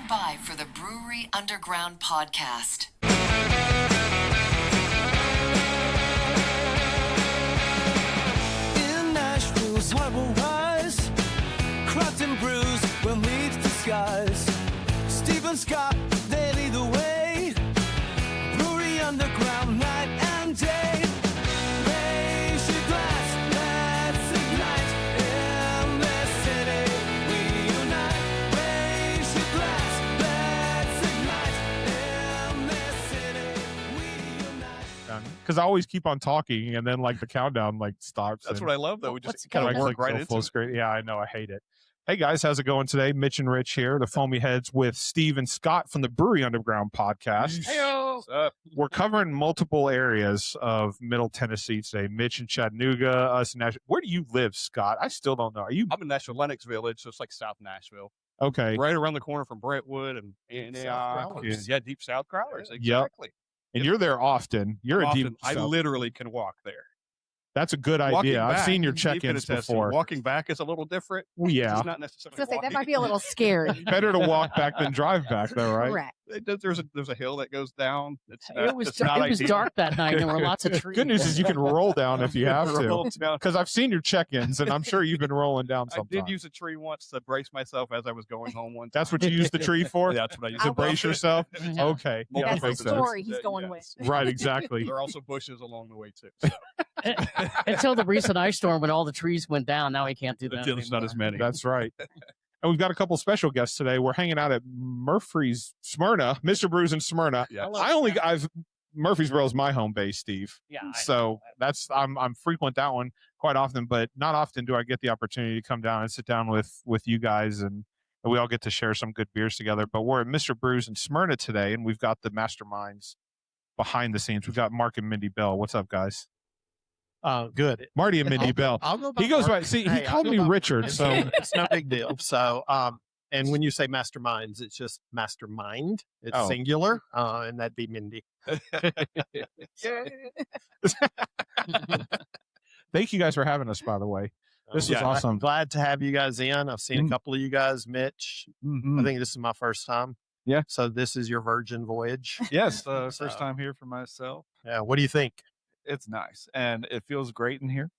Stand by for the Brewery Underground podcast. In Nashville's harbor rise, craft and brews will meet the skies. Stephen Scott, they lead the way. Brewery Underground, night and day. Raise your glass, let's ignite. In this city, we unite. Raise your glass, let's ignite. In this city, we unite. Because I always keep on talking, and then like the countdown like stops. That's and what I love, though. We it's just kind of like work right go into full it. screen. Yeah, I know. I hate it. Hey guys, how's it going today? Mitch and Rich here, the Foamy Heads with Steve and Scott from the Brewery Underground podcast. Hey-o. What's up? We're covering multiple areas of Middle Tennessee today. Mitch in Chattanooga, us in Nashville. Where do you live, Scott? I still don't know. Are you I'm in Nashville, Lenox Village, so it's like South Nashville. okay? Right around the corner from Brentwood and South Growlers. Yeah, Deep South Growlers. Yep. Exactly. And you're there often. You're a Often, deep. I South. literally can walk there. That's a good Walking idea. I've back, seen your Steve can check-ins attest to it. before. Walking back is a little different. Well, yeah, It's not necessarily So say that walking. might be a little scary. better to walk back than drive back, though, right? Correct. There's a hill that goes down. It's It was it's not ideal. dark that night. There were lots of trees. Good news is you can roll down if you have to. Roll down. Because I've seen your check-ins, and I'm sure you've been rolling down I sometimes. did use a tree once to brace myself as I was going home one time. That's what you use the tree for? That's what I used To I brace yourself? Yeah. Okay. Multiple Yeah, That's makes the sense. story he's Yeah, going yes. with. Right, exactly. There are also bushes along the way too. So. Until the recent ice storm when all the trees went down. Now we can't do that. Until there's not anymore. as many. That's right. And we've got a couple special guests today. We're hanging out at Smyrna, Mr. Brews in Smyrna. Yeah. Murfreesboro is my home base, Steve. Yeah. So that's I'm frequent that one quite often, but not often do I get the opportunity to come down and sit down with you guys and we all get to share some good beers together. But we're at Mr. Brews in Smyrna today, and we've got the masterminds behind the scenes. We've got Mark and Mindi Bell. What's up, guys? Good. Marty and Mindi Bell. I'll go by He goes Mark. by. See, he Hey, I'll called go me by Richard. Mark. So It's no big deal. So, and when you say masterminds, it's just mastermind. It's Oh. singular, and that'd be Mindy. thank you guys for having us. By the way, this was Yeah, awesome. Glad to have you guys in. I've seen a couple of you guys. Mitch, I think this is my first time. Yeah. So this is your virgin voyage. Yes, So- first time here for myself. Yeah. What do you think? It's nice and it feels great in here.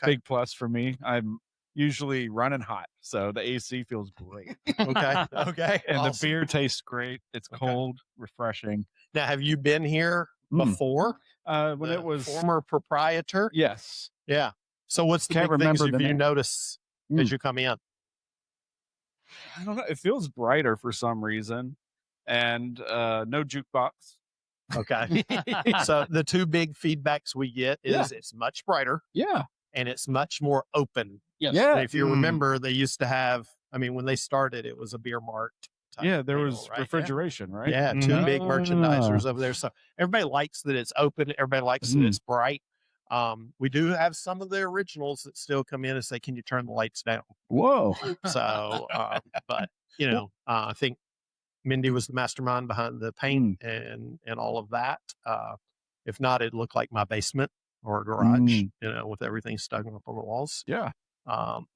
Okay. Big plus for me. I'm usually running hot, so the AC feels great. Okay. Okay. And the Awesome. beer tastes great. It's Okay. cold, refreshing. Now, have you been here before? When The it was former proprietor. yes, Yeah. So what's the Can't big things remember the you name. notice as you come in? I don't know. It feels brighter for some reason, and no jukebox. Okay. So the two big feedbacks we get is it's much brighter Yeah, and it's much more open. Yes. yeah, And if you remember, they used to have, I mean, when they started, it was a beer mart. type yeah. There deal, was right? refrigeration, right? Yeah, two Mhm. big merchandisers over there. So everybody likes that it's open. Everybody likes that it's bright. We do have some of the originals that still come in and say, "Can you turn the lights down?" Whoa. So, but you know, I think Mindy was the mastermind behind the paint and all of that. If not, it looked like my basement or a garage, you know, with everything stuck up on the walls. Yeah.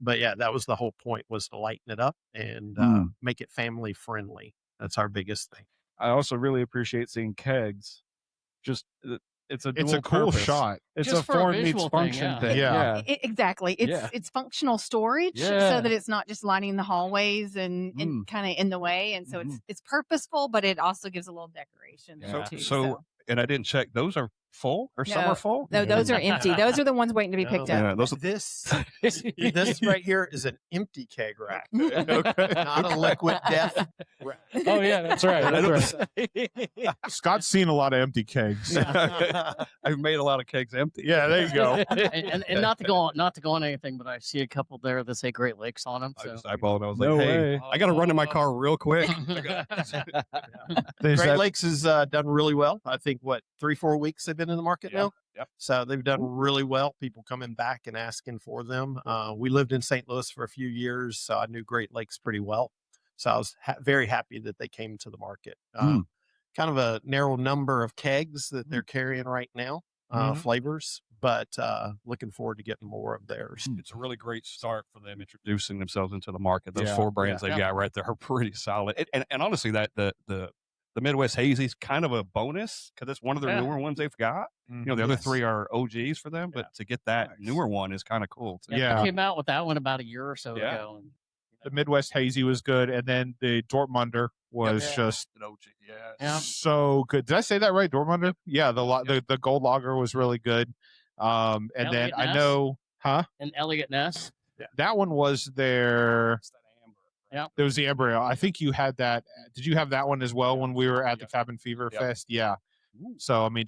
But yeah, that was the whole point, was to lighten it up and make it family friendly. That's our biggest thing. I also really appreciate seeing kegs. Just it's a It's a dual cool purpose. shot. It's Just a for a form meets visual thing, function yeah. thing. Yeah. Exactly. It's Yeah. it's functional storage Yeah. so that it's not just lining the hallways and kind of in the way. And so it's purposeful, but it also gives a little decoration there Yeah. too. So, and I didn't check. Those are full, or some No. are full. No, those are empty. Those are the ones waiting to be picked Yeah, up. those are This right here is an empty keg rack, okay. not a liquid death rack. Oh yeah, that's right. That's right. Scott's seen a lot of empty kegs. I've made a lot of kegs empty. Yeah, there you go. and not to go on anything, but I see a couple there that say Great Lakes on them. I So just eyeballed it. I was No like, hey, way. I got to run to my car real quick. There's Great that- Lakes has done really well. I think 3-4 weeks they've been in the market now. Yep. So they've done really well. People coming back and asking for them. We lived in St. Louis for a few years, so I knew Great Lakes pretty well. So I was very happy that they came to the market. Kind of a narrow number of kegs that they're carrying right now, flavors, but looking forward to getting more of theirs. It's a really great start for them introducing themselves into the market. Those Yeah. 4 brands Yeah. they got right there are pretty solid. And honestly, that the Midwest Hazy is kind of a bonus because it's one of the Yeah. newer ones they've got. You know, the other 3 are OGs for them, but to get that newer one is kind of cool. Too. Yeah. I came out with that one about a year or so Yeah. ago. And, The Midwest Hazy was good, and then the Dortmunder was Yeah. just An OG, yeah. Yeah. so good. Did I say that right? Dortmunder? Yeah, the gold lager was really good. And then Elliot I Ness? know, and Elliot Ness. that one was their. It's that amber. There was the Amber Ale. I think you had that. Did you have that one as well when we were at the Cabin Fever Yep. Fest? Yeah. So I mean,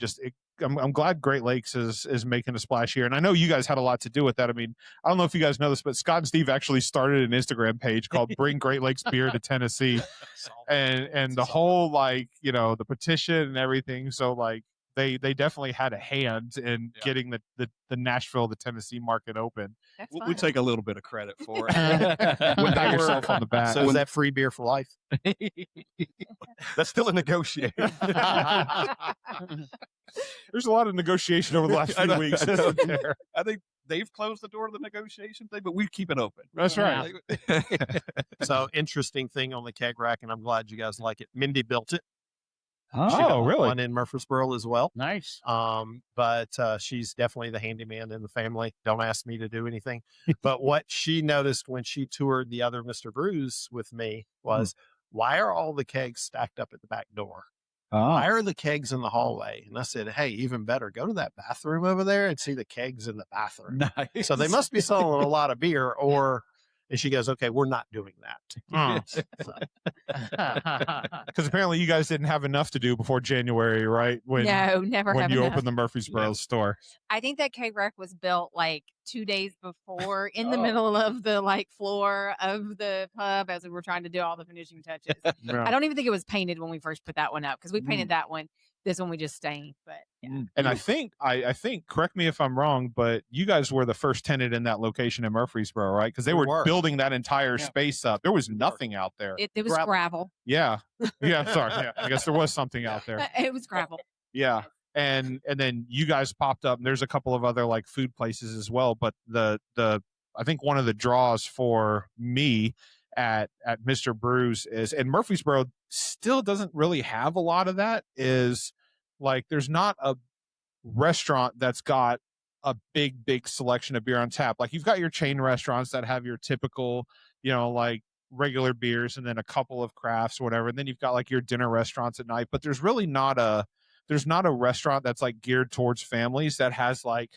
I'm glad Great Lakes is making a splash here, and I know you guys had a lot to do with that. I mean, I don't know if you guys know this, but Scott and Steve actually started an Instagram page called "Bring Great Lakes Beer to Tennessee," and the whole the petition and everything. So like they definitely had a hand in getting the Nashville, the Tennessee market open. That's We fun. take a little bit of credit for it. Wouldn't pat yourself on the back. So is that free beer for life? That's still a negotiation. There's a lot of negotiation over the last I few know, weeks. I know. Isn't there? I think they've closed the door to the negotiation thing, but we keep it open. That's right. So interesting thing on the keg rack, and I'm glad you guys like it. Mindy built it. She got Oh, really? One in Murfreesboro as well. Nice. But she's definitely the handyman in the family. Don't ask me to do anything. But what she noticed when she toured the other Mr. Brews with me was, why are all the kegs stacked up at the back door? Why are the kegs in the hallway? And I said, hey, even better, go to that bathroom over there and see the kegs in the bathroom. Nice. So they must be selling a lot of beer, and she goes, okay, we're not doing that. Because apparently you guys didn't have enough to do before January, right? When No, never when have you enough. opened the Murfreesboro store. I think that keg rack was built like 2 days before in the Oh. middle of the floor of the pub as we were trying to do all the finishing touches. Yeah. I don't even think it was painted when we first put that one up because we painted that one. This one we just stained, but yeah. And I think, correct me if I'm wrong, but you guys were the first tenant in that location in Murfreesboro, right? Because they We were were. building that entire space up. There was nothing out there. It was Gravel. gravel. Yeah. Yeah. Sorry. Yeah. I guess there was something out there. It was gravel. Yeah. And then you guys popped up, and there's a couple of other like food places as well. But the I think one of the draws for me at Mr. Brews is, and Murfreesboro still doesn't really have a lot of that, is like there's not a restaurant that's got a big selection of beer on tap. Like you've got your chain restaurants that have your typical, like regular beers and then a couple of crafts or whatever. And then you've got like your dinner restaurants at night, but there's really not a restaurant that's like geared towards families that has like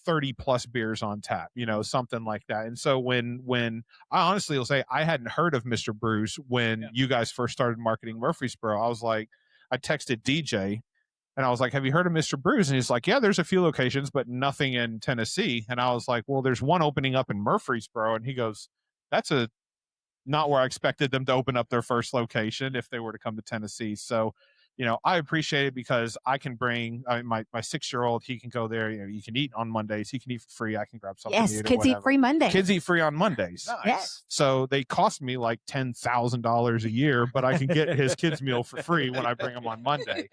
30 plus beers on tap, something like that. And so when I honestly will say I hadn't heard of Mr. Brews when you guys first started marketing Murfreesboro, I texted DJ and I was like, have you heard of Mr. Brews? And he's like, yeah, there's a few locations, but nothing in Tennessee. And I was like, well, there's one opening up in Murfreesboro. And he goes, that's not where I expected them to open up their first location if they were to come to Tennessee. So, I appreciate it because I can bring my 6-year-old, he can go there. You can eat on Mondays. He can eat for free. I can grab something. Yes, to eat or kids eat whatever. free Monday. Kids eat free on Mondays. Nice. Yes. So they cost me like $10,000 a year, but I can get his kids meal for free when I bring him on Monday.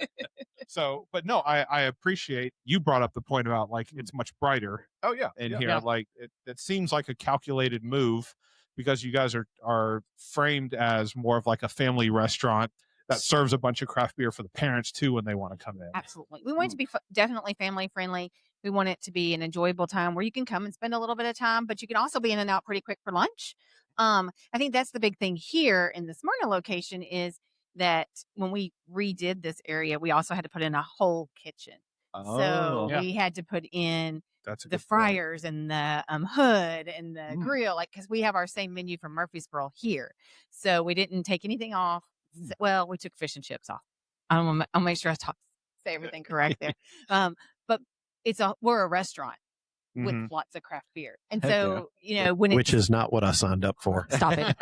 So, but no, I appreciate you brought up the point about like it's much brighter Oh, yeah. in yeah. here. Yeah. Like it seems like a calculated move because you guys are framed as more of like a family restaurant that serves a bunch of craft beer for the parents too when they want to come in. Absolutely. We want it to be definitely family friendly. We want it to be an enjoyable time where you can come and spend a little bit of time, but you can also be in and out pretty quick for lunch. I think that's the big thing here in the Smyrna location is that when we redid this area, we also had to put in a whole kitchen. So Yeah. we had to put in That's a the good point. fryers and the hood and the grill, like, because we have our same menu from Murfreesboro here. So we didn't take anything off. Well, we took fish and chips off. I'll make sure I say everything correct there. But we're a restaurant with Mhm. lots of craft beer. And Heck so, when Which it's is not what I signed up for. stop it.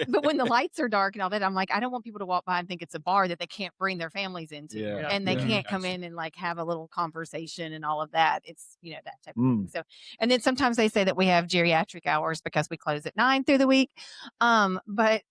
But when the lights are dark and all that, I'm like, I don't want people to walk by and think it's a bar that they can't bring their families into. Yeah. And they Yeah. can't come in and like have a little conversation and all of that. It's, that type of Mm. thing. So, and then sometimes they say that we have geriatric hours because we close at 9 through the week. But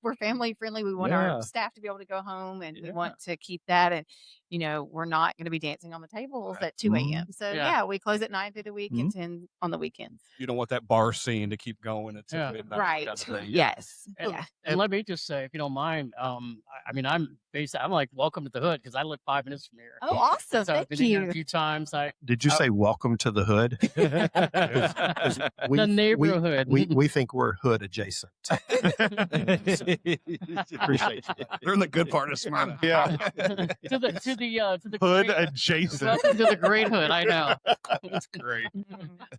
we're family friendly. We want Yeah. our staff to be able to go home, and we Yeah. want to keep that. And, we're not going to be dancing on the tables at 2 a.m. So, Yeah. we close at 9 through the week and 10 on the weekends. You don't want that bar scene to keep going until Yeah. midnight. Right. kind of thing. Yes. And, Yeah. and let me just say, if you don't mind, I'm like, welcome to the hood because I live 5 minutes from here. Oh, awesome. So I've Thank been here you. a few times. Did you say welcome to the hood? The neighborhood. We think we're hood adjacent. Appreciate you. They're in the good part of Smyrna. Yeah. to the Hood great, adjacent. welcome to the great hood. I know. That's great.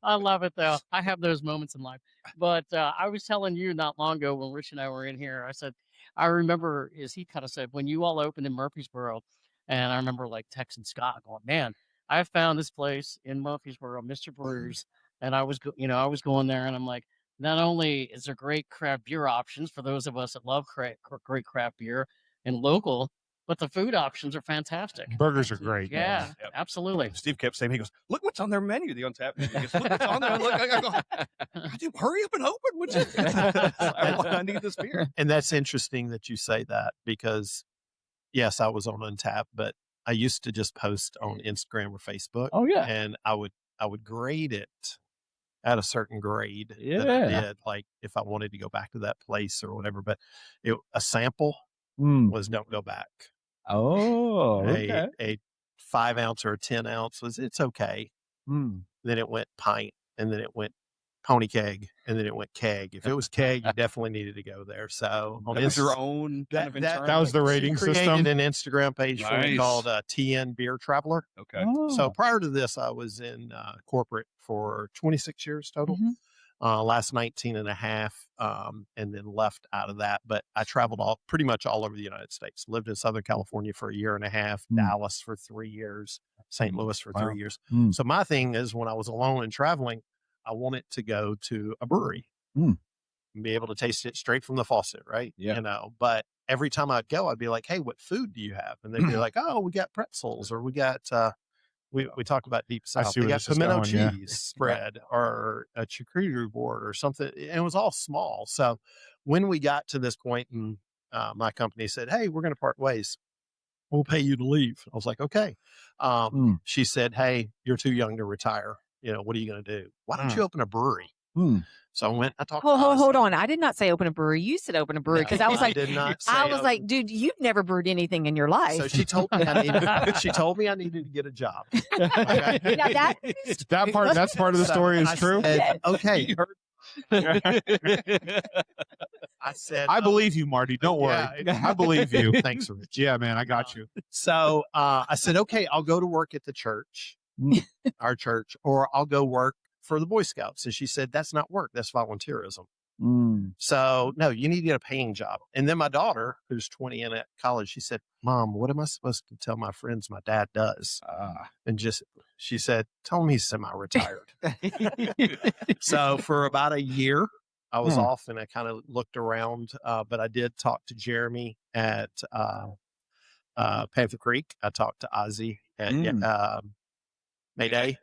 I love it though. I have those moments in life. But I was telling you not long ago when Rich and I were in here, I said, I remember, as he kind of said, when you all opened in Murfreesboro, and I remember like texting Scott going, man, I found this place in Murfreesboro, Mr. Brews. And I was going there and I'm like, not only is there great craft beer options for those of us that love great craft beer and local, but the food options are fantastic. Burgers are great. Yeah, Yep. absolutely. Steve kept saying, he goes, look what's on their menu, the untapped menu. He goes, look what's on there. Look, I go, "Dude, hurry up and open, would you? I need this beer. And that's interesting that you say that because, yes, I was on Untapped, but I used to just post on Instagram or Facebook. Oh yeah. And I would grade it at a certain grade that Yeah. I did, like if I wanted to go back to that place or whatever. But a sample was don't go back. Oh, okay. A 5 ounce or a 10 ounce it's okay. Then it went pint, and then it went pony keg, and then it went keg. If it was keg, you definitely needed to go there. So That was your own kind of internal. That was the she rating created system. an Instagram page for it Nice. called TN Beer Traveler. Okay. So prior to this, I was in corporate for 26 years total. Last 19 and a half, and then left out of that. But I traveled pretty much all over the United States. Lived in Southern California for a year and a half, Dallas for 3 years, St. Louis for 3 years. So my thing is when I was alone and traveling, I wanted to go to a brewery and be able to taste it straight from the faucet, right? Yeah. But every time I'd go, I'd be like, hey, what food do you have? And they'd be like, oh, we got pretzels, or we got we talk about Deep South. see We where got this is pimento going, yeah. cheese spread or a charcuterie board or something. And it was all small. So when we got to this point and my company said, hey, we're going to part ways. We'll pay you to leave. I was like, okay. She said, hey, you're too young to retire. What are you going to do? Why don't you open a brewery? So I went, I talked to Hold on. I did not say open a brewery. You said open a brewery because I was like, did not say I was open. like, dude, you've never brewed anything in your life. So she told me I needed to get a job. Okay. Now That's part of the story is I true. said, okay. I said, I believe you, Marty. Don't worry. Yeah. I believe you. Thanks, Rich. Yeah, man, I got you. So I said, okay, I'll go to work at the church, our church, or I'll go work for the Boy Scouts. And she said, that's not work. That's volunteerism. So no, you need to get a paying job. And then my daughter, who's 20 and at college, she said, Mom, what am I supposed to tell my friends my dad does? And she said, tell him he's semi-retired. So for about a year, I was off and I kind of looked around, but I did talk to Jeremy at Panther Creek. I talked to Ozzy at Mayday.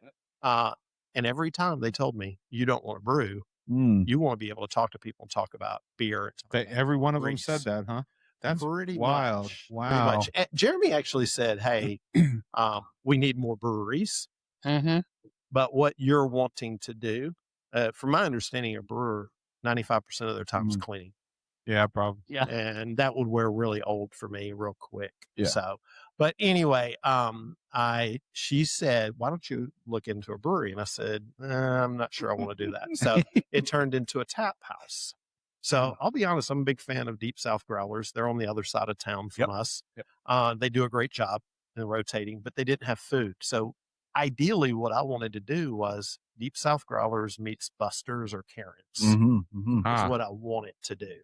And every time they told me, you don't want to brew, you want to be able to talk to people and talk about beer. Every one of them said that, huh? That's pretty wild. much. Wow. Pretty much. Jeremy actually said, hey, we need more breweries. But what you're wanting to do, from my understanding, a brewer, 95% of their time is cleaning. Yeah, probably. Yeah. And that would wear really old for me real quick. Yeah. So, but anyway, she said, why don't you look into a brewery? And I said, I'm not sure I want to do that. So it turned into a tap house. So I'll be honest, I'm a big fan of Deep South Growlers. They're on the other side of town from us. They do a great job in rotating, but they didn't have food. So ideally what I wanted to do was Deep South Growlers meets Buster's or Karen's is what I wanted to do.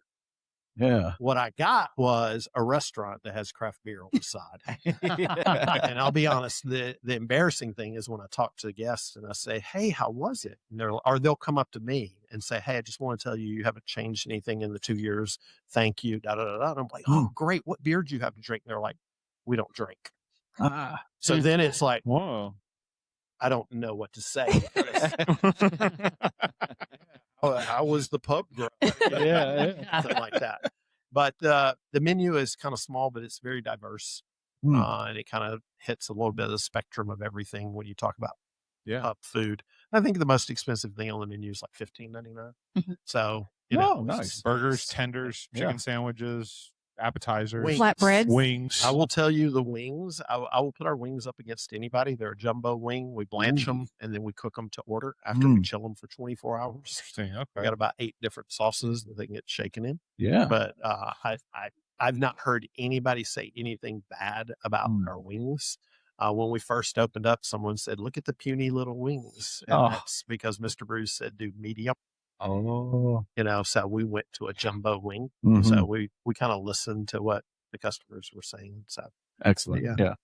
Yeah. What I got was a restaurant that has craft beer on the side. And I'll be honest, the embarrassing thing is when I talk to the guests and I say, hey, how was it? And they'll come up to me and say, hey, I just want to tell you, you haven't changed anything in the 2 years. Thank you. Da, da, da, da. And I'm like, oh, great. What beer do you have to drink? And they're like, we don't drink. So then it's like, whoa. I don't know what to say. I was the pub girl. Something like that. But the menu is kind of small, but it's very diverse. And it kind of hits a little bit of the spectrum of everything when you talk about pub food. I think the most expensive thing on the menu is like $15.99. So, you know, nice. Burgers, tenders, chicken sandwiches, appetizers, Flatbreads. wings. I will tell you the wings. I will put our wings up against anybody. They're a jumbo wing. We blanch them and then we cook them to order after we chill them for 24 hours. Interesting. We Okay. got about 8 different sauces that they can get shaken in. Yeah. But I've not heard anybody say anything bad about our wings. When we first opened up, someone said, "Look at the puny little wings," and that's because Mr. Bruce said, "Do medium." Oh. You know, so we went to a jumbo wing. So we kind of listened to what the customers were saying. So Excellent. Yeah.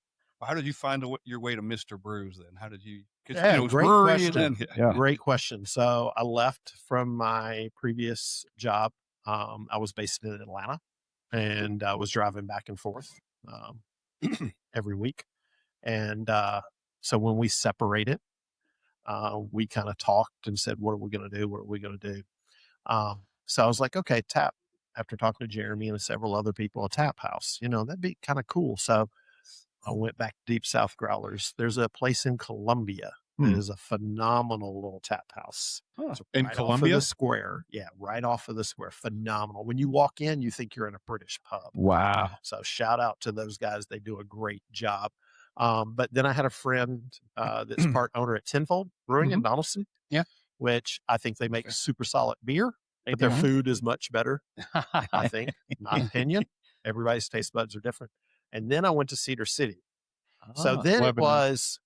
How did you find your way to Mr. Brews then? How did you? Yeah, it was great brewery and question. then- Yeah. Great question. So I left from my previous job. I was based in Atlanta, and I was driving back and forth every week. And so when we separated, we kind of talked and said, "What are we going to do? What are we going to do?" So I was like, "Okay, tap." After talking to Jeremy and several other people, a tap house, you know, that'd be kind of cool. So I went back to Deep South Growlers. There's a place in Columbia that is a phenomenal little tap house. It's In right off of Columbia? the square. Yeah, right off of the square. Phenomenal. When you walk in, you think you're in a British pub. Wow. So shout out to those guys. They do a great job. But then I had a friend that's part owner at Tenfold Brewing in Donaldson. Yeah. Which I think they make super solid beer, but their food is much better, I think, in my opinion. Everybody's taste buds are different. And then I went to Cedar City. So then it Lebanon. was,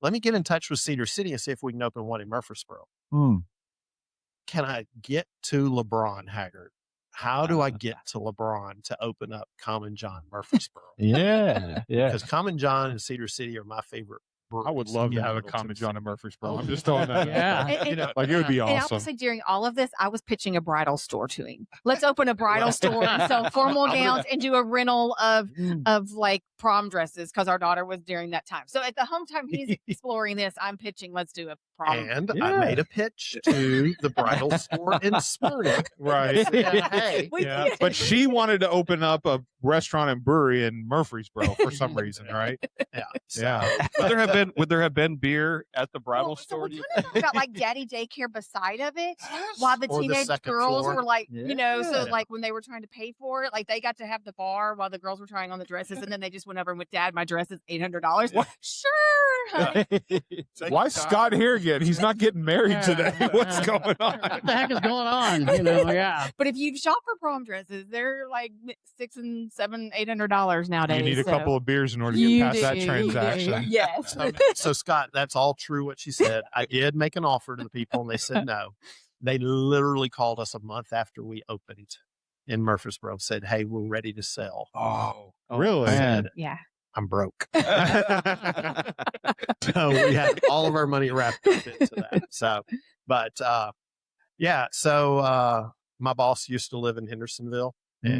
let me get in touch with Cedar City and see if we can open one in Murfreesboro. Can I get to LeBron, Haggard? How do I get to LeBron to open up Common John Murfreesboro? Yeah. Yeah. Because Common John and Cedar City are my favorite breweries. I would love to in have a Middle Common Tennessee. John in Murfreesboro. I'm just throwing that. Yeah. out there. And- You know, like it would be And I awesome. will say during all of this, I was pitching a bridal store to him. Let's open a bridal store and sell formal gowns and do a rental of like prom dresses because our daughter was during that time. So at the home time he's exploring this, I'm pitching. Let's do a prom. And I made a pitch to the bridal store in Smyrna. Right. Hey, We Yeah. did. But she wanted to open up a restaurant and brewery in Murfreesboro for some reason, right? yeah. So, Yeah. Would there have been beer at the bridal Well, so store? we kind of talked about like daddy daycare beside of it, while the Or the teenage second girls floor. were like, you know, so Yeah. like when they were trying to pay for it, like they got to have the bar while the girls were trying on the dresses, and then they just went over and went, "Dad, my dress is $800." Sure. honey." Why Scott here again? He's not getting married today. What's going on? What the heck is going on? You know, yeah. But if you shop for prom dresses, they're like $600 and $700, $800 nowadays. You need a so- couple of beers in order to You get past that do, you do. transaction. Yes. so Scott, that's all true what she said. I did make an offer to the people and they said no. They literally called us a month after we opened in Murfreesboro, said, "Hey, we're ready to sell." Oh, Really? Said, Yeah. I'm broke. So we had all of our money wrapped up into that. So, but yeah, so my boss used to live in Hendersonville,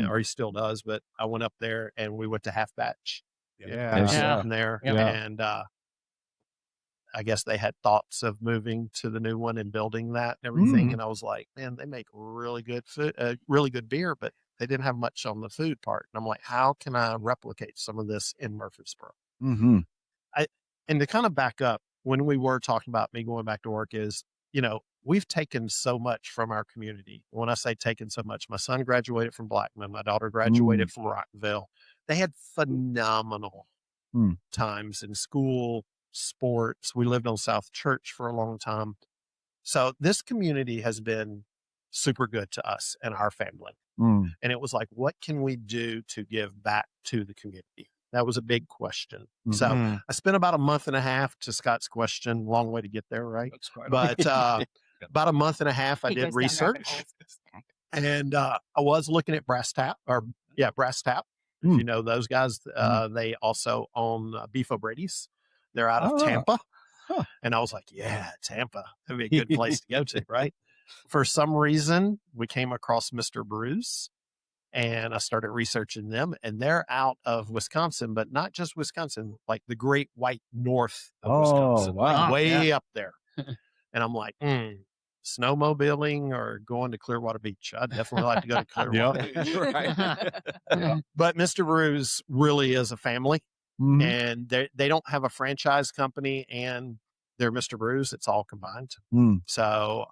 or he still does, but I went up there and we went to Half Batch. Yeah. Yeah. In there. Yeah. And I guess they had thoughts of moving to the new one and building that and everything. And I was like, man, they make really good food, really good beer, but they didn't have much on the food part. And I'm like, how can I replicate some of this in Murfreesboro? And to kind of back up, when we were talking about me going back to work is, you know, we've taken so much from our community. When I say taken so much, my son graduated from Blackman. My daughter graduated from Rockville. They had phenomenal times in school, sports. We lived on South Church for a long time. So this community has been super good to us and our family. And it was like, what can we do to give back to the community? That was a big question. So I spent about a month and a half, to Scott's question, long way to get there, right? that's quite But about a month and a half, I He did goes down rabbit research. holes. And I was looking at Brass Tap. If you know those guys, they also own Beef O'Brady's. They're out of Tampa. And I was like, yeah, Tampa. That'd be a good place to go to, right? For some reason, we came across Mr. Brews and I started researching them. And they're out of Wisconsin, but not just Wisconsin, like the Great White North of Wisconsin, wow. like way up there. And I'm like, snowmobiling or going to Clearwater Beach. I'd definitely like to go to Clearwater Beach. But Mr. Brews really is a family, and they don't have a franchise company and they're Mr. Brews. It's all combined. So,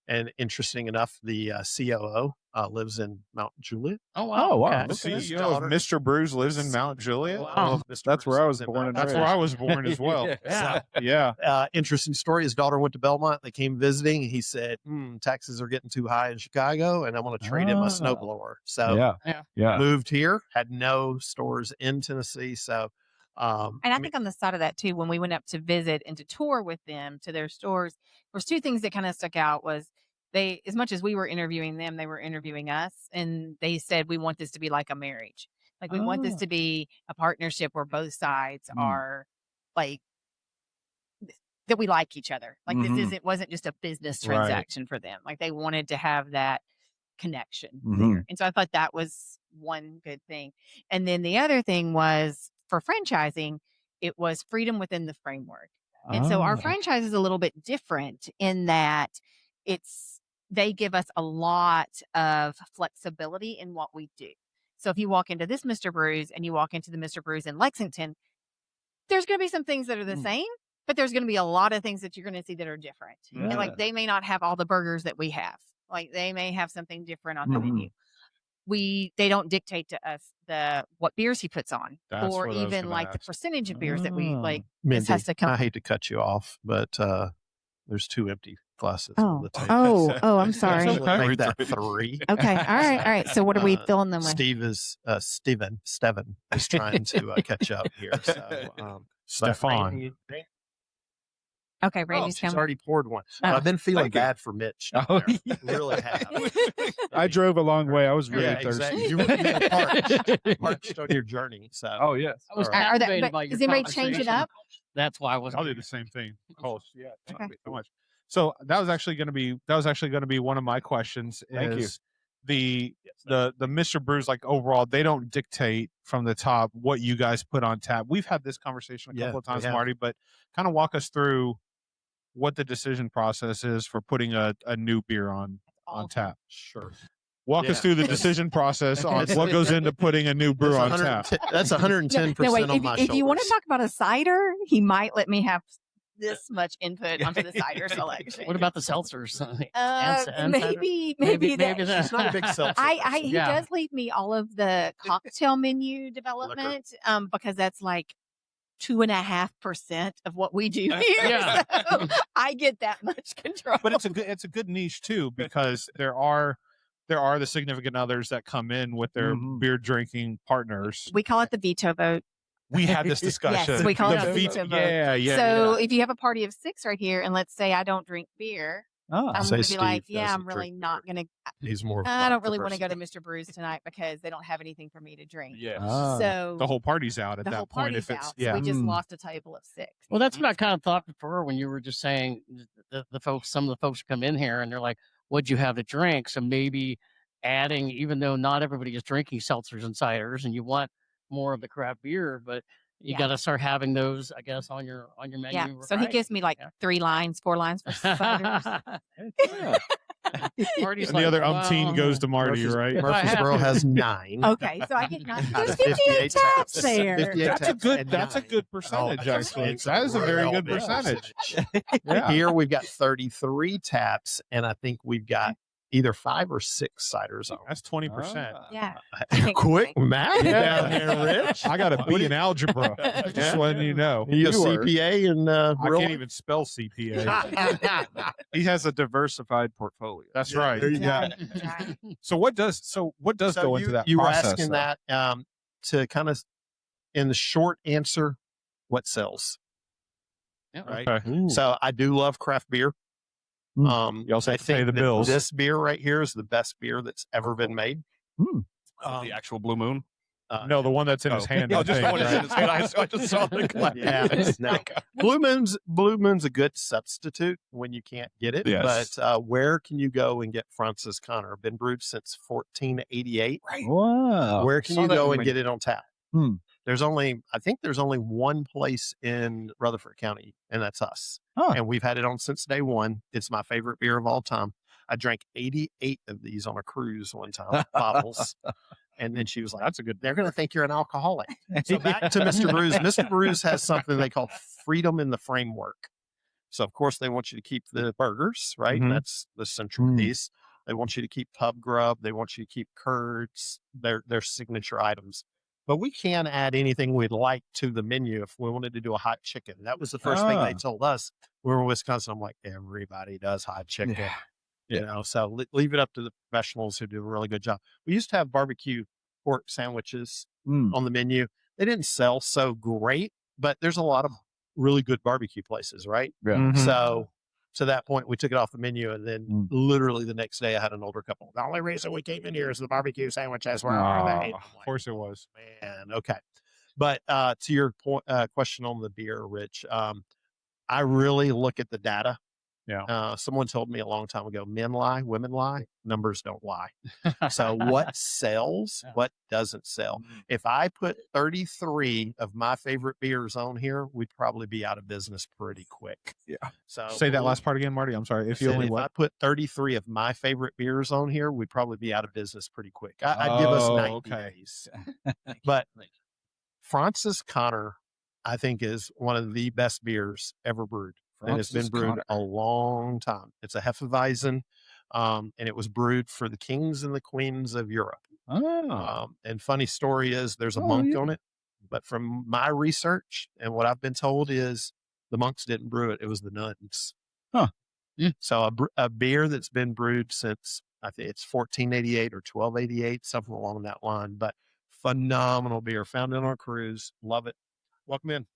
and interesting enough, the COO lives in Mount Juliet. Oh, wow. The CEO of Mr. Brews lives in Mount Juliet. Wow. That's where I was born and That's raised. where I was born as well. Yeah. Yeah. Interesting story. His daughter went to Belmont. They came visiting. And he said, taxes are getting too high in Chicago, and I'm going to trade in my snowblower. So moved here, had no stores in Tennessee. So, And I think on the side of that too, when we went up to visit and to tour with them to their stores, there was two things that kind of stuck out. Was they, as much as we were interviewing them, they were interviewing us, and they said, we want this to be like a marriage. Like we want this to be a partnership where both sides are like that, we like each other. Like this wasn't just a business transaction for them. Like they wanted to have that connection there. And so I thought that was one good thing. And then the other thing was, for franchising, it was freedom within the framework. And so our franchise is a little bit different in that they give us a lot of flexibility in what we do. So if you walk into this Mr. Brews and you walk into the Mr. Brews in Lexington, there's going to be some things that are the same, but there's going to be a lot of things that you're going to see that are different. And like they may not have all the burgers that we have. Like they may have something different on the menu. They don't dictate to us what beers he puts on, or even like the percentage of beers that we like. This has to come. I hate to cut you off, but there's 2 empty glasses on the table. I'm sorry. Make that 3. Okay. All right. So what are we filling them with? Steven is trying to catch up here. So, Stefan. Okay, Randy's she's coming. already poured one. But I've been feeling bad for Mitch. Really have. I drove a long way. I was really thirsty. Exactly. You would have been parched on your journey. So. Yes. I was Are that- captivated but by your is anybody changing conversation. up? That's why I was. I'll do the same thing. Cool. Yeah. Okay. Thank you so much. So that was actually going to be one of my questions. Thank you. The Mr. Brews, like overall, they don't dictate from the top what you guys put on tap. We've had this conversation a couple of times, Marty, but kind of walk us through what the decision process is for putting a new beer on tap. Sure. Walk us through the decision process on what goes into putting a new brew on tap. That's 110% wait, on my shoulders. if you want to talk about a cider, he might let me have this much input onto the cider selection. What about the seltzers? Maybe that. She's not a big seltzer. He does leave me all of the cocktail menu development because that's like 2.5% of what we do here. Yeah. So I get that much control. But it's a good niche too, because there are the significant others that come in with their beer drinking partners. We call it the veto vote. We had this discussion. Yes, we call it The a veto vote. Yeah. So if you have a party of 6 right here, and let's say I don't drink beer, I'm going to be Steve like, I'm doesn't really drink not beer. going to. He's more. I don't really want to go to Mr. Brews tonight because they don't have anything for me to drink. So the whole party's out at the that whole point. party's If it's out. So we just lost a table of 6. Well, that's what I kind of thought before when you were just saying the folks. Some of the folks come in here and they're like, "What'd you have to drink?" So maybe adding, even though not everybody is drinking seltzers and ciders, and you want more of the craft beer, but you got to start having those, I guess, on your menu. Yeah. So he gives me like 4 lines for ciders. Marty's and the other well, umpteen goes to Marty, right? Murfreesboro has 9. Okay, so I get 9. Out There's of 58 taps there. 58 That's a taps good. and That's a 9. good percentage. Actually, It's that is a very real good big percentage. percentage. Here we've got 33 taps, and I think we've got either 5 or 6 ciders on. That's 20%. Yeah. Quick math down here, Rich. I got a B in algebra. Just letting you know. You a CPA and I can't even spell CPA. He has a diversified portfolio. That's right. There you go. Right. So what does go into that you process? were asking though? that to kind of, in the short answer, what sells, right? Okay. So I do love craft beer. You also have to pay the bills. This beer right here is the best beer that's ever been made. The actual Blue Moon. No, the one that's in his hand. Oh, I just the think, one that's right? in his hand. I just saw the glass. Yeah, no. Blue Moon's a good substitute when you can't get it. Yes. But where can you go and get Francis Connor? Been brewed since 1488. Wow. Where can you go and get it on tap? I think there's only one place in Rutherford County, and that's us. Huh. And we've had it on since day one. It's my favorite beer of all time. I drank 88 of these on a cruise one time, bottles. And then she was like, That's a good. they're going to think you're an alcoholic. So back to Mr. Brews. Mr. Brews has something they call freedom in the framework. So, of course, they want you to keep the burgers, right? Mhm. That's the central piece. They want you to keep pub grub. They want you to keep curds, their signature items. But we can add anything we'd like to the menu if we wanted to do a hot chicken. That was the first thing they told us. We were in Wisconsin. I'm like, everybody does hot chicken. Yeah. You know, so leave it up to the professionals who do a really good job. We used to have barbecue pork sandwiches on the menu. They didn't sell so great, but there's a lot of really good barbecue places, right? Yeah. Mhm. So to that point, we took it off the menu, and then literally the next day I had an older couple. The only reason we came in here is the barbecue sandwiches. Where are they? Of course it was. Man, okay. But to your point, question on the beer, Rich, I really look at the data. Yeah. Someone told me a long time ago, men lie, women lie, numbers don't lie. So what sells, what doesn't sell? If I put 33 of my favorite beers on here, we'd probably be out of business pretty quick. Yeah. So Say that last part again, Marty. I'm sorry. If you only if I what? put 33 of my favorite beers on here, we'd probably be out of business pretty quick. I'd give us 90 days. But Francis Connor, I think, is one of the best beers ever brewed. And it's been brewed a long time. It's a Hefeweizen, and it was brewed for the kings and the queens of Europe. And funny story is there's a monk on it, but from my research and what I've been told is the monks didn't brew it. It was the nuns. Huh. So a beer that's been brewed since, I think it's 1488 or 1288, something along that line, but phenomenal beer found in our cruise. Love it. Welcome in.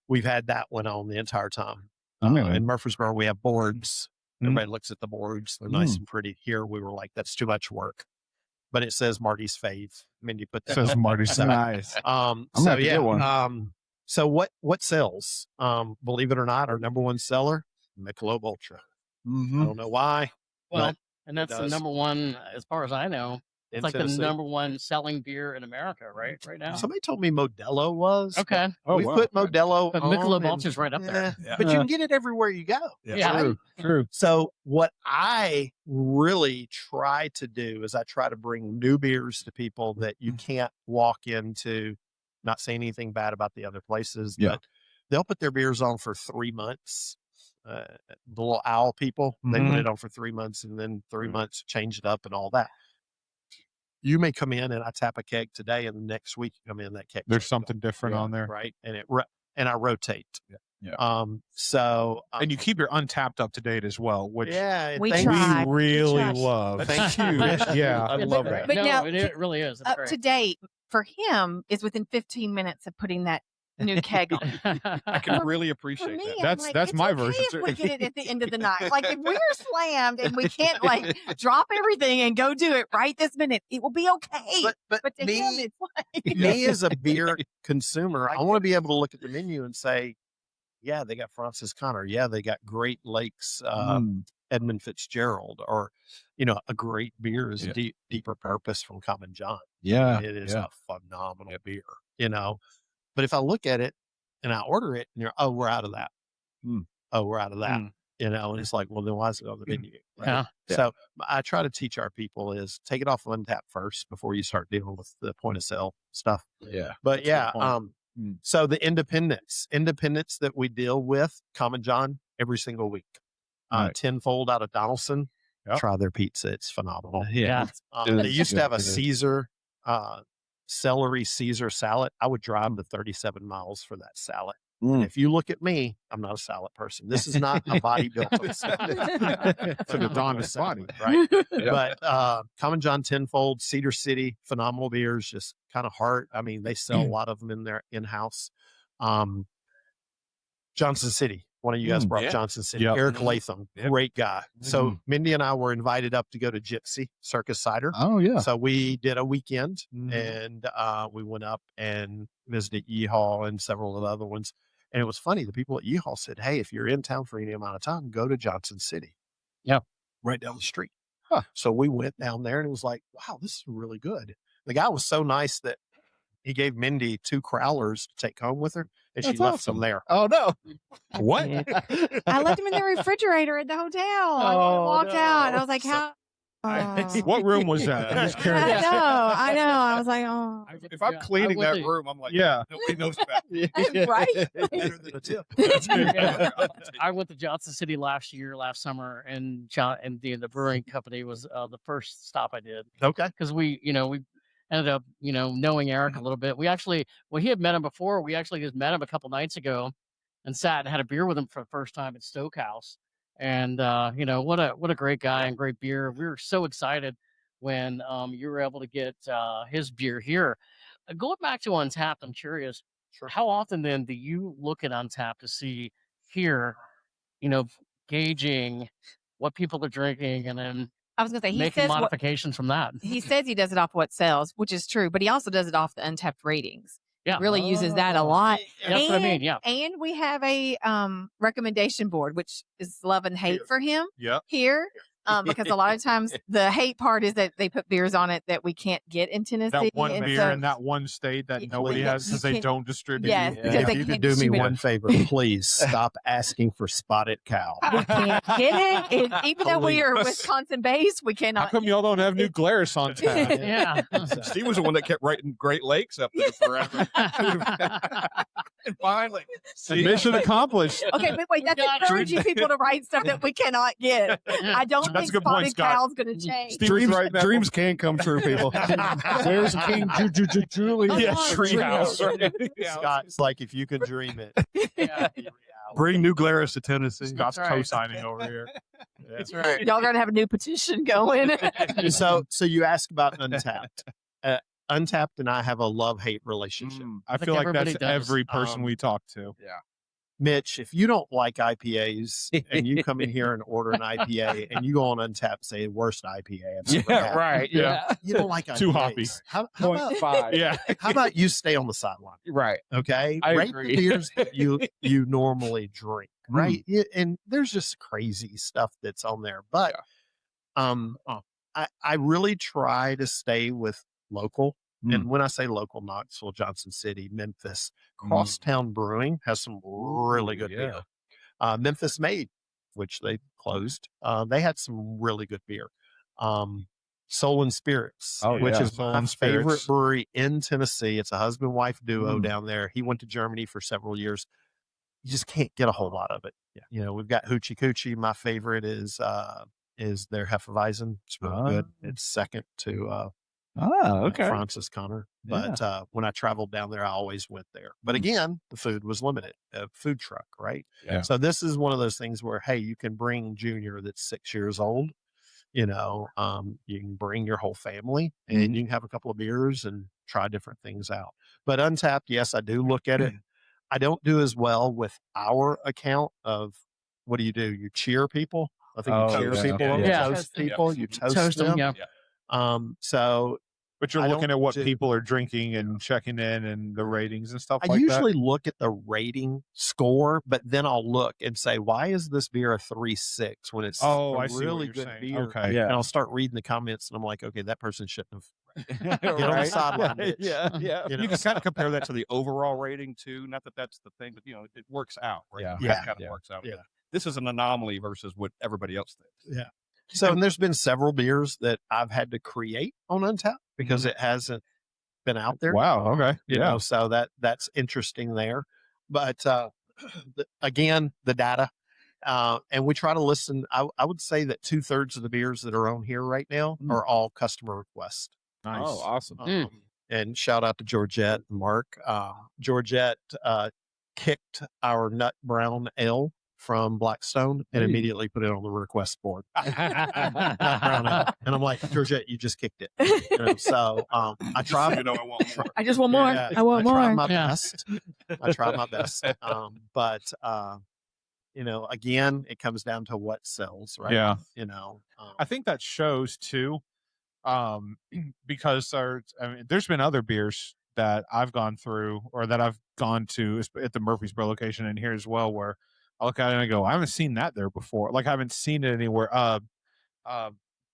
We've had that one on the entire time. In Murfreesboro, we have boards. Everybody looks at the boards. They're nice and pretty. Here, we were like, that's too much work. But it says Marty's fave. I mean, you put that. Says Marty's So, Nice. so to yeah. get one. So what sells? Believe it or not, our number one seller, Michelob Ultra. I don't know why. Well, but and that's the does. number one, as far as I know. in It's like Tennessee. the number one selling beer in America, right now. Somebody told me Modelo was. Okay. We put Modelo But on, Michelob and- Ultra's right up there. Yeah. But you can get it everywhere you go. Yeah. True. So what I really try to do is I try to bring new beers to people that you can't walk into, not saying anything bad about the other places, Yeah. but they'll put their beers on for 3 months. The little owl people, they put it on for 3 months and then 3 months, change it up and all that. You may come in and I tap a keg today and the next week you come in, that keg. There's changed something different on there. right? And and I rotate. Yeah. And you keep your untapped up to date as well, which yeah, We thank try. we really try. love. Thank you. Yeah. I It's love great. that. But no, now, it really is. It's Up great. to date for him is within 15 minutes of putting that new keg on. I can really For appreciate me, that. I'm That's- like, that's it's my okay version, if too. we get it at the end of the night. Like if we're slammed and we can't like drop everything and go do it right this minute, it will be okay. But But to me, him, it's like me as a beer consumer, I want to be able to look at the menu and say, yeah, they got Francis Connor. Yeah, they got Great Lakes, Edmund Fitzgerald, or, a great beer is Yeah. Deeper Purpose from Common John. Yeah. It is a phenomenal beer, But if I look at it and I order it and oh, we're out of that. Oh, we're out of that. And it's like, well, then why is it on the menu? Right? Yeah. So I try to teach our people is take it off of Untap first before you start dealing with the point of sale stuff. Yeah. But That's a good point. so the independents that we deal with, Common John, every single week. Right. Tenfold out of Donaldson. Yep. Try their pizza. It's phenomenal. Yeah. They used to have a It is. Caesar, celery Caesar salad. I would drive the 37 miles for that salad. And if you look at me, I'm not a salad person. This is not a bodybuilder salad. For the Donald's body. Right? But Common John Tenfold, Cedar City, phenomenal beers, just kind of heart. I mean, they sell a lot of them in their in-house. Johnson City. One of you guys brought Johnson City. Yep. Eric Latham, great guy. So Mindy and I were invited up to go to Gypsy Circus Cider. Oh yeah. So we did a weekend and we went up and visited Yeehaw and several of the other ones. And it was funny. The people at Yeehaw said, hey, if you're in town for any amount of time, go to Johnson City. Yeah. Right down the street. Huh. So we went down there and it was like, wow, this is really good. The guy was so nice that he gave Mindy 2 crowlers to take home with her, and she That's left awesome. them there. Oh no! What? I left him in the refrigerator at the hotel. I Oh, walked out, and I was like, So- "How?" What room was that? I'm just I curious. know. I was like, "Oh, If I'm cleaning I that went to- room, I'm like, Yeah. nobody knows about it. right." Better than a tip. I went to Johnson City last summer, and the brewing company was the first stop I did Okay. because we ended up knowing Eric a little bit. He had met him before. We actually just met him a couple nights ago, and sat and had a beer with him for the first time at Stokehouse. And what a great guy and great beer. We were so excited when you were able to get his beer here. Going back to Untapped, I'm curious, how often then do you look at Untapped to see here, gauging what people are drinking and then I was gonna say he making says what modifications from that? he says he does it off what sells, which is true, but he also does it off the Untapped ratings. Yeah. Really uses that a lot. That's what I mean. Yeah. And we have a recommendation board, which is love and hate for him Yep. here. Because a lot of times the hate part is that they put beers on it that we can't get in Tennessee. That one and beer so- in that one state that nobody Yeah, has you because they can't- don't distribute. Yes, it. because If they you can't could do me distribute it. one favor, please stop asking for spotted cow. We can't get it. Even though we are Please. Wisconsin based, we How cannot. come y'all don't have New Glarus on tap? Yeah. Steve was the one that kept writing Great Lakes up there forever. And finally, Mission accomplished. Okay, but wait, that's got encouraging people to write stuff that we cannot get. I don't That's a think good point, Spotted Scott. Cow's going to change. Steve was Dreams, right that dreams can come true, people. There's King Julie. Yeah, Oh, Treehouse. Right? Scott's like, if you can dream it. Yeah. Bring New Glarus to Tennessee. Scott's right. co-signing over here. That's right. Y'all going to have a new petition going. So you asked about Untapped. Untapped and I have a love-hate relationship. I think feel like everybody that's does. every person we talk to. Mitch, if you don't like IPAs and you come in here and order an IPA and you go on Untapped and say worst IPA I've ever had, right. Yeah. you don't like IPAs. Too hoppy. How Point about, five. Yeah. how about you stay on the sideline? Right. Okay, I rate agree. the beers that you normally drink, right? And there's just crazy stuff that's on there, but I really try to stay with local. And when I say local, Knoxville, Johnson City, Memphis, Crosstown Brewing has some really good beer. Memphis Made, which they closed, they had some really good beer. Soul and Spirits, which is Soul my and favorite Spirits. brewery in Tennessee. It's a husband-wife duo down there. He went to Germany for several years. You just can't get a whole lot of it. We've got Hoochie Coochie. My favorite is their Hefeweizen. It's really good. It's second to Francis Connor. But when I traveled down there, I always went there. But again, the food was limited. A food truck, right? Yeah. So this is one of those things where, hey, you can bring Junior that's 6 years old. You can bring your whole family and you can have a couple of beers and try different things out. But Untapped, yes, I do look at it. I don't do as well with our account of what do? You cheer people. I think you cheer people. Yeah. Toast people. You toast, Toast them. them. Yeah. So But you're I looking don't at what do- people are drinking and checking in and the ratings and stuff I like usually look at the rating score, but then I'll look and say, why is this beer a 3.6 when it's Oh, a I see what really you're good saying. beer? Okay. Yeah. And I'll start reading the comments and I'm like, okay, that person shouldn't have. Get on the sideline, Mitch. Yeah. You know? you can kind of compare that to the overall rating too. Not that that's the thing, but it works out. Right? Yeah. That Yeah. kind of works out. Yeah. This is an anomaly versus what everybody else thinks. Yeah. So, and there's been several beers that I've had to create on Untapped because it hasn't been out there. that. Wow. Okay. You know, so that's interesting there. But again, the data, and we try to listen. I would say that 2/3 of the beers that are on here right now are all customer requests. Nice. Oh, awesome. And shout out to Georgette and Mark. Georgette kicked our Nut Brown Ale from Blackstone and immediately put it on the request board. Nut Brown Ale. And I'm like, Georgette, you just kicked it. So I tried. I want more. I just want more. Yeah, I want tried more. my Yeah. best. I tried my best. But again, it comes down to what sells, right? Yeah. I I think that shows too, because there's been other beers that I've gone through or that I've gone to at the Murfreesboro location and here as well, where I look at it and I go, I haven't seen that there before. Like I haven't seen it anywhere.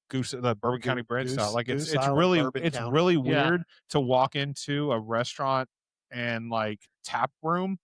the Bourbon County brand style. Like Goose it's Island, really Bourbon County. really Yeah. weird to walk into a restaurant and like tap room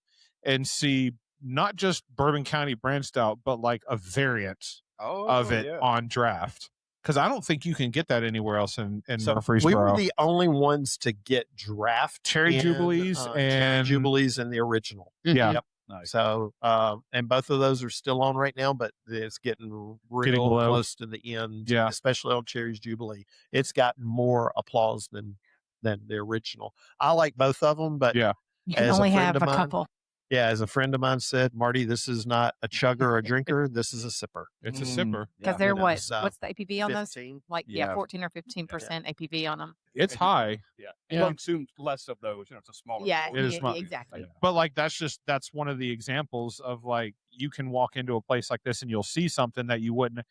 and see not just Bourbon County brand style, but like a variant of it on draft. Because I don't think you can get that anywhere else in Murfreesboro. We were the only ones to get draft Cherry Jubilees and Jubilees in the original. Yeah. Yep. Nice. So, and both of those are still on right now, but it's getting real low. close to the end. Yeah. Especially on Cherry's Jubilee. It's gotten more applause than the original. I like both of them, but yeah, You can as a only friend have of a mine- couple. yeah, as a friend of mine said, Marty, this is not a chugger or a drinker. This is a sipper. it's a sipper. Because Yeah. they're You know, what? so What's the APV on those? 15. Like, Yeah. 14 or 15% APV on them. It's high. Yeah. Yeah. Consume less of those. It's a smaller. Yeah, It is smart. exactly. But like that's one of the examples of like you can walk into a place like this and you'll see something that you wouldn't.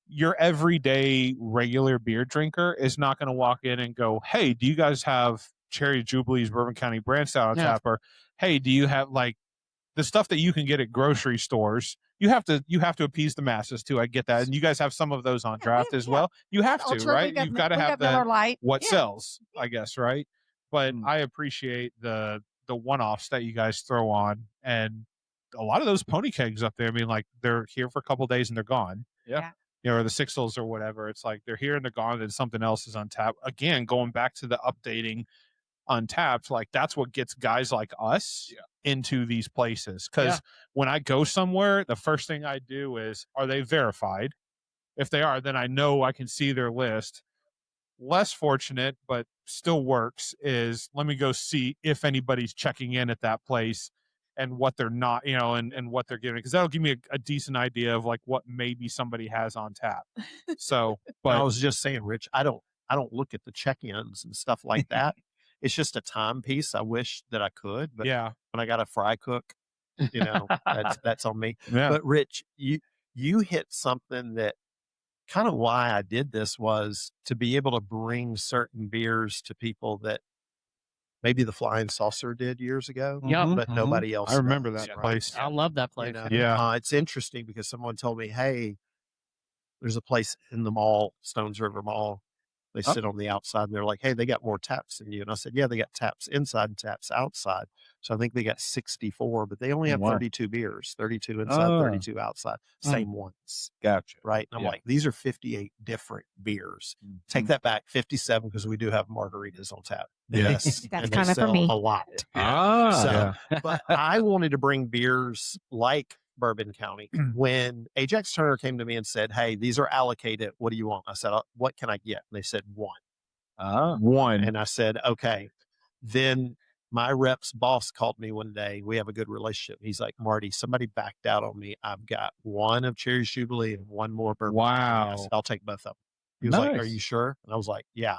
Your everyday regular beer drinker is not going to walk in and go, "Hey, do you guys have Cherry Jubilees Bourbon County brand style on Yeah. tap?" Or, "Hey, do you have like the stuff that you can get at grocery stores?" You have to appease the masses too. I get that, and you guys have some of those on draft as well. You have to, Ultra, right? we've got You've got to we've have got Miller the Lite. what Yeah. sells, I guess, right? But Mm. I appreciate the one-offs that you guys throw on, and a lot of those pony kegs up there. I mean, like they're here for a couple days and they're gone. Yeah. You know, or the Sixels or whatever. It's like they're here and they're gone, and something else is on tap. Again, going back to the updating Untapped, like that's what gets guys like us into these places. Because when I go somewhere, the first thing I do is, are they verified? If they are, then I know I can see their list. Less fortunate, but still works, is let me go see if anybody's checking in at that place and what they're not, you know, and what they're giving, because that'll give me a decent idea of like what maybe somebody has on tap. So, but I was just saying, Rich, I don't look at the check-ins and stuff like that. It's just a time piece. I wish that I could, but yeah, when I got a fry cook, you know, that's on me. yeah, But Rich, you hit something that kind of why I did this was to be able to bring certain beers to people that maybe the Flying Saucer did years ago, Yep. but nobody else. I remember does, that right? place. I love that You place. know? Yeah. It's interesting because someone told me, hey, there's a place in the mall, Stones River Mall. They sit on the outside and they're like, hey, they got more taps than you. And I said, yeah, they got taps inside and taps outside. So I think they got 64, but they only have 32 beers, 32 inside, 32 outside, same ones. Gotcha. Right. And I'm like, these are 58 different beers. Take that back, 57, because we do have margaritas on tap. Yes. That's And they kind of for sell me. a lot. Ah, So, but I wanted to bring beers like Bourbon County. When Ajax Turner came to me and said, hey, these are allocated. What do you want? I said, what can I get? And they said one. one. And I said, okay. Then my rep's boss called me one day. We have a good relationship. He's like, Marty, somebody backed out on me. I've got one of Cherry's Jubilee and one more Bourbon County. I Wow. said, I'll take both of them. He was like, are you sure? And I was like, yeah.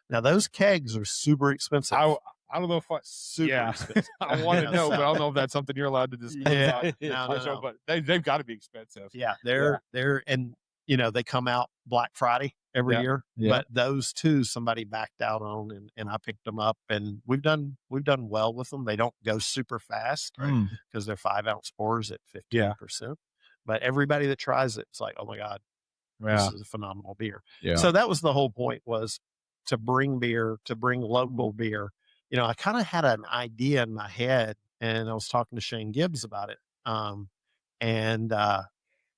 Now those kegs are super expensive. I don't know if super expensive. I want to You know, so- but I don't know if that's something you're allowed to discuss. Yeah. on the show, but they've got to be expensive. Yeah, they're and you know they come out Black Friday every year. Yeah. But those two somebody backed out on, and I picked them up, and we've done well with them. They don't go super fast because they're 5-ounce pours at 15%. But everybody that tries it, it's like, oh my god, this is a phenomenal beer. Yeah. So that was the whole point, was to bring beer, to bring local beer. You know, I kind of had an idea in my head, and I was talking to Shane Gibbs about it.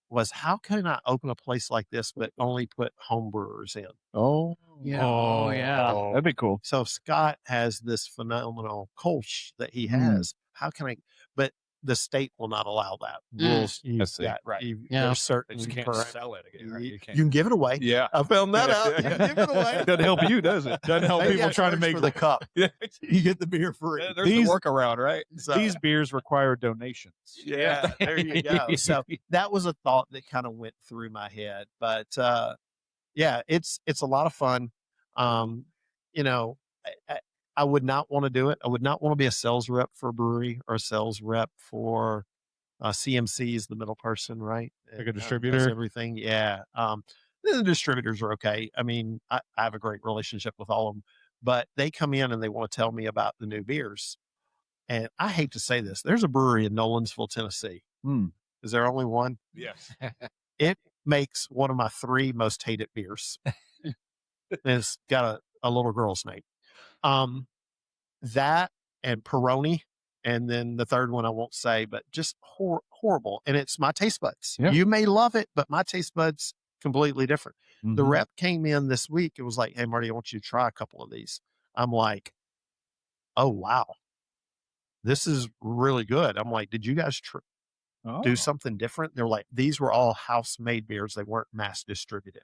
Was how can I open a place like this, but only put home brewers in? Oh, Yeah. Oh, yeah. That'd be cool. So Scott has this phenomenal Kolsch that he has. How can I? But the state will not allow that. Rules. I see. There's certain. You can't parameters. sell it again. Right? You can't. can give it away. Yeah. I found that out. You can give it away. Doesn't help you, does it? Doesn't help Maybe people I trying to charge make for the cup. You get the beer free. There's the workaround, right? So- These beers require donations. Yeah, there you go. So that was a thought that kind of went through my head. But yeah, it's a lot of fun. You know, I would not want to do it. I would not want to be a sales rep for a brewery or a sales rep for CMC is the middle person, right? Like a Does distributor? everything. Yeah. The distributors are okay. I mean, I have a great relationship with all of them, but they come in and they want to tell me about the new beers. And I hate to say this, there's a brewery in Nolensville, Tennessee. Is there only one? Yes. makes one of my 3 most hated beers. And it's got a little girl's name. That and Peroni. And then the third one I won't say, but just horrible. And it's my taste buds. Yeah. You may love it, but my taste buds completely different. The Mhm. rep came in this week. It was like, hey, Marty, I want you to try a couple of these. I'm like, oh, wow. This is really good. I'm like, did you guys do something different? They're like, these were all house-made beers. They weren't mass distributed.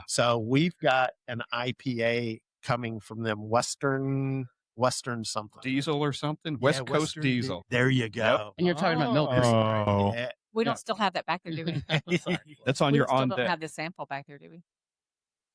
So we've got an IPA coming from them, Western something. Diesel or something. Yeah, West Coast Western Diesel. There you go. And you're talking about milk. Oh. Yeah. We Yeah. don't still have that back there, do we? That's on We your still on don't deck. have the sample back there, do we?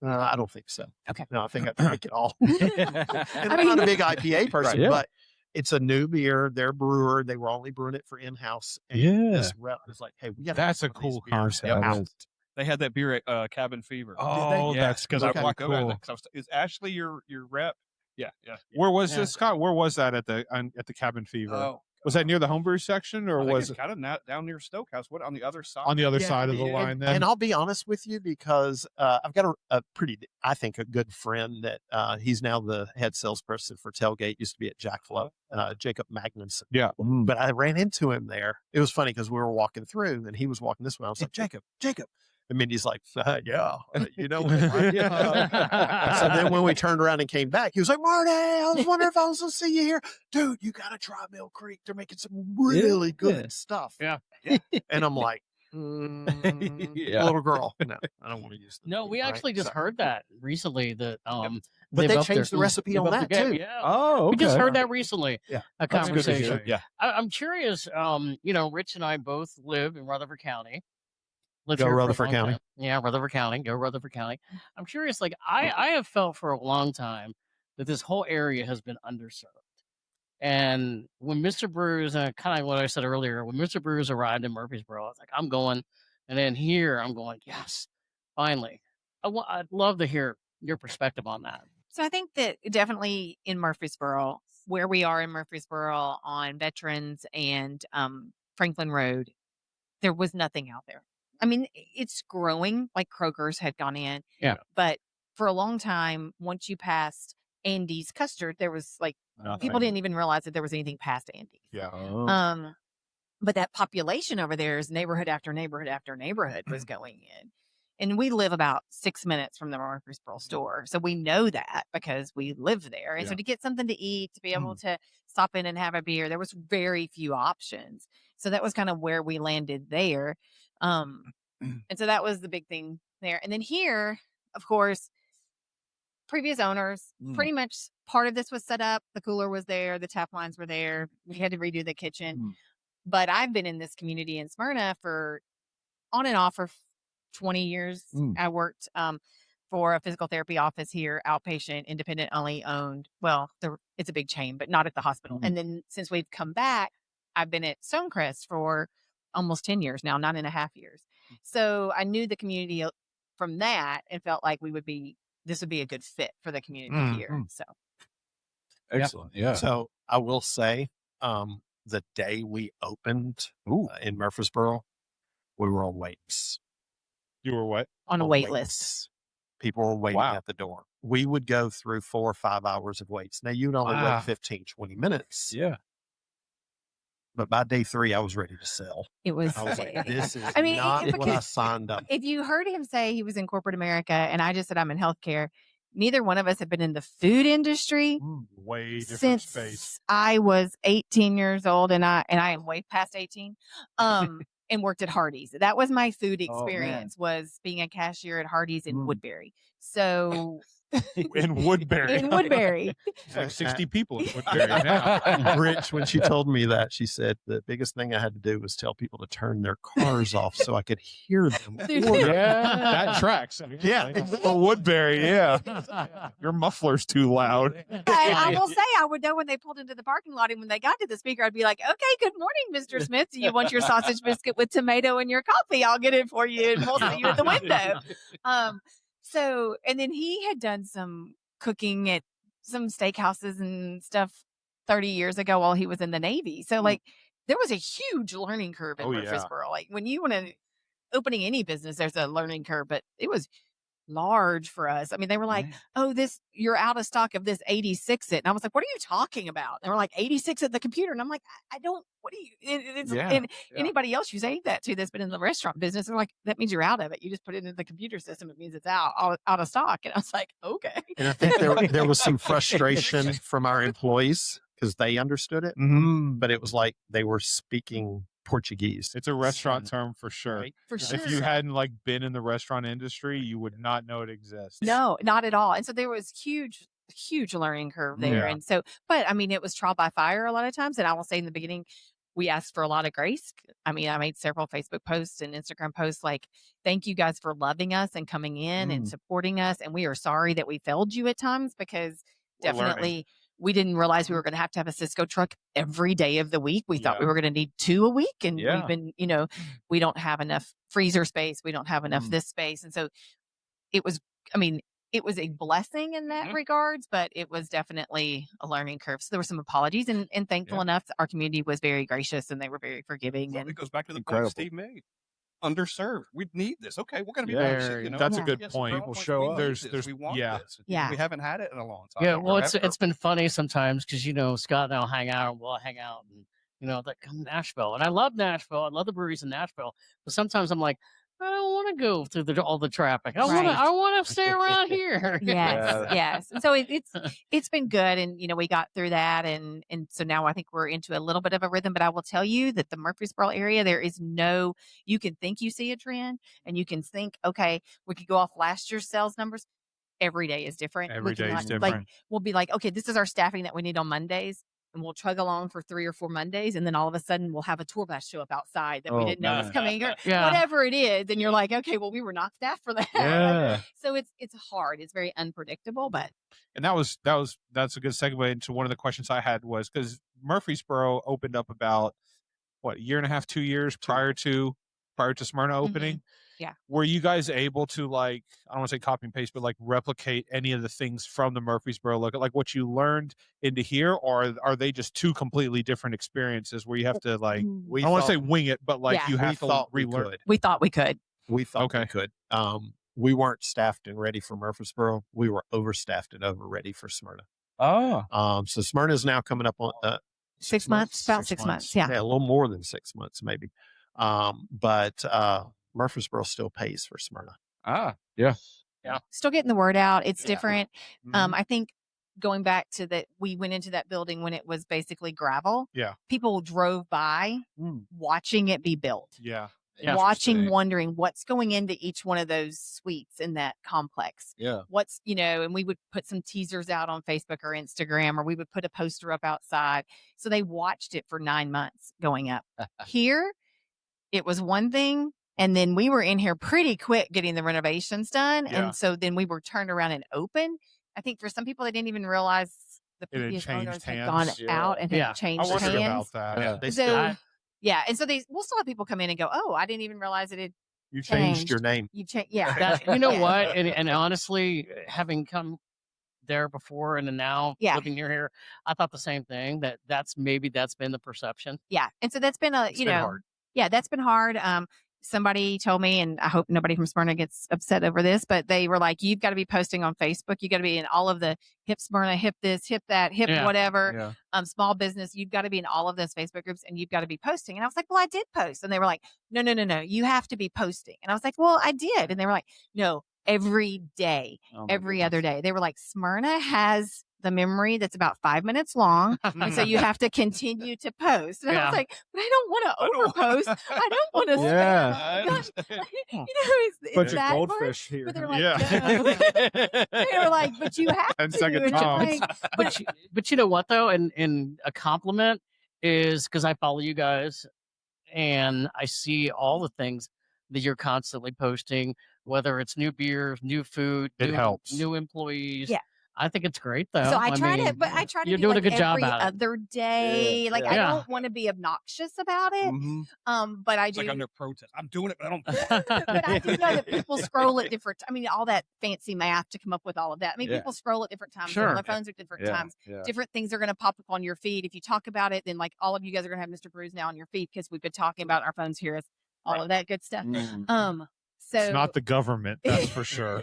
I don't think so. Okay. No, I think I drank it all. And I'm not a big IPA person, Yeah. but it's a new beer. They're brewer. They were only brewing it for in-house. And Yeah. this rep was like, hey, we got That's a cool concept. out. They had that beer at Cabin Fever. Oh, Yeah, that's because I okay, walked over. cool. Is Ashley your rep? Yeah. Where was Yeah. this, Scott? Where was that at the Cabin Fever? Oh, Was that near the homebrew section, or I think was it's it kind of down near Stokehouse? What on the other side? on the other Yeah, side of the and- line? Then And I'll be honest with you, because I've got a pretty, I think, a good friend that he's now the head salesperson for Tailgate, used to be at Jack Flow, Jacob Magnuson. yeah. But I ran into him there. It was funny because we were walking through and he was walking this way. I was like, Jacob. And Mindy's like, yeah, you know. Right? Yeah. So then when we turned around and came back, he was like, Marty, I was wondering if I was going to see you here. Dude, you got to try Mill Creek. They're making some really good stuff. Yeah. And I'm like, Yeah. little girl. No, I don't want to use the No, name, we right? actually just So- heard that recently. That But they upped their- changed the recipe they've on upped that their game. too. Yeah. Oh, We just okay. heard that recently. Yeah. A That's good to hear. conversation. Yeah. I'm curious. Rich and I both live in Rutherford County. Lived Go here for a Rutherford long County. time. Yeah, Rutherford County. Go Rutherford County. I'm curious. Like I have felt for a long time that this whole area has been underserved. And when Mr. Brews, kind of what I said earlier, when Mr. Brews arrived in Murfreesboro, I was like, I'm going. And then here, I'm going, yes, finally. I'd love to hear your perspective on that. So I think that definitely in Murfreesboro, where we are in Murfreesboro on Veterans and Franklin Road, there was nothing out there. I mean, it's growing, like Kroger's had gone in. Yeah. But for a long time, once you passed Andy's Custard, there was like, people didn't even realize that there was anything past Andy's. Yeah. But that population over there is neighborhood after neighborhood after neighborhood was going in. And we live about 6 minutes from the Murfreesboro store. So we know that because we live there. And so to get something to eat, to be able to stop in and have a beer, there was very few options. So that was kind of where we landed there. And so that was the big thing there. And then here, of course, previous owners, pretty much part of this was set up. The cooler was there. The tap lines were there. We had to redo the kitchen. But I've been in this community in Smyrna for on and off for 20 years. I worked for a physical therapy office here, outpatient, independent only owned. Well, it's a big chain, but not at the hospital. And then since we've come back, I've been at Stonecrest for almost 10 years now, 9.5 years. So I knew the community from that and felt like this would be a good fit for the community here. So Excellent. Yeah. So I will say, the day we opened in Murfreesboro, we were on waits. You were what? on a On wait waits. list. People were waiting Wow. at the door. We would go through 4 or 5 hours of waits. Now, you'd only Wow. wait 15, 20 minutes. Yeah. But by day 3, I was ready to sell. It was. I was like, this is I mean, not what I because signed up. if you heard him say he was in corporate America and I just said I'm in healthcare, neither one of us have been in the food industry Way different since space. I was 18 years old, and I am way past 18. And worked at Hardee's. That was my food Oh, man. experience, was being a cashier at Hardee's in Woodbury. So In Woodbury. in Woodbury. It's like 60 people in Woodbury now. Rich, when she told me that, she said the biggest thing I had to do was tell people to turn their cars off so I could hear them. order. That tracks. Yeah. For Woodbury, yeah. Your muffler's too loud. I will say I would know when they pulled into the parking lot, and when they got to the speaker, I'd be like, okay, good morning, Mr. Smith. Do you want your sausage biscuit with tomato in your coffee? I'll get it for you, and we'll see you at the window. So, and then he had done some cooking at some steakhouses and stuff 30 years ago while he was in the Navy. So like there was a huge learning curve in Oh, yeah. Murfreesboro. Like when you want to opening any business, there's a learning curve, but it was large for us. I mean, they were like, "Oh, you're out of stock of this 86 it," and I was like, "What are you talking about?" They were like, "86 at the computer," and I'm like, "I don't. What do you?" And anybody else you say that to that's been in the restaurant business, they're like, "That means you're out of it. You just put it into the computer system. It means it's out of stock." And I was like, "Okay." And I think there was some frustration from our employees because they understood it, but it was like they were speaking Portuguese. It's a restaurant term for sure. Right? For sure. If you hadn't like been in the restaurant industry, you would not know it exists. No, not at all. And so there was huge learning curve there. Yeah. And so, but I mean, it was trial by fire a lot of times. And I will say in the beginning, we asked for a lot of grace. I mean, I made several Facebook posts and Instagram posts like, thank you guys for loving us and coming in and supporting us. And we are sorry that we failed you at times because We're definitely learning. we didn't realize we were going to have a Cisco truck every day of the week. We thought we were going to need 2 a week. And we've been, we don't have enough freezer space. We don't have enough this space. And so it was, it was a blessing in that regards, but it was definitely a learning curve. So there were some apologies and thankful enough, our community was very gracious and they were very forgiving. Well, And it goes back to the point Steve made. Underserved. We need this. Okay, we're going to be patient. That's a good point. People show up. There's we want this. Yeah. We haven't had it in a long time. Yeah, well, it's been funny sometimes because Scott and I'll hang out, and we'll hang out, and like come to Nashville, and I love Nashville, I love the breweries in Nashville, but sometimes I'm like, I don't want to go through all the traffic. I want to stay around here. Yes. And so it's been good, and we got through that, and so now I think we're into a little bit of a rhythm. But I will tell you that the Murfreesboro area, there is you can think you see a trend, and you can think, okay, we could go off last year's sales numbers. Every day is different. Every day is different. Like we'll be like, okay, this is our staffing that we need on Mondays. And we'll chug along for 3 or 4 Mondays. And then all of a sudden we'll have a tour bus show up outside that we didn't know was coming or whatever it is. And you're like, okay, well, we were not staffed for that. Yeah. So it's hard. It's very unpredictable, but. And that's a good segue into one of the questions I had was because Murfreesboro opened up about a year and a half, 2 years prior to Smyrna opening. Yeah. Were you guys able to I don't want to say copy and paste, but replicate any of the things from the Murfreesboro look like what you learned into here, or are they just 2 completely different experiences where you have to I don't want to say wing it, but you have to relearn? We thought we could. We thought we could. We weren't staffed and ready for Murfreesboro. We were overstaffed and over ready for Smyrna. Oh. So Smyrna is now coming up on 6 months, about 6 months. Yeah. A little more than 6 months, maybe. But Murfreesboro still pays for Smyrna. Yeah. Still getting the word out. It's different. I think going back to that, we went into that building when it was basically gravel. Yeah. People drove by watching it be built. Yeah. Watching, wondering what's going into each one of those suites in that complex. Yeah. What's, and we would put some teasers out on Facebook or Instagram, or we would put a poster up outside. So they watched it for 9 months going up. Here, it was one thing. And then we were in here pretty quick getting the renovations done. Yeah. And so then we were turned around and open. I think for some people, they didn't even realize the It had previous changed owners had hands. gone out and had changed I wondered hands. about that. They So, still, and so we'll still have people come in and go, oh, I didn't even realize it had you changed your name. You changed. Yeah. You know what? And honestly, having come there before and then now living near here, I thought the same thing. That's been the perception. Yeah. And so that's been hard. Yeah, that's been hard. Somebody told me, and I hope nobody from Smyrna gets upset over this, but they were like, you've got to be posting on Facebook. You got to be in all of the hip Smyrna, hip this, hip that, hip whatever, small business. You've got to be in all of those Facebook groups and you've got to be posting. And I was like, well, I did post. And they were like, no, you have to be posting. And I was like, well, I did. And they were like, no, every day, every other day. They were like, Smyrna has the memory that's about 5 minutes long. And so you have to continue to post. And I was like, but I don't want to overpost. I don't want to. It's bunch of that goldfish part. here. But they're like, Yeah. no. They were like, but you have And to. second And I'm times. like, But you know what though, and a compliment is because I follow you guys and I see all the things that you're constantly posting, whether it's new beers, new food, It helps. new employees. Yeah. I think it's great though. So I try mean, to you're do doing like a good job every at it. other day. Yeah. Like Yeah. I don't want to be obnoxious about it. But I It's do. like under protest. I'm doing it, but I don't. But I do know that people scroll at different. I mean, all that fancy math to come up with all of that. I mean, Yeah. people scroll at different times. Sure. On their phones at different times. Yeah. Different things are going to pop up on your feed. If you talk about it, then like all of you guys are going to have Mr. Brews now on your feed because we've been talking about our phones here all of that good stuff. So It's not the government, that's for sure.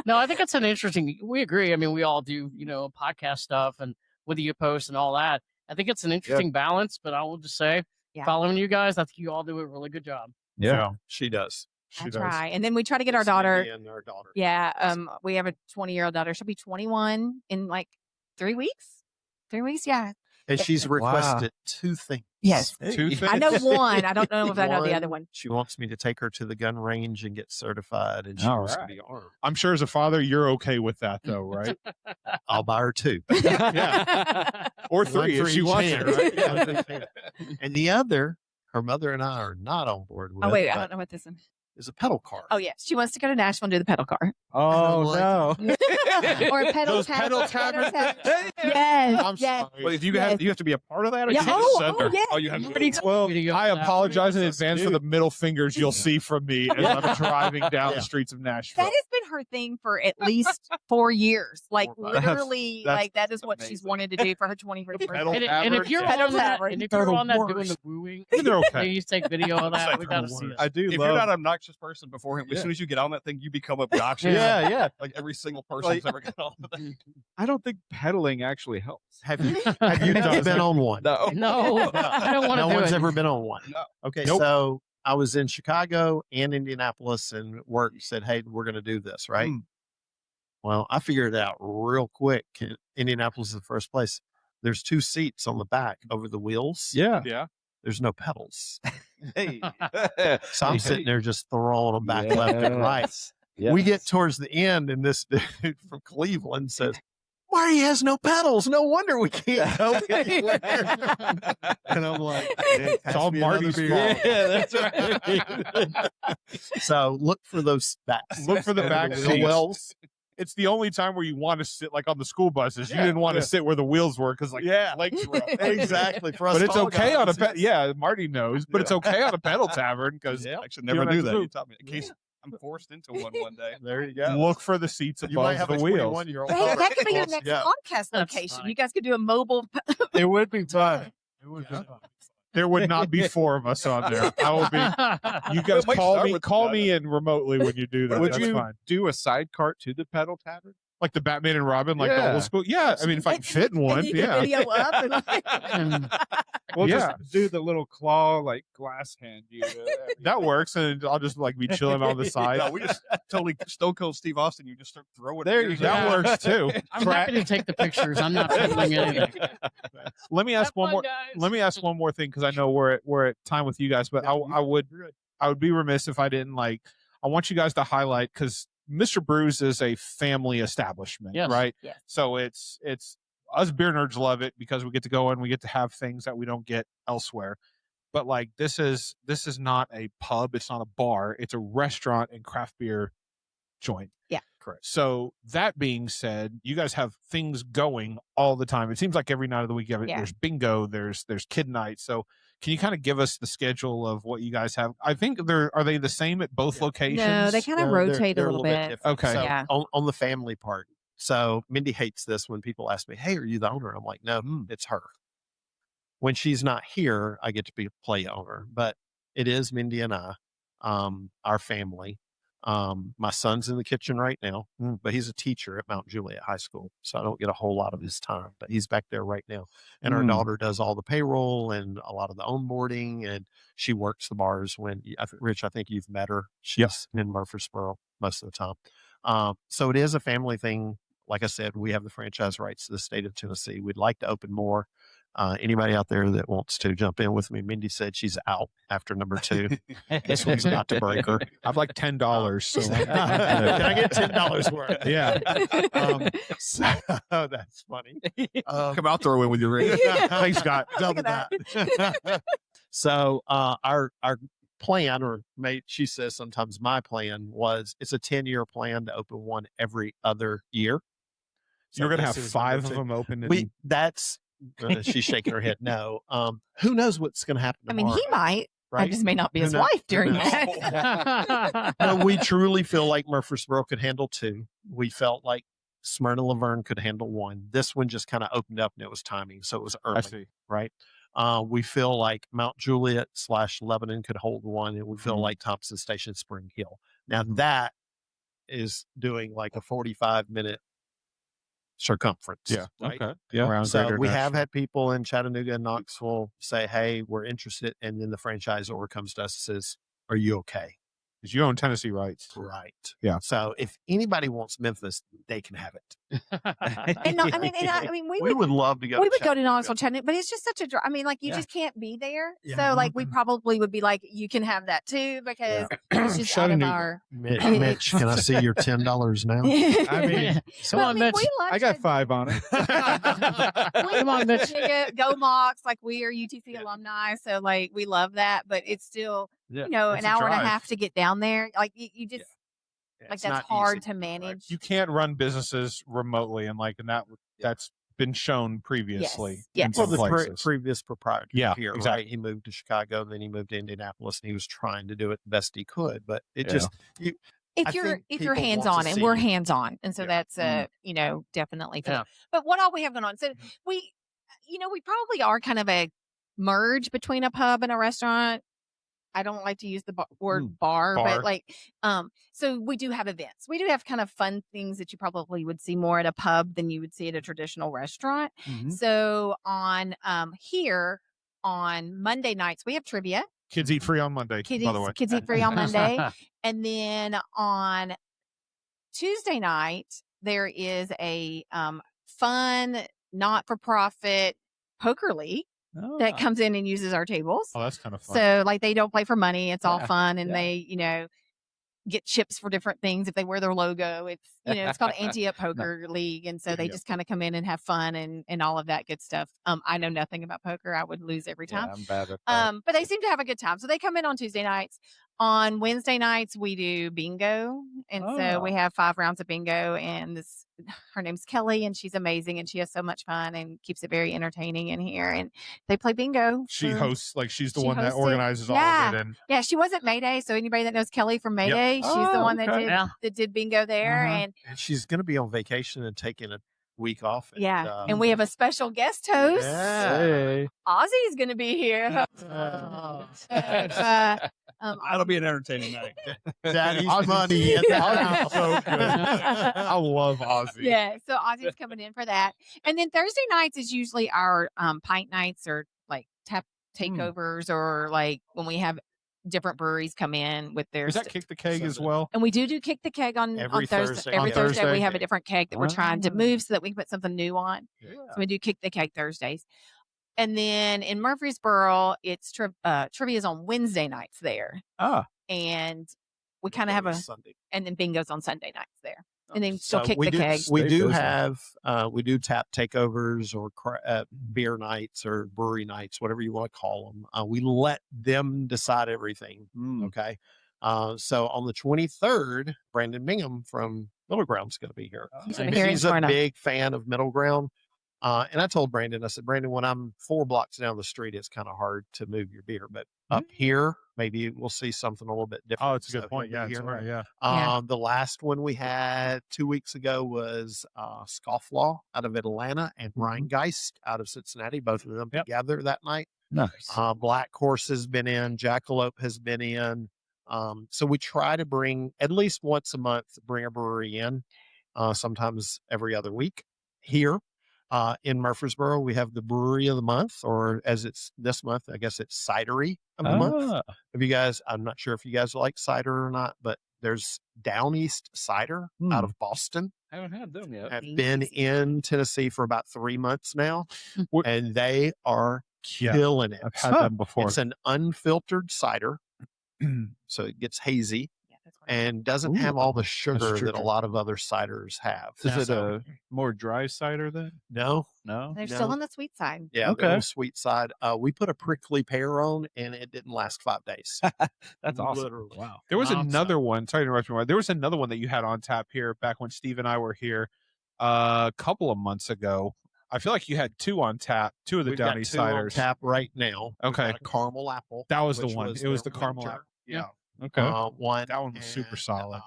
No, I think it's an interesting. We agree. I mean, we all do, podcast stuff and with you post and all that. I think it's an interesting balance. But I will just say, following you guys, I think you all do a really good job. Yeah, she does. I try, and then we try to get our daughter. And our daughter. Yeah, we have a 20-year-old daughter. She'll be 21 in like 3 weeks. 3 weeks, yeah. And she's requested 2 things. Yes. 2 things. I know one. I don't know if I know the other one. She wants me to take her to the gun range and get certified, and she wants to be armed. I'm sure as a father, you're okay with that, though, right? I'll buy her 2. Yeah. Or 3 if she wants it, right? Yeah. And the other, her mother and I are not on board with. Oh, wait, I don't know what this is. Is a pedal car. Oh, yes. She wants to go to Nashville and do the pedal car. Oh, no. Or a pedal Those pedal taverns. Yes. I'm yes. sorry. But if you have to be a part of that, or Yeah. you just Oh, send oh, her? yeah. Oh, you have Well, Video I of that. apologize in advance for the middle fingers you'll see from me as I'm driving down Yeah. the streets of Nashville. That has been her thing for at least 4 years. Like, 4 months. literally, That's like, that is what she's wanted to do for her 21st birthday. Pedal And if you're Pedal on that, tavern. and if They're you're the on that doing worst. the wooing, They're okay. please take video of that. We got to see it. I do If love. you're not an obnoxious person before him, as soon as you get on that thing, you become obnoxious. Yeah. Like every single person's ever got on the thing. I don't think pedaling actually helps. Have you been on one? No. No, I don't want to No do one's it. ever been on one. No. Okay, Nope. so I was in Chicago and Indianapolis, and work said, "Hey, we're going to do this, right?" Well, I figured it out real quick. Indianapolis is the first place. There's 2 seats on the back over the wheels. Yeah. Yeah. There's no pedals, Hey. so I'm sitting there just throwing them back left and right. We get towards the end, and this dude from Cleveland says, "Marty has no pedals. No wonder we can't go anywhere." And I'm like, "Hey, It's all pass me another Marty's beer." fault. Yeah, that's right. So look for those back. Look for the back wheel seats. wells. It's the only time where you want to sit, like on the school buses. You didn't want to sit where the wheels were because, like, legs were up. Exactly. For us But it's tall okay on a guys. yeah. Marty knows, but it's okay on a pedal tavern because I actually never You don't knew have to that. move. You taught me. In case I'm forced into one day. There you go. look for the seats You might above have the a wheels. 21-year-old Hey, daughter. that could be your Wants to next go. podcast That's location. funny. You guys could do a mobile. It would be fun. It would be fun. There would not be 4 of us on there. I will be. You guys It might start with call that. me in remotely when you do that. Would That's you fine. do a side cart to the pedal tavern? Like the Batman and Robin, like the Yeah. old school. Yeah, I mean, if I can fit in one, And you can yeah. video up and like, We'll Yeah. just do the little claw, like glass hand. That works, and I'll just like be chilling on the side. No, we just totally Stone Cold Steve Austin. You just start throwing. There you beers go. That out. works too. I'm happy to take the pictures. I'm not filming anything. Let me ask Have one fun, more. guys. Let me ask one more thing because I know we're at time with you guys, but I would be remiss if I didn't I want you guys to highlight because Mr. Brews is a family establishment, Yes. right? Yes. So it's us beer nerds love it because we get to go and we get to have things that we don't get elsewhere. But like this is not a pub, it's not a bar, it's a restaurant and craft beer joint. Yeah. Correct. So that being said, you guys have things going all the time. It seems like every night of the week there's bingo, there's kid night. So can you kind of give us the schedule of what you guys have? I think are they the same at both locations? no, they kind of No, rotate they're a little bit. different. Okay. So Yeah. on the family part. So Mindy hates this when people ask me, "Hey, are you the owner?" I'm like, "No, it's her." When she's not here, I get to be play owner, but it is Mindy and I, our family. My son's in the kitchen right now, but he's a teacher at Mount Juliet High School, so I don't get a whole lot of his time, but he's back there right now. And our daughter does all the payroll and a lot of the onboarding, and she works the bars Rich, I think you've met her. She's in Murfreesboro most of the time. So it is a family thing. Like I said, we have the franchise rights to the state of Tennessee. We'd like to open more. Anybody out there that wants to jump in with me? Mindy said she's out after number 2. This one's about to break her. I've like $10. So Can I get $10 worth? yeah. So, that's funny. Come out there with your ring. Thanks, Scott. Double that. So our plan, or she says sometimes my plan was, it's a 10-year plan to open one every other year. You're gonna this have is 5 number of 2. them open. That's she's shaking her head. No. Who knows what's going to happen I tomorrow? mean, he might. I right? just may not be Who his knows? wife during Who knows? that. No, we truly feel like Murfreesboro could handle 2. We felt like Smyrna Laverne could handle 1. This one just kind of opened up, and it was timing, so it was early. I see. Right? We feel like Mount Juliet / Lebanon could hold one, and we feel like Thompson Station Spring Hill. Now that is doing like a 45-minute circumference. Yeah. Right? Okay. Yeah. Around So Greater we have Nashville. had people in Chattanooga and Knoxville say, "Hey, we're interested," and then the franchisor comes to us and says, "Are you okay?" Because you own Tennessee rights. Right. Yeah. So if anybody wants Memphis, they can have it. And no, I mean, we would love to go. we would go to Knoxville, Chattanooga, but it's just such a drive. I mean, like you Yeah. just can't be there. Yeah. So like we probably would be like, you can have that too because it's just out of Chattanooga. our. Mitch, can I see your $10 now? I mean, Come on, Mitch. We love I got Chattanooga. 5 on it. We Come on, love Mitch. Chattanooga, Go Mox, like we are UTC alumni, so like we love that. But it's still, Yeah, an it's a hour and a drive. half to get down there. Like you just like It's that's not hard easy. to manage. You can't run businesses remotely, and that's been shown previously. Yes. in Yes. Well, some the places. previous proprietor Yeah, here, exactly. right? He moved to Chicago, then he moved to Indianapolis, and he was trying to do it the best he could. But it Yeah. just, I if you're think if you're people want hands on, to and see we're you. hands on, and so Yeah. that's definitely. Yeah. But what all we have going on? So we probably are kind of a merge between a pub and a restaurant. I don't like to use the word bar, Bar. but like, so we do have events. We do have kind of fun things that you probably would see more at a pub than you would see at a traditional restaurant. So on here on Monday nights we have trivia. Kids eat free on Monday, by the way. Kids eat free on Monday, and then on Tuesday night there is a fun not-for-profit poker league that comes in and uses our tables. Oh, that's kind of fun. So like they don't play for money. It's all Yeah, fun, and yeah. they get chips for different things if they wear their logo. It's it's called Ante-Up Poker League, and so they just kind of come in and have fun and all of that good stuff. I know nothing about poker. I would lose every time. Yeah, I'm bad at that. But they seem to have a good time. So they come in on Tuesday nights. On Wednesday nights, we do bingo. And so we have 5 rounds of bingo. And her name's Kelly, and she's amazing. And she has so much fun and keeps it very entertaining in here. And they play bingo. She for- hosts, she's the she one that hosts it. organizes all Yeah. of it. And Yeah, she was at Mayday. So anybody that knows Kelly from Mayday, she's the Oh, one that okay. did Yeah. that did bingo there. Uh-huh. And she's going to be on vacation and taking a week off. And we have a special guest host. Yeah. Hey. Ozzy's going to be here. That'll be an entertaining night. Daddy's Ozzy's- money at the Ozzy's house. so good. I love Ozzy. Yeah, so Ozzy's coming in for that. And then Thursday nights is usually our pint nights or like tap takeovers or like when we have different breweries come in with their Is that Kick the Keg as well? and we do kick the keg on Every Thursday. Thursday. Every On Thursday Thursday? we have a different keg that we're trying to Ah. move so that we can put something new on. So we do kick the keg Thursdays. And then in Murfreesboro, it's trivia's on Wednesday nights there. Ah. And we kind of have Sunday. and then bingo's on Sunday nights there. And then still So kick we the do, keg. We Stay do busy. have we do tap takeovers or beer nights or brewery nights, whatever you want to call them. We let them decide everything. Okay. So on the 23rd, Brandon Bingham from Middle Ground's going to be here. He's gonna be here in He's a Smyrna. big fan of Middle Ground. And I told Brandon, I said, Brandon, when I'm 4 blocks down the street, it's kind of hard to move your beer. But up here, maybe we'll see something a little bit different. Oh, it's a good So point. he'll Yeah, be it's here. right. Yeah. Yeah. The last one we had 2 weeks ago was Scofflaw out of Atlanta and Rheingeist out of Cincinnati, both of them Yep. together that night. Nice. Black Horse has been in, Jackalope has been in. So we try to bring at least once a month, bring a brewery in, sometimes every other week. Here in Murfreesboro, we have the Brewery of the Month, or as it's this month, I guess it's Cidery of the Month. Have you guys, I'm not sure if you guys like cider or not, but there's Down East Cider out of Boston. I haven't had them yet. Have been in Tennessee for about 3 months now, and they are Yeah. killing it. I've had them before. It's an unfiltered cider, so it gets hazy Yeah, that's what I- and doesn't have all the sugar true, that a true. lot of other ciders have. Is it So- a more dry cider then? no? No. They're No. still on the sweet side. Yeah, Okay. they're on the sweet side. We put a prickly pear on, and it didn't last 5 days. That's awesome. Literally. Wow. There was Nonstop. another one. Sorry to interrupt you. There was another one that you had on tap here back when Steve and I were here a couple of months ago. I feel like you had 2 on tap, 2 of the We've Down got East 2 on ciders. tap right now. We've Okay. got a caramel apple. That was the which one. It was the their caramel winter. apple. Yeah. Okay. One. That one was super and, solid.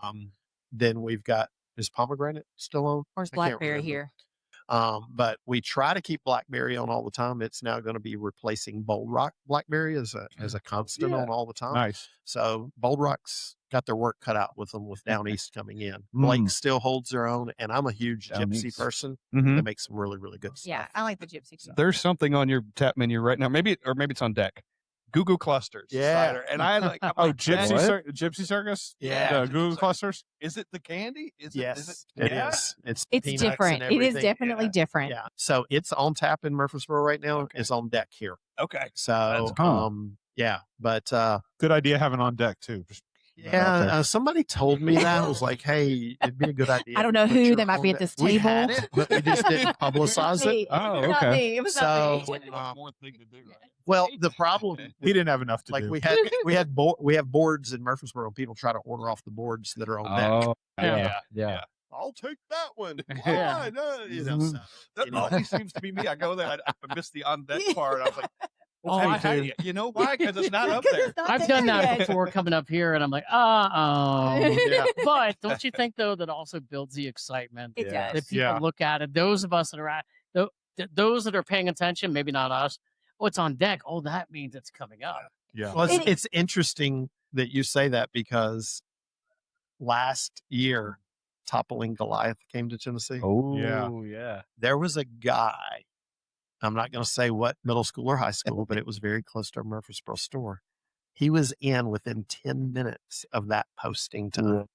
Then we've got, is pomegranate still on? Where's I can't blackberry remember. here? But we try to keep blackberry on all the time. It's now going to be replacing Bold Rock blackberry as a constant on all the time. Nice. So Bold Rock's got their work cut out with them with Down East coming in. Blake still holds their own, and I'm a huge Down gypsy East. person. Mhm. They make some really, really good stuff. Yeah, I like the gypsy stuff. There's something on your tap menu right now. Maybe it's on deck. Goo clusters. Yeah. cider. And I'm like, Gypsy Circus? Yeah. The Google clusters? is it the candy? Yes, it it is. It's It's peanuts and different. It is everything. definitely different. Yeah. So it's on tap in Murfreesboro right now. Okay. It's on deck here. Okay. So, yeah, but Good idea having on deck, too. Just yeah, somebody told me that. I was like, hey, it'd be a good idea. I don't know to put who your they might be own at this We had table. it, but we just didn't publicize it. Oh, It was not okay. me. It was So, not me. More thing to do, right? well, the problem, he didn't have enough to like do. we have boards in Murfreesboro. People try to order off the boards that are on deck. Yeah. I'll take that one. Yeah. Why? No, you know, so, That anyway. always seems to be me. I go there. I missed the on deck part. I was like, Oh, why? I do. You know why? Because it's not up 'Cause there. it's not I've there done that yet. before coming up here, and I'm like, Yeah. But don't you think though that also builds the excitement? It Yeah. does. That people Yeah. look at it. Those of us that are at those that are paying attention, maybe not us. Oh, it's on deck. Oh, that means it's coming up. Yeah. Well, And it's interesting that you say that because last year, Toppling Goliath came to Tennessee. Oh, Yeah. yeah. There was a guy, I'm not going to say what middle school or high school, but it was very close to our Murfreesboro store. He was in within 10 minutes of that posting time.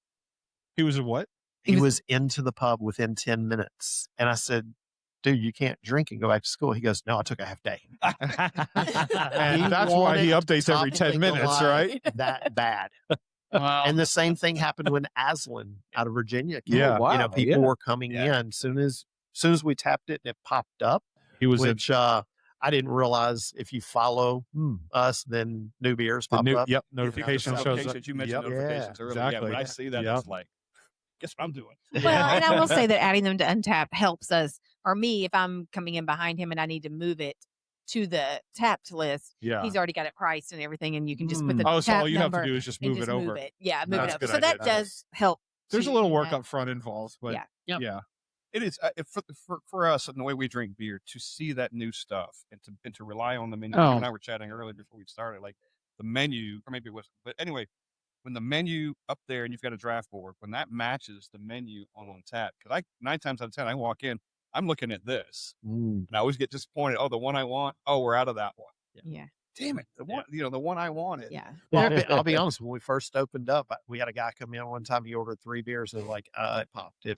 He was a what? He was into the pub within 10 minutes. And I said, dude, you can't drink and go back to school. He goes, no, I took a half day. And that's why he wanted updates every 10 Toppling minutes, Goliath right? That bad. Wow. And the same thing happened when Aslan out of Virginia came. Yeah. You know, Wow, people yeah. were coming in. Soon as we tapped it and it popped up, He was which I didn't realize if you follow us, then new beers pop up. Yep, notification shows up. Notifications. You mentioned Yep. notifications earlier. Yeah, exactly. when I see that, Yep. it's like, guess what I'm doing? Well, and I will say that adding them to Untapped helps us, or me, if I'm coming in behind him and I need to move it to the tapped list. Yeah. He's already got it priced and everything, and you can just put the Oh, so tap all you have number to do is just and move just it over. move it. Yeah, move That's it a good over. So idea. that does help. There's a to little do work that. up front involved, but Yeah. Yep. yeah. It is for us and the way we drink beer to see that new stuff and to rely on the menu. Oh. You and I were chatting earlier before we started, like the menu, or maybe it wasn't. But anyway, when the menu up there and you've got a draft board, when that matches the menu on tap, because 9 times out of 10 I walk in, I'm looking at this, and I always get disappointed. Oh, the one I want. Oh, we're out of that one. Yeah. Damn it, the one the one I wanted. Yeah. Well, I'll be honest. When we first opened up, we had a guy come in one time. He ordered 3 beers, and like, it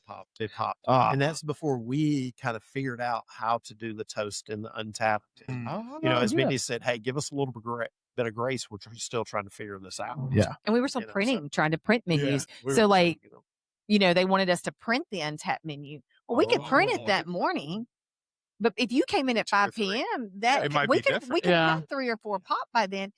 popped. And that's before we kind of figured out how to do the toast and the untapped. And, you know, as Mindy said, hey, give us a little bit of grace. We're still trying to figure this out. Yeah. And we were still You know, so- printing, trying to print menus. We So, were- like, you know, you know, they wanted us to print the Untapped menu. Well, we could print it Oh. that morning. But if you came in at 5 p.m., that It might we be could different. we could Yeah. have 3 or 4 pop by then.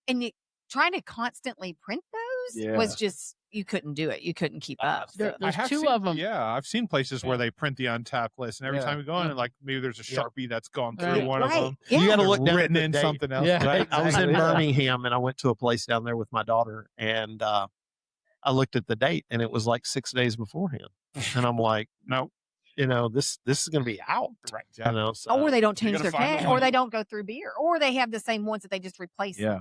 And trying to constantly print those was just, you couldn't do it. You couldn't keep up. There's I have two seen- of them. Yeah, I've seen places where they print the untapped list, and every Yeah. time you go in, and like maybe there's a Sharpie that's gone through Right. one of Right. them. Yeah. You got to look down at written the in date. something else. Yeah. Right? I was in Exactly. Birmingham and I went to a place down there with my daughter, and I looked at the date and it was like 6 days beforehand. And I'm like, No. you know, this is going to be out. Right. You know, so, Or they don't change gotta their find the can, one or you they want. don't go through beer, or they have the same ones that they just replace. Yeah.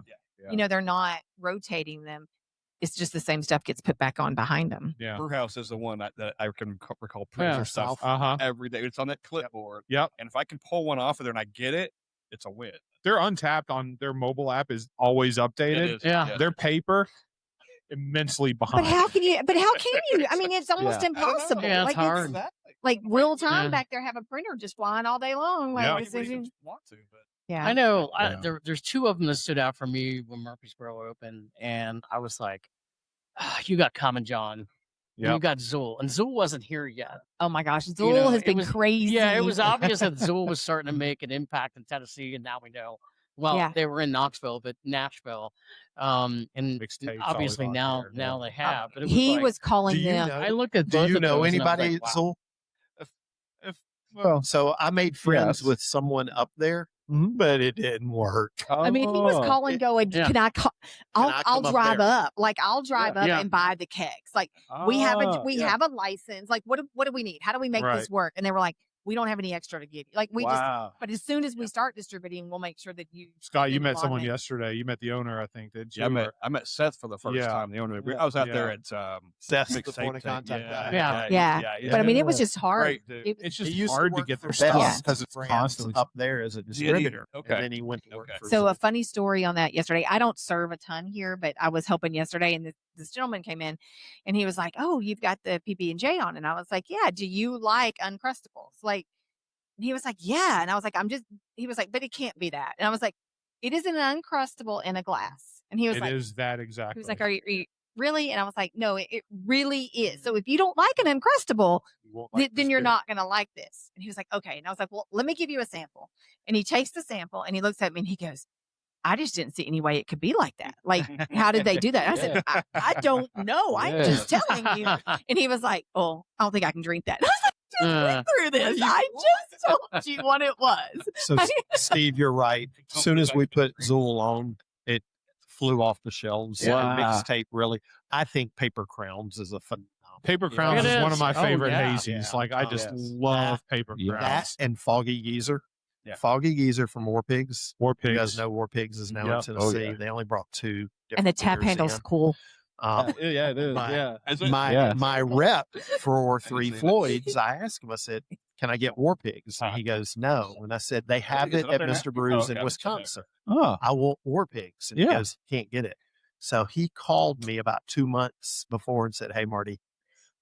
You know, they're not rotating them. It's just the same stuff gets put back on behind them. Yeah. Brewhouse is the one that I can recall prints Yeah. or stuff Uh-huh. every day. It's on that clipboard. Yep. And if I can pull one off of there and I get it, it's a win. Their untapped on their mobile app is always updated. It is. Yeah. Their paper immensely behind. But how can you? But how can you? I mean, it's almost Yeah. impossible. Yeah, it's like hard. like real time Yeah. back there, have a printer just flying all day long. Like, Yeah. this isn't- want to, but yeah. I know. Yeah. There's 2 of them that stood out for me when Murfreesboro opened, and I was like, you got Common John, and you Yep. got Zool, and Zool wasn't here yet. Oh my gosh, Zool know, has it been was- crazy. Yeah, it was obvious that Zool was starting to make an impact in Tennessee, and now we know. Well, Yeah. they were in Knoxville, but Nashville, and Mixtapes obviously always now on there, they have. But it was He like, was calling do you them. know? I looked at Do both you of know those and I was anybody like, at wow. Zool? Well, So I made friends Yes. with someone up there, but it didn't work. I mean, he was Oh. calling, going, Yeah. "Can I call? I I'll come up drive there?" up. Like I'll drive up Yeah. and buy the kegs. Like we have a Yeah. license. Like what do we need? How do we make Right. this work?" And they were like, we don't have any extra to give you. Like we just, Wow. but as soon as we start distributing, we'll make sure that you. Scott, you get met someone allotment. yesterday. You met the owner, I think, did you? Yeah, I met Seth for the first Yeah. time. The owner. I was out there at Seth's Mixtape the point of thing. contact guy. Yeah. But I mean, it was just hard. Great, dude. It- It's He just used hard to work get for their Best stuff because it's brands constantly up there as a distributor. Okay. And then he went to work Okay. for So Zool. a funny story on that yesterday. I don't serve a ton here, but I was helping yesterday, and this gentleman came in, and he was like, "Oh, you've got the PB&J on," and I was like, "Yeah. Do you like Uncrustables?" Like, and he was like, "Yeah," and I was like, He was like, "But it can't be that," and I was like, "It is an Uncrustable in a glass," and he was It like, is that exactly. "He was like, are you really?" And I was like, "No, it really is. So if you don't like an Uncrustable, You won't like then this you're beer. not going to like this." And he was like, "Okay." And I was like, "Well, let me give you a sample." And he takes the sample and he looks at me and he goes, "I just didn't see any way it could be like that. Like, how did they do that?" And I said, I don't know. I'm just telling you." And he was like, "Oh, I don't think I can drink that." And I was like, "Just went through this. I just told you what it was." So, Steve, you're right. As soon as we put Zool on, it flew off the shelves. Wow. Mixtape, really. I think Paper Crowns is a phenomenal. Paper Crowns It is one is. of my Oh, favorite yeah. hazies. Like I just Yes. love Paper Yeah. That Crowns. and Foggy Geezer. Yeah. Foggy Geezer from War Pigs. War You Pigs. guys know War Pigs is now in Yep. Tennessee. yeah. They only brought 2 And the different tap beers handle's in. cool. Yeah, it is. My- Yeah. My rep for Three see that. Floyds, I asked him, I said, "Can I get War Pigs?" And he goes, "No." And I said, "They have Is it it up at there now? Mr. Brews Oh, in okay. Wisconsin. Oh. I want War Pigs." And he Yeah. goes, "Can't get it." So he called me about 2 months before and said, "Hey, Marty,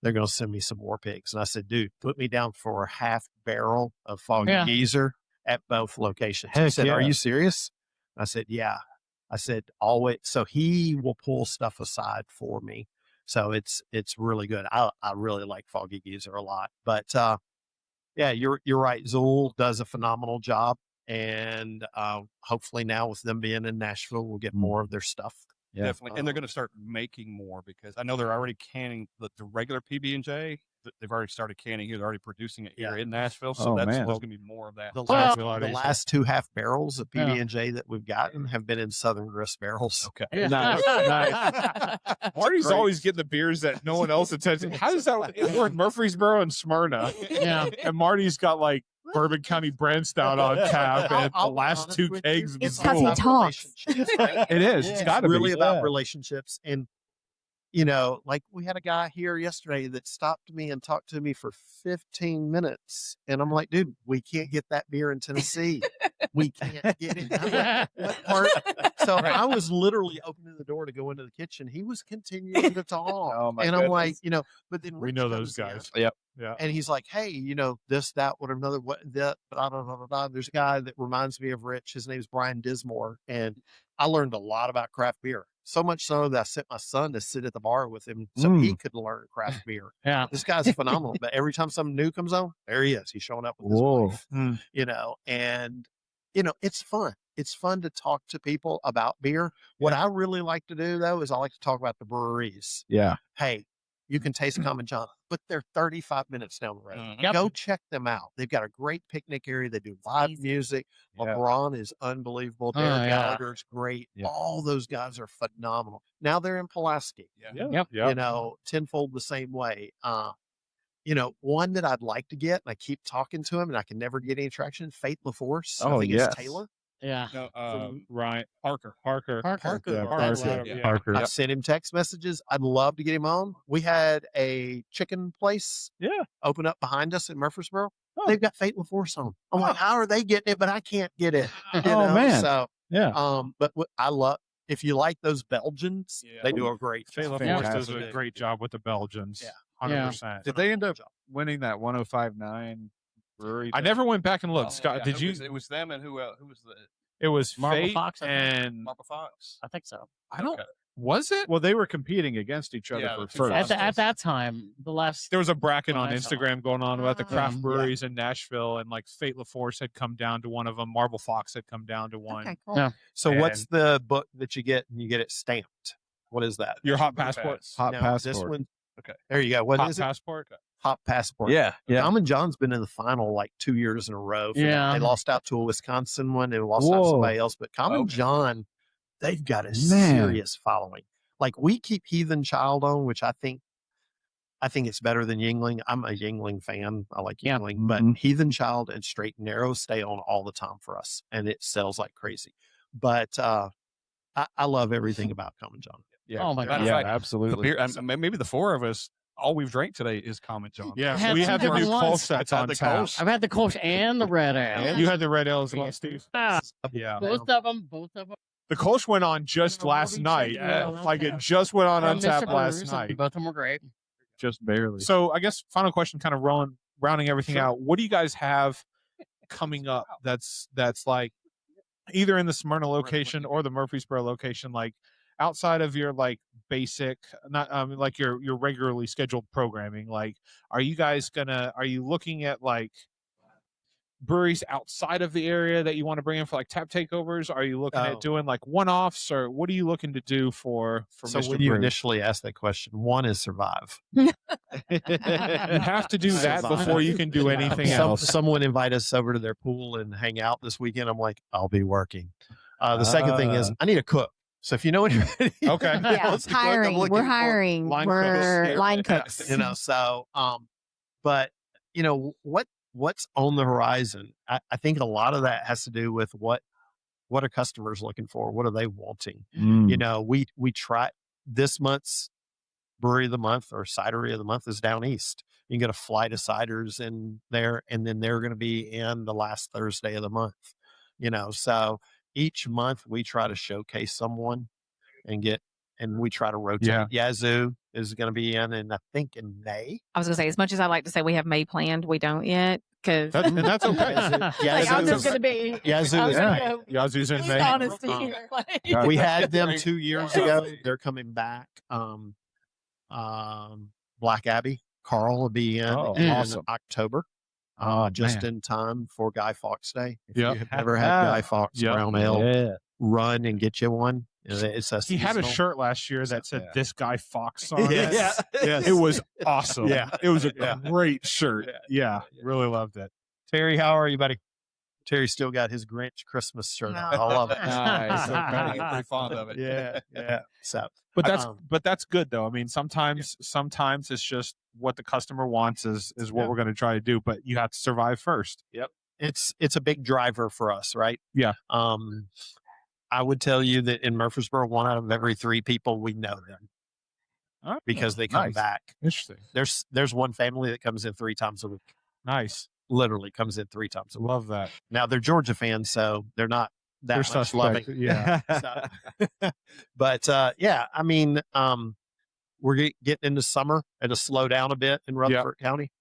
they're going to send me some War Pigs." And I said, "Dude, put me down for a half barrel of Foggy Yeah. Geezer at both locations." He Heck said, "Are yeah. you serious?" I said, "Yeah." I said, "Always." So he will pull stuff aside for me. So it's really good. I really like Foggy Geezer a lot. But yeah, you're right. Zool does a phenomenal job. And hopefully now with them being in Nashville, we'll get more of their stuff. Yeah. Definitely. And they're going to start making more because I know they're already canning the regular PB&J. They've already started canning here. They're already producing it here Yeah. in Nashville. So Oh, there's man. going to be more of that. The Well- last 2 half barrels of Yeah. PB&J that we've gotten have been in Southern Grist barrels. Okay. Yeah. Nice. Nice. Marty's great. always getting the beers that no one else attends. How does that? We're in Murfreesboro and Smyrna, Yeah. and Marty's got like Bourbon County brand stout on tap, and I'll the be last honest 2 with kegs. you, of It's 'cause he Zool. about talks. relationships, right? It is. It's It's got to really be. about Yeah. relationships. And, you know, like we had a guy here yesterday that stopped me and talked to me for 15 minutes. And I'm like, "Dude, we can't get that beer in Tennessee. We can't get it." I'm like, "What part?" So I was literally opening the door to go into the kitchen. He was continuing to talk. Oh, my and I'm like, goodness. you know, but then We Rich know those comes in, guys. Yep. Yeah. and he's like, "Hey, you know, this, that, what, another, what, that, blah, blah, blah, blah, blah." There's a guy that reminds me of Rich. His name's Brian Dismore. And I learned a lot about craft beer. So much so that I sent my son to sit at the bar with him so he could learn craft beer. Yeah. This guy's phenomenal. But every time something new comes on, there he is. He's showing up with his Whoa. wife, you know, and, you know, it's fun. It's fun to talk to people about beer. What I really like to do, though, is I like to talk about the breweries. Yeah. Hey, you can taste Common John, but they're 35 minutes down the road. Mhm. Yep. Go check them out. They've got a great picnic area. They do live Easy. music. Yeah. LeBron is unbelievable. Oh, Darren yeah. Gallagher's great. Yeah. All those guys are phenomenal. Now they're in Pulaski. Yeah. Yep. Yeah. You know, Tenfold the same way. You know, one that I'd like to get, and I keep talking to him, and I can never get any traction. Fate LaForce. I Oh, think yes. it's Taylor. Yeah. No, Right. Parker. Parker. Parker. Yeah, That's Parker. it. Yeah. Parker. I've sent him text messages. I'd love to get him on. We had a chicken place Yeah. open up behind us in Murfreesboro. Oh. They've got Fate LaForce on. I'm like, how are they getting it? But I can't get it. You Oh, know? man. So, Yeah. but I love, if you like those Belgians, Yeah. they do a great Fate job. LaForce does Fantastic. a great job with the Belgians. Yeah. 100%. Did they end up winning that 105.9 brewery? I never went back and looked. Oh, Scott, yeah, did you? It was them and who was the It was Marble Fate Fox, I think. and Marble Fox? I think so. I don't. Okay. Was it? Well, they were competing against each other Yeah, for the two first. At, Awesome. at that time, the last There was a bracket Oh, on I saw. Instagram going on about the craft Mhm. breweries in Nashville, and like Fate LaForce had come down to one of them. Marble Fox had come down to one. Okay, cool. Yeah. So what's And- the book that you get and you get it stamped? What is that? Your hot Brew passport. Pass. Hot Now, passport. This one. Okay. There you go. What Hot is it? passport. Hot passport. Yeah. Yeah. Common John's been in the final like 2 years in a row. for that. Yeah. They lost out to a Wisconsin one and lost out to Whoa. somebody else. But Common Okay. John, they've got a Man. serious following. Like we keep Heathen Child on, which I think I think it's better than Yingling. I'm a Yingling fan. I like Yeah. Yingling, but Heathen Child and Straight and Narrow stay on all the time for us, and it sells like crazy. But I love everything about Common John. Yeah. Oh my Matter God. of fact, absolutely. the beer, maybe the four of us, all we've drank today is Common John. Yeah, Had we some have the new different ones. Kolsch that's I've had on the tap. Kolsch. I've had the Kolsch and the red ale. You had the red ale as well, Steve. Ah, Yeah. both of them. The Kolsch went on just Yeah, last we'll be night. checking it out on Like it tap. just went on From tap Mr. last Brews, night. Both of them were great. Just barely. So I guess final question, kind of rounding everything out. What do you guys have coming up? That's like either in the Smyrna location or the Murfreesboro location, like outside of your like basic, not like your regularly scheduled programming. Like, are you looking at like breweries outside of the area that you want to bring in for like tap takeovers? Are you looking at doing like one-offs, or what are you looking to do for So Mr. when you Brews? initially asked that question, one is survive. You have to do that before you can do anything else. Someone invite us over to their pool and hang out this weekend. I'm like, I'll be working. The second thing is I need a cook. So if you know anybody, Okay. Yeah, wants to cook, I'm hiring. looking We're for hiring. line We're cooks. line cooks. you know, so but you know what's on the horizon. I think a lot of that has to do with what are customers looking for? What are they wanting? You know, we try this month's brewery of the month or cidery of the month is down east. You can get a flight of ciders in there, and then they're going to be in the last Thursday of the month. You know, so each month we try to showcase someone and we try to rotate. Yeah. Yazoo is going to be in I think in May. I was gonna say, as much as I like to say we have May planned, we don't yet because And that's okay. like, I'm just gonna be Yazoo I'm is gonna May. go Yazoo's in May. honesty here. Like, We had them 2 years ago. They're coming back. Black Abbey, Carl will be in awesome. October. Just in time for Guy Fawkes Day. If Yep. you have never had Guy Fawkes Yep. brown ale, Yeah. run and get you one. It's a He had a seasonal. shirt last year that said Yeah. "This Guy Fox" on it. Yes. Yes. It was awesome. Yeah. It was a Yeah. great shirt. Yeah, really loved it. Terry, how are you, buddy? Terry still got his Grinch Christmas shirt. No. I love it. Nice. So Patty, I'm pretty fond of it. Yeah. So, But that's good though. I mean, sometimes it's just what the customer wants is what Yeah. we're going to try to do. But you have to survive first. it's a big driver for us, right? Yeah. I would tell you that in Murfreesboro, 1 out of every 3 people we know them Oh, because they come nice. back. Interesting. There's one family that comes in 3 times a week. Nice. Literally comes in 3 times a week. Love that. Now they're Georgia fans, so they're not that They're much suspect. loving. Yeah. So, but yeah, I mean, we're getting into summer. It'll slow down a bit in Rutherford County,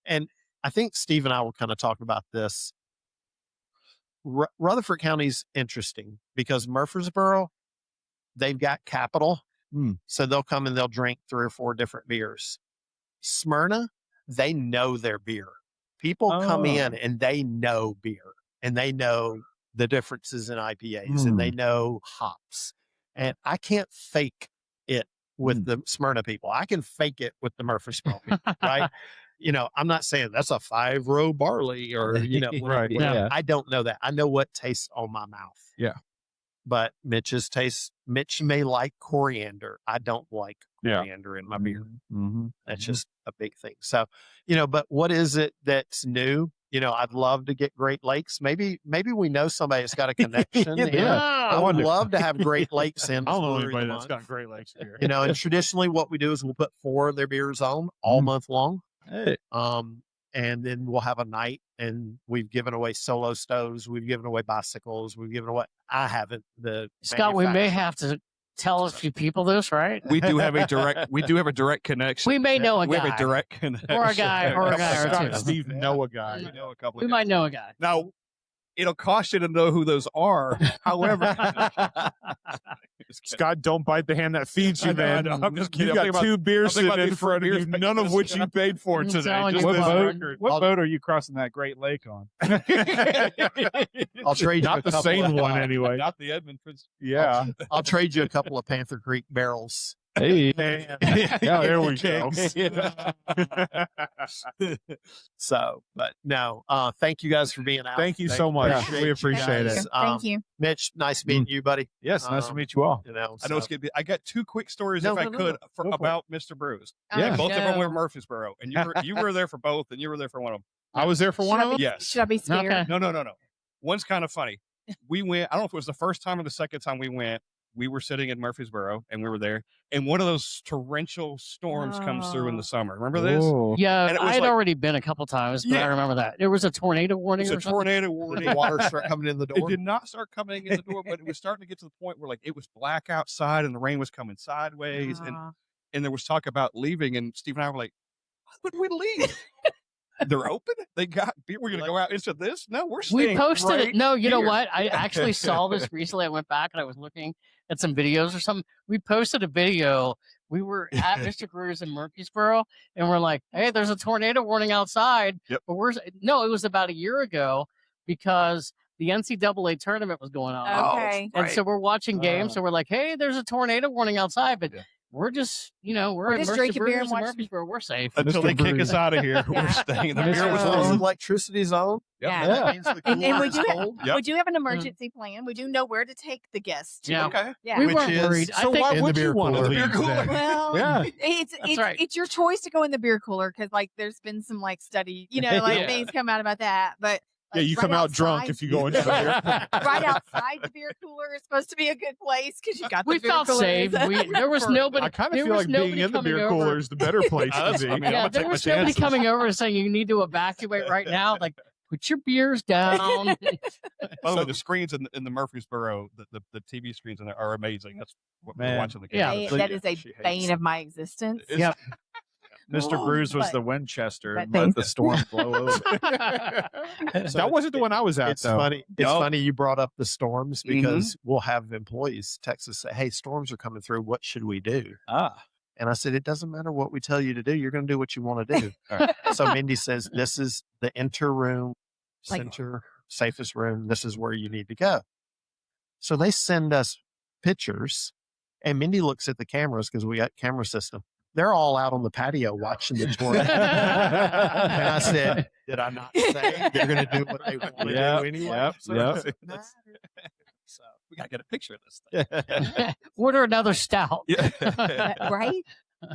and I think Steve and I were kind of talking about this. Rutherford County's interesting because Murfreesboro, they've got capital, so they'll come and they'll drink 3 or 4 different beers. Smyrna, they know their beer. People come in and they know beer, and they know the differences in IPAs, and they know hops. And I can't fake it with the Smyrna people. I can fake it with the Murfreesboro people, right? You know, I'm not saying that's a 5-row barley or, you know, Right. Yeah. I don't know that. I know what tastes on my mouth. Yeah. But Mitch may like coriander. I don't like Yeah. coriander in my beer. Mm-hmm. That's just a big thing. So, you know, but what is it that's new? You know, I'd love to get Great Lakes. Maybe we know somebody that's got a connection. Yeah. I would love to have Great Lakes in. I don't know Brewery of the anybody that's Month. got Great Lakes beer. You know, and traditionally what we do is we'll put 4 of their beers on all month long. Hey. And then we'll have a night, and we've given away solo stoves, we've given away bicycles, we've given away. I haven't. The Scott, we may manufacturer- have to tell a few people this, right? We do have a direct connection. We may know a We guy. have a direct connection. Or a guy, or a guy or Scott two. and Steve know a guy. We know a couple. We might know a guy. Now, it'll cost you to know who those are. However, Scott, don't bite the hand that feeds you, I know, I man. know. I'm just kidding. You've I'm got thinking 2 beers I'm thinking sitting about in these front of free you, beers none of which next you paid for I'm today. telling Just you for what, the man. record. What boat are you crossing that Great Lake on? I'll trade you a Not the couple same of, one anyway. not the Edmund Prince. Yeah. I'll trade you a couple of Panther Creek barrels Hey. Yeah, there we go. So, but no, thank you guys for being out. Thank you so much. We appreciate it. Thank you. Mitch, nice meeting you, buddy. Yes, nice to Um, meet you all. You know, I know it's gonna be. I got two quick stories No, if I no, no, could no. Go for it. about Mr. Brews. Yeah. And both of them were No. Murfreesboro, and you were there for both, and you were there for one of them. I was there for one of them. Yes. Should I be scared? Okay. No. One's kind of funny. We went. I don't know if it was the first time or the second time we went. We were sitting in Murfreesboro, and we were there, and one of those torrential storms comes through in the summer. Remember this? Oh. Yeah, And it was I had like- already been a couple times, but I Yeah. remember that. There was a tornado warning It's or a something. tornado warning. water start coming in the It door. did not start coming in the door, but it was starting to get to the point where like it was black outside and the rain was coming sideways, and there was talk about leaving. And Steve and I were like, "Why would we leave? They're open. They got beer. We're gonna go out into this? No, we're staying." We posted right it. No, you know here." what? I actually saw this recently. I went back and I was looking at some videos or something. We posted a video. We were at Mr. Brews in Murfreesboro, and we're like, "Hey, there's a tornado warning outside." Yep. But it was about a year ago because the NCAA tournament was going on. Okay. And so we're watching games, so we're like, "Hey, there's a tornado warning outside," but Yeah. we're just, we're We're at just Mr. drinking beer Brews and in watching- Murfreesboro. We're safe. Until Mr. they kick Brews. us out of here, Yeah. we're staying. The Mr. beer was As long as on. electricity's on. Yeah. means the And cooler we is do cold. Yep. we do have an emergency plan. We do know where to take the guests. Yeah. Okay. Yeah. We Which weren't is- worried. I So think why in the would beer you want to cooler. leave? Beer cooler. then? Well, Yeah. it's right. it's your choice to go in the beer cooler because like there's been some like study, Yeah. things come out about that. But Yeah, you come out drunk if you go into the beer. right outside the beer cooler is supposed to be a good place because you got the we beer felt cooler. safe. There was nobody. I kind of there feel was like being nobody in the coming beer over. cooler is the better place to That's- be. I mean, I'm Yeah, gonna there take was my nobody chances. coming over and saying you need to evacuate right now. Like, put your beers down. By the way, the screens in the Murfreesboro, the TV screens in there are amazing. That's what we're Man. watching the game. Yeah. That is a She hates bane it. of my existence. It's- Yep. Mr. Oh, Brews was but- the Winchester and but let the storm blow over. That wasn't the one I was at, It's though. funny. It's No. funny you brought up the storms because we'll have employees text us say, "Hey, storms are coming through. What should we do?" And I said, "It doesn't matter what we tell you to do. You're going to do what you want to do." All right. So Mindy says, "This is the enter room, Like- center, safest room. This is where you need to go." So they send us pictures, and Mindy looks at the cameras because we got camera system. They're all out on the patio watching the tornado. And I said, "Did I not say they're going to do what they want to Yep, do anyway?" yep, So yep. it doesn't matter. So we gotta get a picture of this thing. Order another stout. Yeah. Right?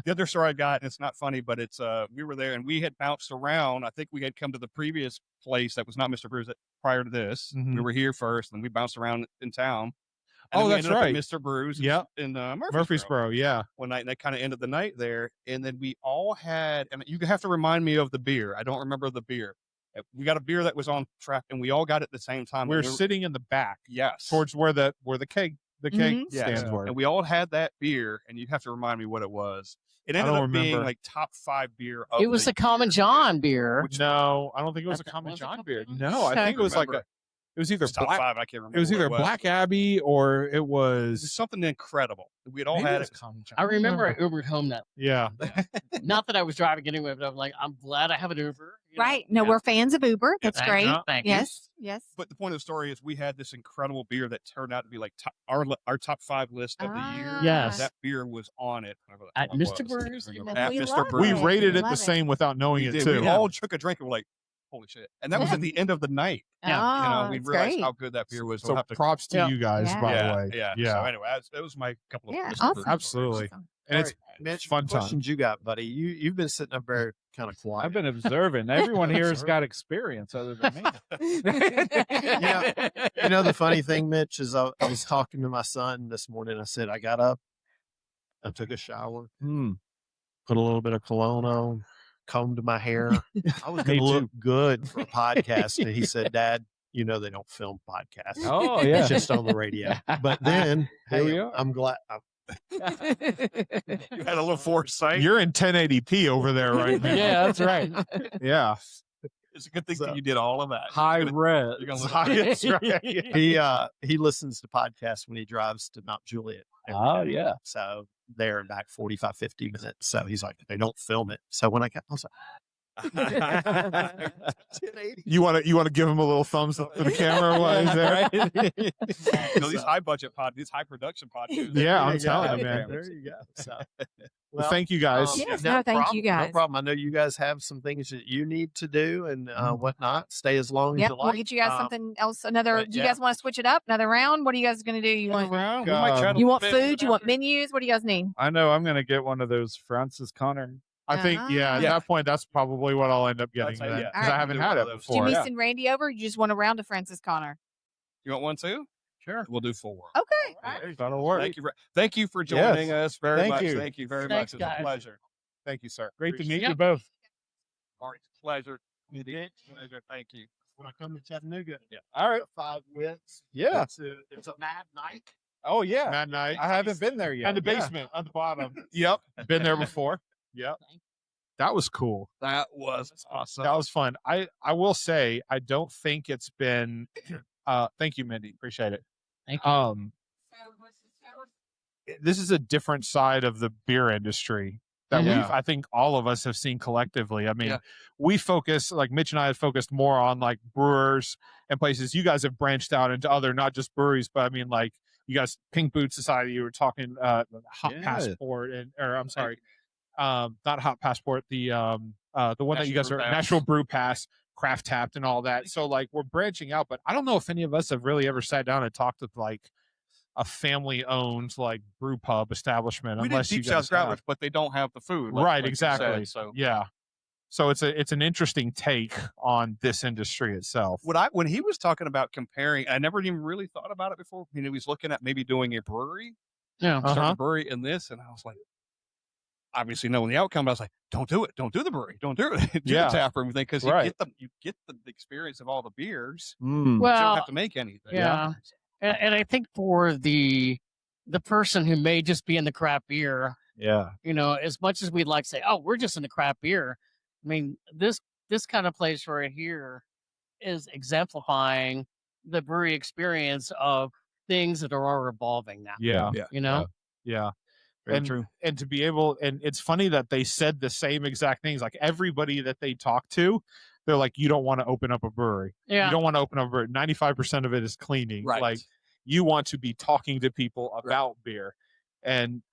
The other story I got, and it's not funny, but it's we were there and we had bounced around. I think we had come to the previous place that was not Mr. Brews prior to this. Mhm. We were here first, and we bounced around in town. Oh, then we that's ended up at right. Mr. Brews. Yep. in Murfreesboro, yeah. one night, and they kind of ended the night there. And then we all had, and you have to remind me of the beer. I don't remember the beer. We got a beer that was on track, and we all got it at the same time. We were And sitting in the back yes, towards where the keg Mhm. stands yes. were. And we all had that beer, and you have to remind me what it was. It ended don't up being remember. like top 5 beer. Of It was the Common John beer. No, I don't think it was a That Common was a John Common beer. John? No, I Okay. think it was like Remember. it was either top black. 5. I can't remember. It was what either Black Abbey or it It was was. something incredible. We had all Maybe had was it. Common John. I don't remember I Ubered home that. Yeah, Not that I was driving anyway, but I'm like, I'm glad I have an Uber. Right. No, we're fans of Uber. That's Thank great. you. Thank you. Yes. Yes. But the point of the story is we had this incredible beer that turned out to be like our top 5 list of the year. Ah. Yes. That beer was on it. whatever that At one Mr. was. Brews. And At we Mr. love Brews. we it. rated it Love the same without knowing We it did. too. We all took a drink and were like, holy shit. And that was at the end of the night. Yeah. We that's realized great. how good that beer was. So We'll have to, props to Yeah. you guys, Yeah. by yeah, the way. yeah. So anyway, that was my couple of Yeah, Mr. awesome. Brews Absolutely. Awesome. And it's Mitch, fun what time. questions you got, buddy? You've been sitting up there kind of quiet. I've been observing. Everyone here has got experience other than me. The funny thing, Mitch, is I was talking to my son this morning. I said, I got up, I took a shower, put a little bit of cologne on, combed my hair. I was going to Me look too. good for a podcast. And he said, Dad, they don't film podcasts. Oh, It's yeah. just on the radio. But then, Here we hey, are. I'm glad. You had a little foresight. You're in 1080p over there right now. Yeah, that's right. Yeah. It's a good thing So- that you did all of that. High You're gonna- res. you're gonna look That's right. He listens to podcasts when he drives to Mount Juliet. every Oh, day. yeah. So there and back 45, 50 minutes. So he's like, they don't film it. So when I was like, You want to give him a little thumbs up to the camera while he's there? These high budget these high production podcasts. Yeah, I'm telling you, man. There you go. So, Well, thank you guys. Yes, no thank problem, you guys. No problem. I know you guys have some things that you need to do and whatnot. Stay as long as Yep, you like. we'll get you guys something else. Another. but Do you yeah. guys want to switch it up? Another round? What are you guys going to do? You want? Around. We might try to You want fit food? You want after. menus? What do you guys need? I know I'm gonna get one of those Francis Connor. I think, yeah, at Yeah. that point, that's probably what I'll end up getting. That's- Then, yeah. 'cause All I right. haven't Do had one it of those. Do you before. send Randy over? Or you just want a round of Francis Connor? You want one too? Sure. We'll do 4. Okay. All right. That'll work. Thank you for joining us very Thank much. you. Thank you very Thanks, much. It's guys. a pleasure. Thank you, sir. Great to Appreciate meet Yep. you both. Marty, it's a pleasure. Mitch, Pleasure. Thank you. when I come to Chattanooga, All right. 5 wits. Yeah. It's a mad night. Oh yeah. That night. I haven't been there yet. And the basement on the bottom. Yep. Been there before. Yep. That was cool. That was awesome. That was fun. I will say, I don't think it's been, thank you, Mindy. Appreciate it. Thank you. This is a different side of the beer industry that Mhm. I think all of us have seen collectively. I mean, Yeah. we focus, like Mitch and I have focused more on like brewers and places. You guys have branched out into other, not just breweries, but I mean, like you guys, Pink Boot Society, you were talking, Hop Yeah. Passport or I'm sorry, not Hop Passport, the one that you guys National are, Brew Pass. National Brew Pass, Craft Tapped and all that. So like we're branching out, but I don't know if any of us have really ever sat down and talked with like a family owned like brew pub establishment, We did unless you Deep guys South have. Growlers, but they don't have the food. Right, like you exactly. said, so Yeah. So it's an interesting take on this industry itself. when he was talking about comparing, I never even really thought about it before. You know, he was looking at maybe doing a brewery, Yeah. starting Uh-huh. a brewery in this, and I was like, obviously knowing the outcome, but I was like, don't do it. Don't do the brewery. Don't do it. Do Yeah. the tap room thing because Right. you get the experience of all the beers. Mm. You don't Well, have to make anything. yeah. And I think for the person who may just be in the craft beer, Yeah. you know, as much as we'd like to say, oh, we're just in the craft beer. I mean, this kind of place right here is exemplifying the brewery experience of things that are all evolving now. Yeah. You know, Yeah. Very and, true. And to be able, and it's funny that they said the same exact things. Like everybody that they talk to, they're like, you don't want to open up a brewery. yeah, You don't want to open up a brewery. 95% of it is cleaning. Right. Like you want to be talking to people about beer. And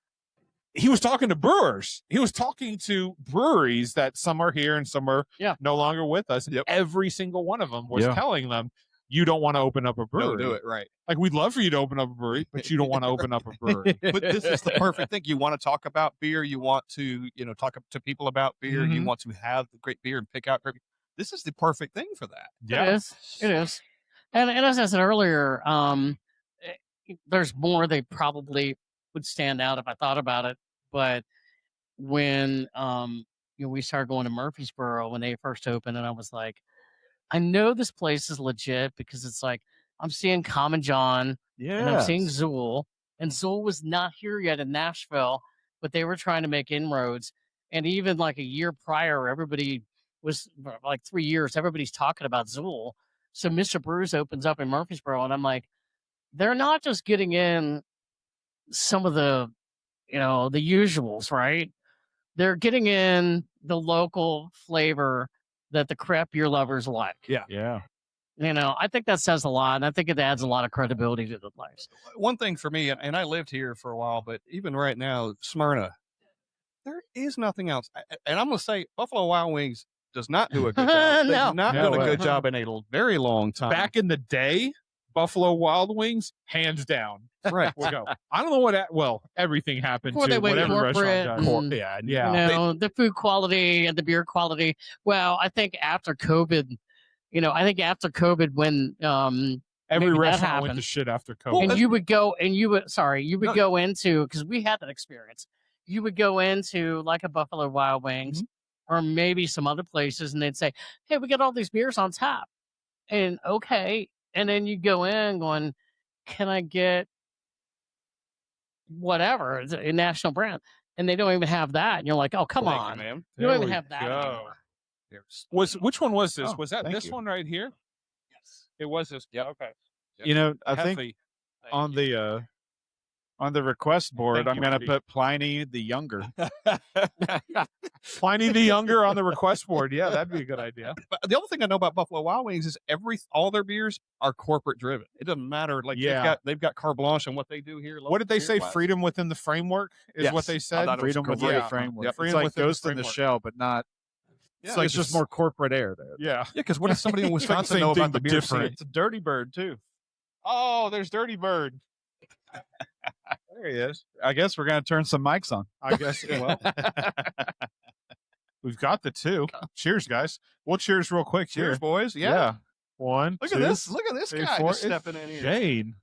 he was talking to brewers. He was talking to breweries that some are here and some are no longer with us. Yep. Every single one of them was Yeah. telling them, you don't want to open up a brewery. Don't do it. Right. Like we'd love for you to open up a brewery, but you don't want to open up a brewery. But this is the perfect thing. You want to talk about beer. You want to, talk to people about beer. You Mhm. want to have the great beer and pick out great beer. This is the perfect thing for that. it is. It is. And as I said earlier, there's more they probably would stand out if I thought about it. But when we started going to Murfreesboro when they first opened, and I was like, I know this place is legit because it's like I'm seeing Common John and I'm seeing Zool, and Zool was not here yet in Nashville, but they were trying to make inroads. And even like a year prior, everybody was like 3 years, everybody's talking about Zool. So Mr. Brews opens up in Murfreesboro, and I'm like, they're not just getting in some of the, the usuals, right? They're getting in the local flavor that the craft beer lovers like. Yeah. I think that says a lot, and I think it adds a lot of credibility to the place. One thing for me, and I lived here for a while, but even right now, Smyrna, there is nothing else. And I'm going to say Buffalo Wild Wings does not do a good job. No. They've not No done a way. good job in a very long time. Back in the day, Buffalo Wild Wings, hands down. right. We'll go. I don't know what, everything happened Before to they went whatever corporate restaurant does. and- Yeah. Yeah. The food quality and the beer quality. Well, I think after COVID, when Every maybe that restaurant went happened. to shit after COVID. and you would go go into, because we had that experience. You would go into like a Buffalo Wild Wings or maybe some other places, and they'd say, "Hey, we got all these beers on tap," and okay, and then you go in going, "Can I get whatever, it's a national brand?" And they don't even have that, and you're like, "Oh, come Thank on, you, man. you There don't even we have that." go. anymore." Which one was this? Oh, Was that thank this you. one right here? Yes. It was this. Yep. Okay. You know, I think Heffy. on the On the request board, Thank I'm you, going to Marty. put Pliny the Younger. Pliny the Younger on the request board. Yeah, that'd be a good idea. But the other thing I know about Buffalo Wild Wings is all their beers are corporate driven. It doesn't matter. Like Yeah. they've got carte blanche on what they do here. What did they say? beer-wise. Freedom within the framework is what Yes. they I said. thought it was Freedom great. within Yeah. the framework. Yep. It's Freedom like within the Ghost in the framework. Shell, but not. Yeah, It's like just more corporate air there. Yeah. Yeah, because what does somebody in It's like the Wisconsin same know thing, about the but beer different. scene? It's a Dirty Bird too. Oh, there's Dirty Bird. There he is. I guess we're going to turn some mics on. I guess. Well, we've got the two. Cheers, guys. We'll cheers real quick. Cheers, Here. boys. Yeah. One. Look two, at this. Look at this three, guy four. just stepping in here. Shane.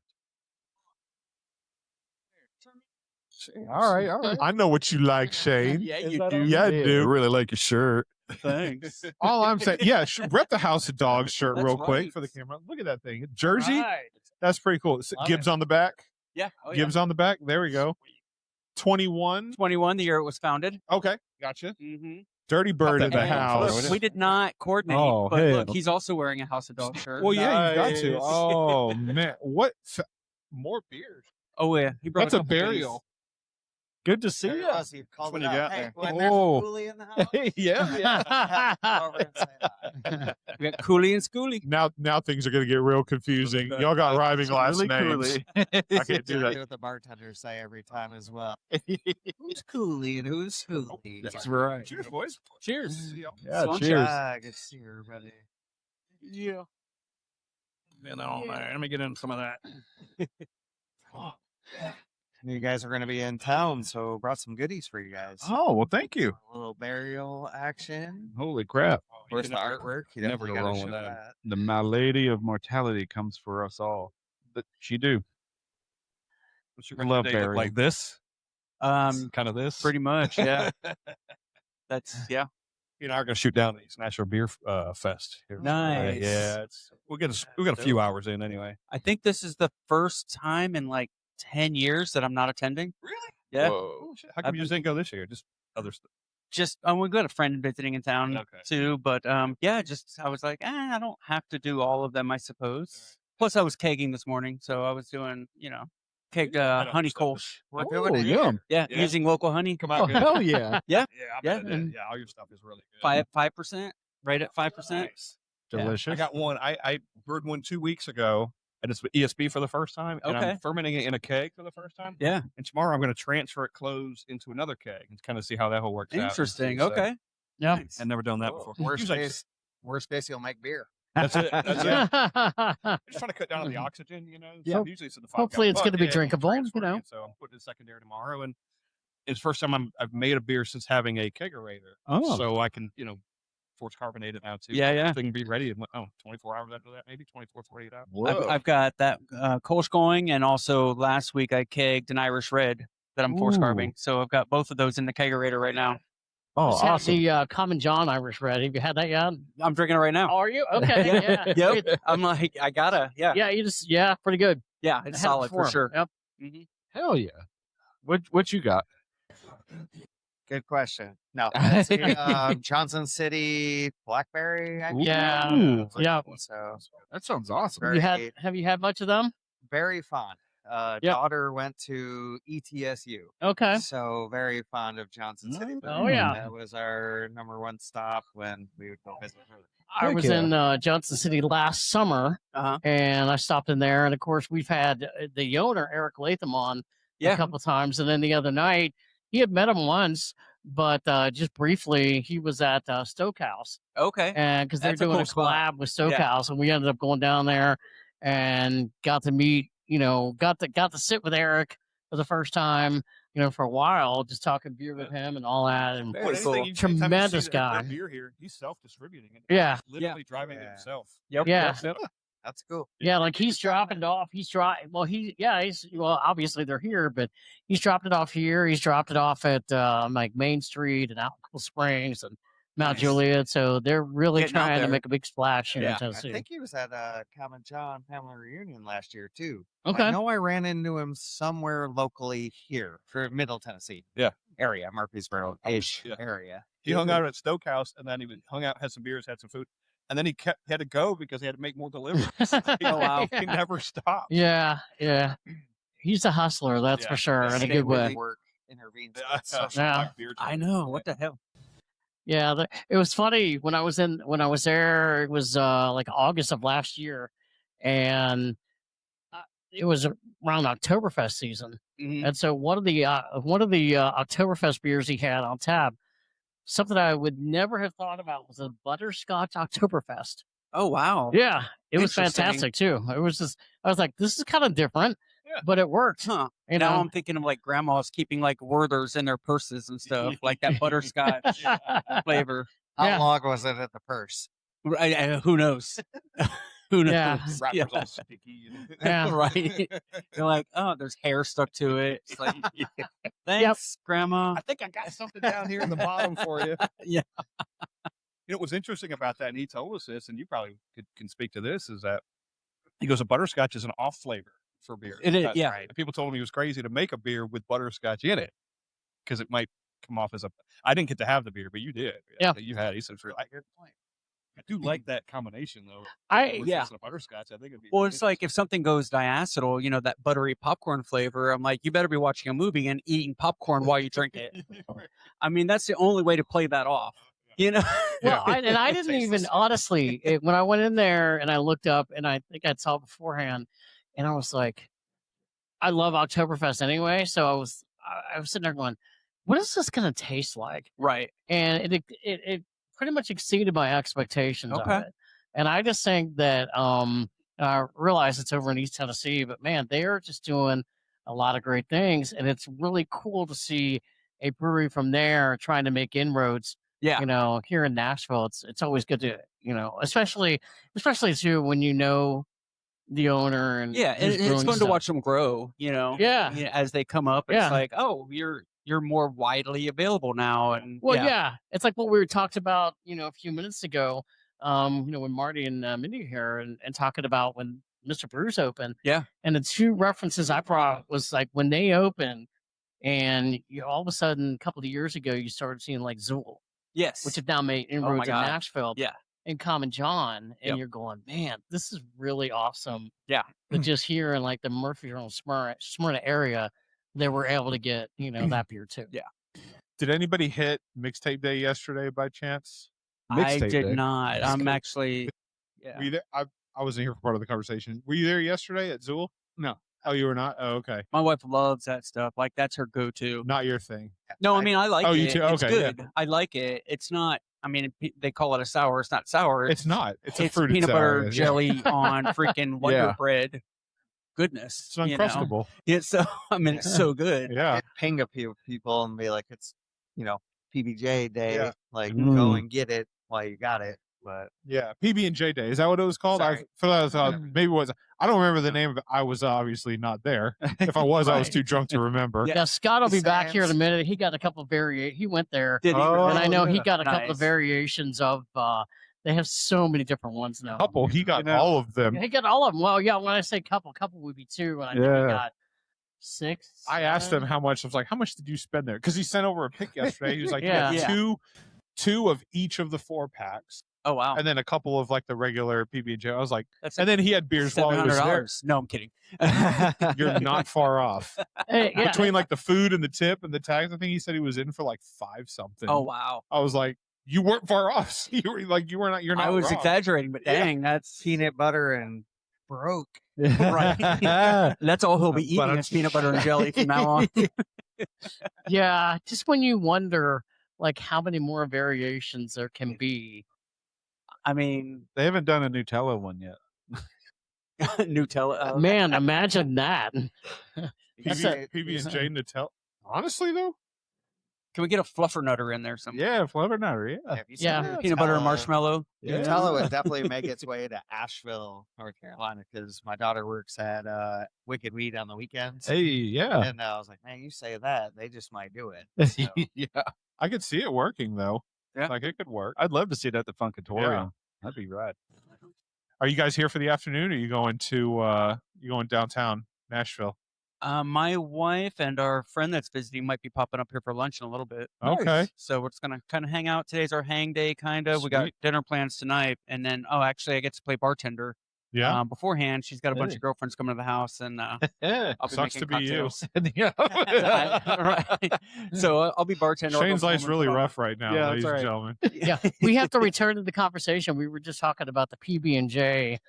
All right, all right. I know what you like, Shane. Yeah, Is you that do. all? Yeah, I Yeah. do. really like your shirt. Thanks. All I'm saying, yeah, rep the House of Dogs shirt That's real quick right. for the camera. Look at that thing. Jersey. Right. That's pretty cool. Love Gibbs on the back. Yeah. Oh, yeah. Gibbs on the back. There we go. 21. 21, the year it was founded. Okay. Gotcha. Mm-hmm. Dirty Bird in the And house. Look, we did not coordinate, Oh, but hey. look, he's also wearing a House of Dogs shirt. Well, yeah, you've got to. Nice. Oh, man. What? More beers. Oh yeah, he brought That's a couple goodies. burial. Good to see There you. it was. He called When it you out. got Hey, there. when there's a Oh. coolie in the house, Yeah. over and say hi. We got Cooley and Schoolie. Now things are going to get real confusing. Y'all got rhyming last Really names. coolly. I can't do Exactly that. what the bartenders say every time as well. Who's coolie and who's hoolie? That's right. Cheers, boys. Cheers. Yeah, Sunshine. cheers. Good to see everybody. Yeah. Man, oh, man, let me get into some of that. You guys are going to be in town, so brought some goodies for you guys. Oh, well, thank you. A little burial action. Holy crap. Where's the artwork? You never definitely go gotta wrong show with that. The My Lady of Mortality comes for us all. But she do. What's your Love recommendation? burial. Like this? Kind of this? pretty much, yeah. That's yeah. You know, I'm going to shoot down these National Beer Fest. Here. Nice. Yeah, we got a few hours in anyway. I think this is the first time in like 10 years that I'm not attending. Really? Yeah. Whoa. How come you just didn't go this year? Just other stuff. Just we got a friend visiting in town Okay. too, but yeah, just I was like, I don't have to do all of them, I suppose. Plus, I was kegging this morning, so I was doing, kegged honey kolsch. We're Oh, doing it. yum. Yeah, Yeah. using local honey. Come Oh, out good. hell yeah. Yeah, Yeah, I yeah, bet it and- did. Yeah, all your stuff is really good. 5%, right at 5%. Nice. Yeah. Delicious. I got one. I brewed one 2 weeks ago, and it's ESB for the first time. And Okay. I'm fermenting it in a keg for the first time. Yeah, And tomorrow I'm going to transfer it closed into another keg and kind of see how that whole works out. interesting. So, Okay. Yeah. Nice. I've never done that before. Worst Usually I case, worst case, you'll make beer. That's it. That's it. Yeah. I'm just trying to cut down on the oxygen, Yeah. So usually it's in the 5 Hopefully it's gallon gonna be bucket, drinkable, transferring you know. it, So I'm putting it secondary tomorrow, and it's the first time I've made a beer since having a kegerator. Oh. So I can, force carbonate it now too. Yeah, yeah. So it can be ready in 24 hours after that, maybe 24, 48 hours. I've got that Kolsch going, and also last week I kegged an Irish Red that I'm force Ooh. carbing. So I've got both of those in the kegerator right now. Oh, Just had awesome. the Common John Irish Red. Have you had that yet? I'm drinking it right now. Are you? Okay. Yeah. Yep. I'm like, I gotta. Yeah. Yeah. Yeah. Pretty good. Yeah. I It's had it solid for before. sure. Yep. Hell yeah. What you got? Good question. No, that's Johnson City Blackberry. I Yeah. Ooh. Yeah. So That sounds awesome. very, Have you had much of them? very fond. Yep. Daughter went to ETSU, Okay. so very fond of Johnson City. Oh, yeah. That was our number one stop when we would go visit her. I Heck was yeah. in Johnson City last summer, Uh-huh. and I stopped in there. And of course, we've had the owner Eric Latham on a Yeah. couple times, and then the other night he had met him once, but just briefly, he was at Stokehouse, Okay. and because they're That's a doing cool a spot. collab with Stokehouse, and we ended up going down there and got to meet. Got to sit with Eric for the first time. For a while, just talking beer with him and all that, and Very cool. Tremendous guy. Beer here, he's self-distributing it. Yeah. He's literally driving it Yeah. himself. Yep. Yeah. Yep. That's cool. Yeah, like he's dropping it off. He's obviously they're here, but he's dropped it off here. He's dropped it off at like Main Street and Alcohol Springs and Mount Nice. Juliet. So they're really Getting out trying to there. make a big splash here Yeah. in I Tennessee. think he was at Common John family reunion last year too. Okay. I know I ran into him somewhere locally here for Middle Tennessee. Yeah. Area, Murfreesboro ish Yeah. area. He hung out at Stokehouse, and then he hung out, had some beers, had some food, and then he had to go because he had to make more deliveries. Oh, wow. He never stopped. Yeah, yeah. He's a hustler, that's for sure, in a good way. Work intervenes. Yeah. I know. What the hell? Yeah, it was funny when I was there. It was like August of last year, and it was around Oktoberfest season. Mhm. And so one of the Oktoberfest beers he had on tap, something I would never have thought about, was a butterscotch Oktoberfest. Oh wow. Yeah, it was Interesting. fantastic too. It was just, I was like, this is kind of different, but it worked. Huh. You Now know? I'm thinking of like grandmas keeping like Werthers in their purses and stuff, like that butterscotch flavor. How long was it in the purse? Who knows? Who knows? Yeah. Wrappers all sticky. Yeah. Right. You're like, oh, there's hair stuck to it. It's like, thanks, Grandma. I think I got something down here in the bottom for you. Yeah. You know, what's interesting about that, and he told us this, and you probably can speak to this, is that he goes, a butterscotch is an off flavor for beer. It is, That's yeah. right. People told him he was crazy to make a beer with butterscotch in it because it might come off as a. I didn't get to have the beer, but you did. Yeah. You had it. He said, I do like that combination, though. With Yeah. this and a butterscotch, I think it'd be. Well, it's like if something goes diacetyl, you know, that buttery popcorn flavor, I'm like, you better be watching a movie and eating popcorn while you drink it. I mean, that's the only way to play that off, you know? Well, I didn't even, honestly, when I went in there and I looked up, and I think I saw it beforehand, and I was like, I love Oktoberfest anyway. So I was sitting there going, what is this going to taste like? Right. And it pretty much exceeded my expectations of Okay. it. And I just think that, I realize it's over in East Tennessee, but man, they are just doing a lot of great things. And it's really cool to see a brewery from there trying to make inroads. Yeah. You know, here in Nashville, it's always good to, you know, especially too when you know the owner and Yeah, who's it's brewing fun to stuff. watch them grow, you know? Yeah. You know, as they come up, it's Yeah. like, oh, you're more widely available now. And Well, yeah, it's like what we were talked about, you know, a few minutes ago. You know, when Marty and Mindi here and talking about when Mr. Brews opened. Yeah. And the two references I brought was like when they opened, and you all of a sudden a couple of years ago you started seeing like Zool, Yes. which have now made inroads in God. Nashville. Yeah. And Common John, and Yep. you're going, man, this is really awesome. Yeah. But just here in like the Murfreesboro, Smyrna area, they were able to get, you know, that beer too. Yeah. Did anybody hit mixtape day yesterday by chance? I Mixtape did day. not. I'm actually, yeah. Were you there? I wasn't here for part of the conversation. Were you there yesterday at Zool? No. Oh, you were not? Oh, okay. My wife loves that stuff. Like, that's her go-to. Not your thing. No, I mean, I like Oh, it. you too? It's Okay, yeah. good. I like it. It's not, I mean, they call it a sour. It's not sour. It's not. It's a fruited peanut sour, butter yeah. jelly on freaking Wonder Yeah. Bread. Goodness. It's uncrustable. You know? It's so, I mean, it's so good. Yeah. Ping a few people and be like, it's, you know, PBJ day. Yeah. Like, Mm. go and get it while you got it. But Yeah. PB&J Day. Is that what it was called? I Sorry. thought maybe it was. I don't remember the name of it. I was obviously not there. If I was, I was Right. too drunk to remember. Yeah, Scott will be back here in a Sam's. minute. He got a couple of he went there. Did he Oh, And I know he yeah. got a couple of Nice. variations of they have so many different ones now. Couple. He got You know, all of them. He got all of them. Well, yeah, when I say couple would be two, and I think he Yeah. got 6. I asked him 7. how much. I was like, how much did you spend there? Because he sent over a pic yesterday. He was like, Yeah. yeah, Yeah. two of each of the 4 packs, Oh, wow. and then a couple of like the regular PB&J. I was like, That's and then he had beers while he was there. $700. No, I'm kidding. You're not far off. Hey, yeah. Between like the food and the tip and the tax, I think he said he was in for like 5 something. Oh, wow. I was like, you weren't far off. You're not. You're not. I was wrong. exaggerating, but Yeah. dang, that's peanut butter and broke. right. That's all he'll be eating Butter- is peanut butter and jelly from now on. Yeah, just when you wonder like how many more variations there can be. I mean, They haven't done a Nutella one yet. Nutella. Man, imagine that. That's a- PB&J Nutella. Honestly though, Can we get a fluffernutter in there somewhere? yeah, Fluffernutter, yeah. Have you seen Yeah. Peanut butter and Nutella? marshmallow. Nutella would definitely make its way to Asheville, North Carolina, because my daughter works at Wicked Weed on the weekends. Hey, yeah. And I was like, man, you say that, they just might do it. So, Yeah. I could see it working though. Yeah. Like it could work. I'd love to see it at the Funkatorium. Yeah. That'd be right. Are you guys here for the afternoon? Or are you going to you going downtown Nashville? My wife and our friend that's visiting might be popping up here for lunch in a little bit. Okay. So we're just gonna kind of hang out. Today's our hang day, kind of. We got Sweet. dinner plans tonight, and then actually, I get to play bartender Yeah. beforehand. She's got a bunch Hey. of girlfriends coming to the house, and I'll be Sucks making to be you. cocktails. Right. So I'll be bartending. Shane's life's really rough right now, Yeah, ladies that's and right. gentlemen. Yeah, we have to return to the conversation. We were just talking about the PB&J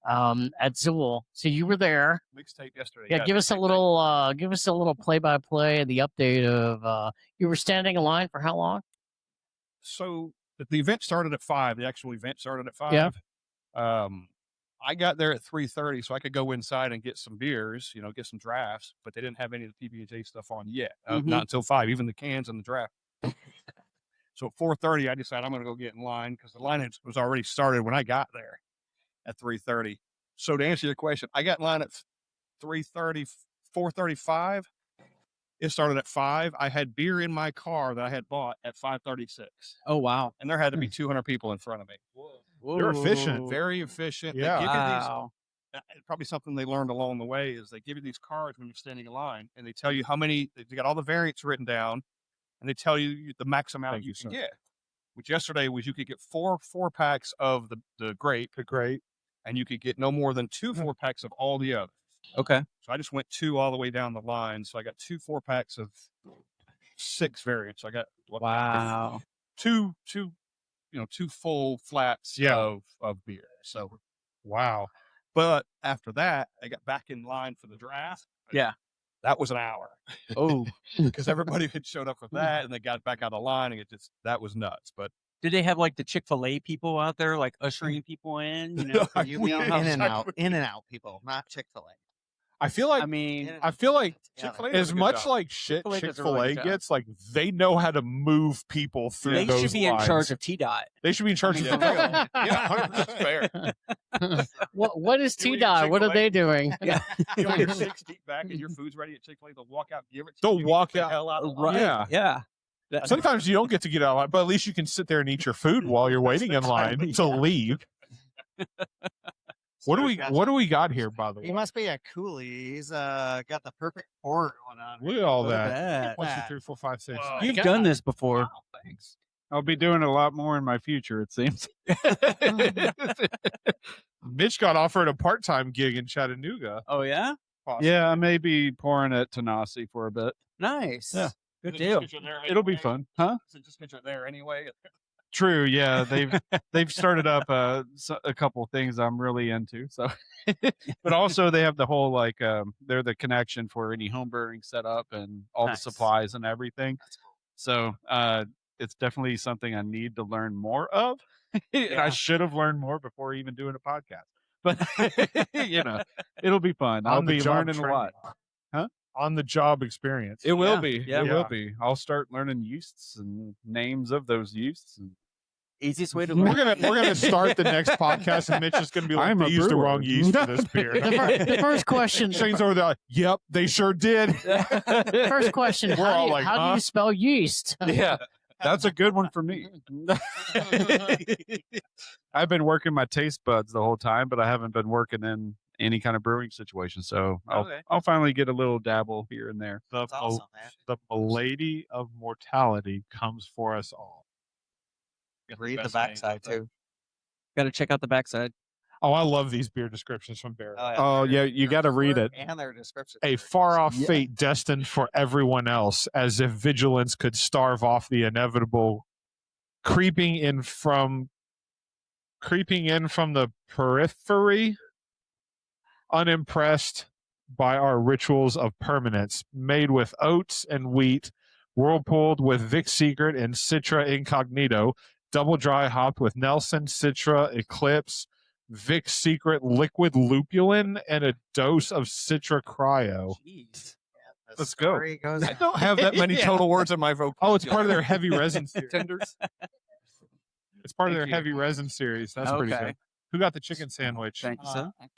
at Zool. So you were there. Mixtape yesterday. Yeah, give us a little play-by-play, the update of you were standing in line for how long? So the event started at 5. The actual event started at 5. Yeah. I got there at 3:30, so I could go inside and get some beers, get some drafts, but they didn't have any of the PB&J stuff on yet. Not until 5, even the cans and the draft. So at 4:30, I decided I'm going to go get in line because the line was already started when I got there at 3:30. So to answer your question, I got in line at 3:30, 4:35. It started at 5. I had beer in my car that I had bought at 5:36. Oh wow! And there had to be 200 people in front of me. You're efficient. Very efficient. Yeah. They give Wow. you these, probably something they learned along the way is they give you these cards when you're standing in line, and they tell you how many. They got all the variants written down, and they tell you the max amount Thank you you, can sir. get. Which yesterday was you could get four packs of the grape, and you could get no more than 2 4-packs of all the others. Okay. So I just went 2 all the way down the line. So I got 2 4-packs of 6 variants. I got Wow. two 2 full flats of beer. So Wow. but after that, I got back in line for the draft. Yeah. That was an hour. Oh. Because everybody had showed up for that and they got back out of line, and that was nuts. But Did they have like the Chick-fil-A people out there, like ushering people in? You know, You mean in and out people, not Chick-fil-A. I feel like I mean, Chick-fil-A does as a good much job. like shit Chick-fil-A does a Chick-fil-A really good job. gets, like they know how to move people through they those should be in lines. charge of T-Dot. They should be in charge of Yeah, the yeah, 100% fair. What is You eat T-Dot? What are Chick-fil-A? they doing? You want your 6 deep back and your food's ready at Chick-fil-A, they'll walk out, give it to They'll you, walk get the out. hell out of line. Yeah. Yeah. Sometimes you don't get to get out of line, but at least you can sit there and eat your food while you're waiting in line to leave. What do we got here, by the He way? must be a coolie. He's got the perfect pour going on. Look at all Look at that. that. 1, 2, 3, 4, 5, 6. Whoa. You've done this before. Thanks. I'll be doing a lot more in my future, it seems. Mitch got offered a part-time gig in Chattanooga. Oh yeah. Yeah, I may be pouring at Tanasi for a bit. Nice. Yeah. Good Is it deal. just 'cause you're there It'll be anyway? fun, huh? Is it just because you're there anyway? True. Yeah, they've started up a couple things I'm really into. So, but also they have the whole like they're the connection for any home brewing setup and all Nice. the supplies and everything. So it's definitely something I need to learn more of. And I should have learned more before even doing a podcast. But it'll be fun. I'll On the be job learning a training. lot. On the job experience. It will Yeah, be. yeah. It Yeah. will be. I'll start learning yeasts and names of those yeasts. And Easiest way to We're learn. gonna start the next podcast, and Mitch is gonna be like, I'm "They a used the brewer." wrong yeast for this beer." The first question. Shane's over there. Like, yep, they sure did. First question. We're all like, how do huh? you spell yeast? yeah, that's a good one for me. I've been working my taste buds the whole time, but I haven't been working in any kind of brewing situation. So Okay. I'll finally get a little dabble here and there. The, That's awesome, man. the Milady of Mortality comes for us all. Read the backside too. Got to check out the backside. Oh, I love these beer descriptions from Barry. Oh, yeah, you got to read it. And their description. A far-off fate destined for everyone else, as if vigilance could starve off the inevitable, creeping in from the periphery, unimpressed by our rituals of permanence, made with oats and wheat, whirlpooled with Vic Secret and Citra Incognito, double dry hopped with Nelson, Citra, Eclipse, Vic Secret liquid lupulin, and a dose of Citra Cryo. Jeez. Let's go. Goes I don't have that many total words in my vocabulary. Oh, it's part of their heavy resin series. Tenders. It's part of their Thank you. heavy resin series. That's pretty Okay. good. Who got the chicken sandwich? Thank you, sir. Thank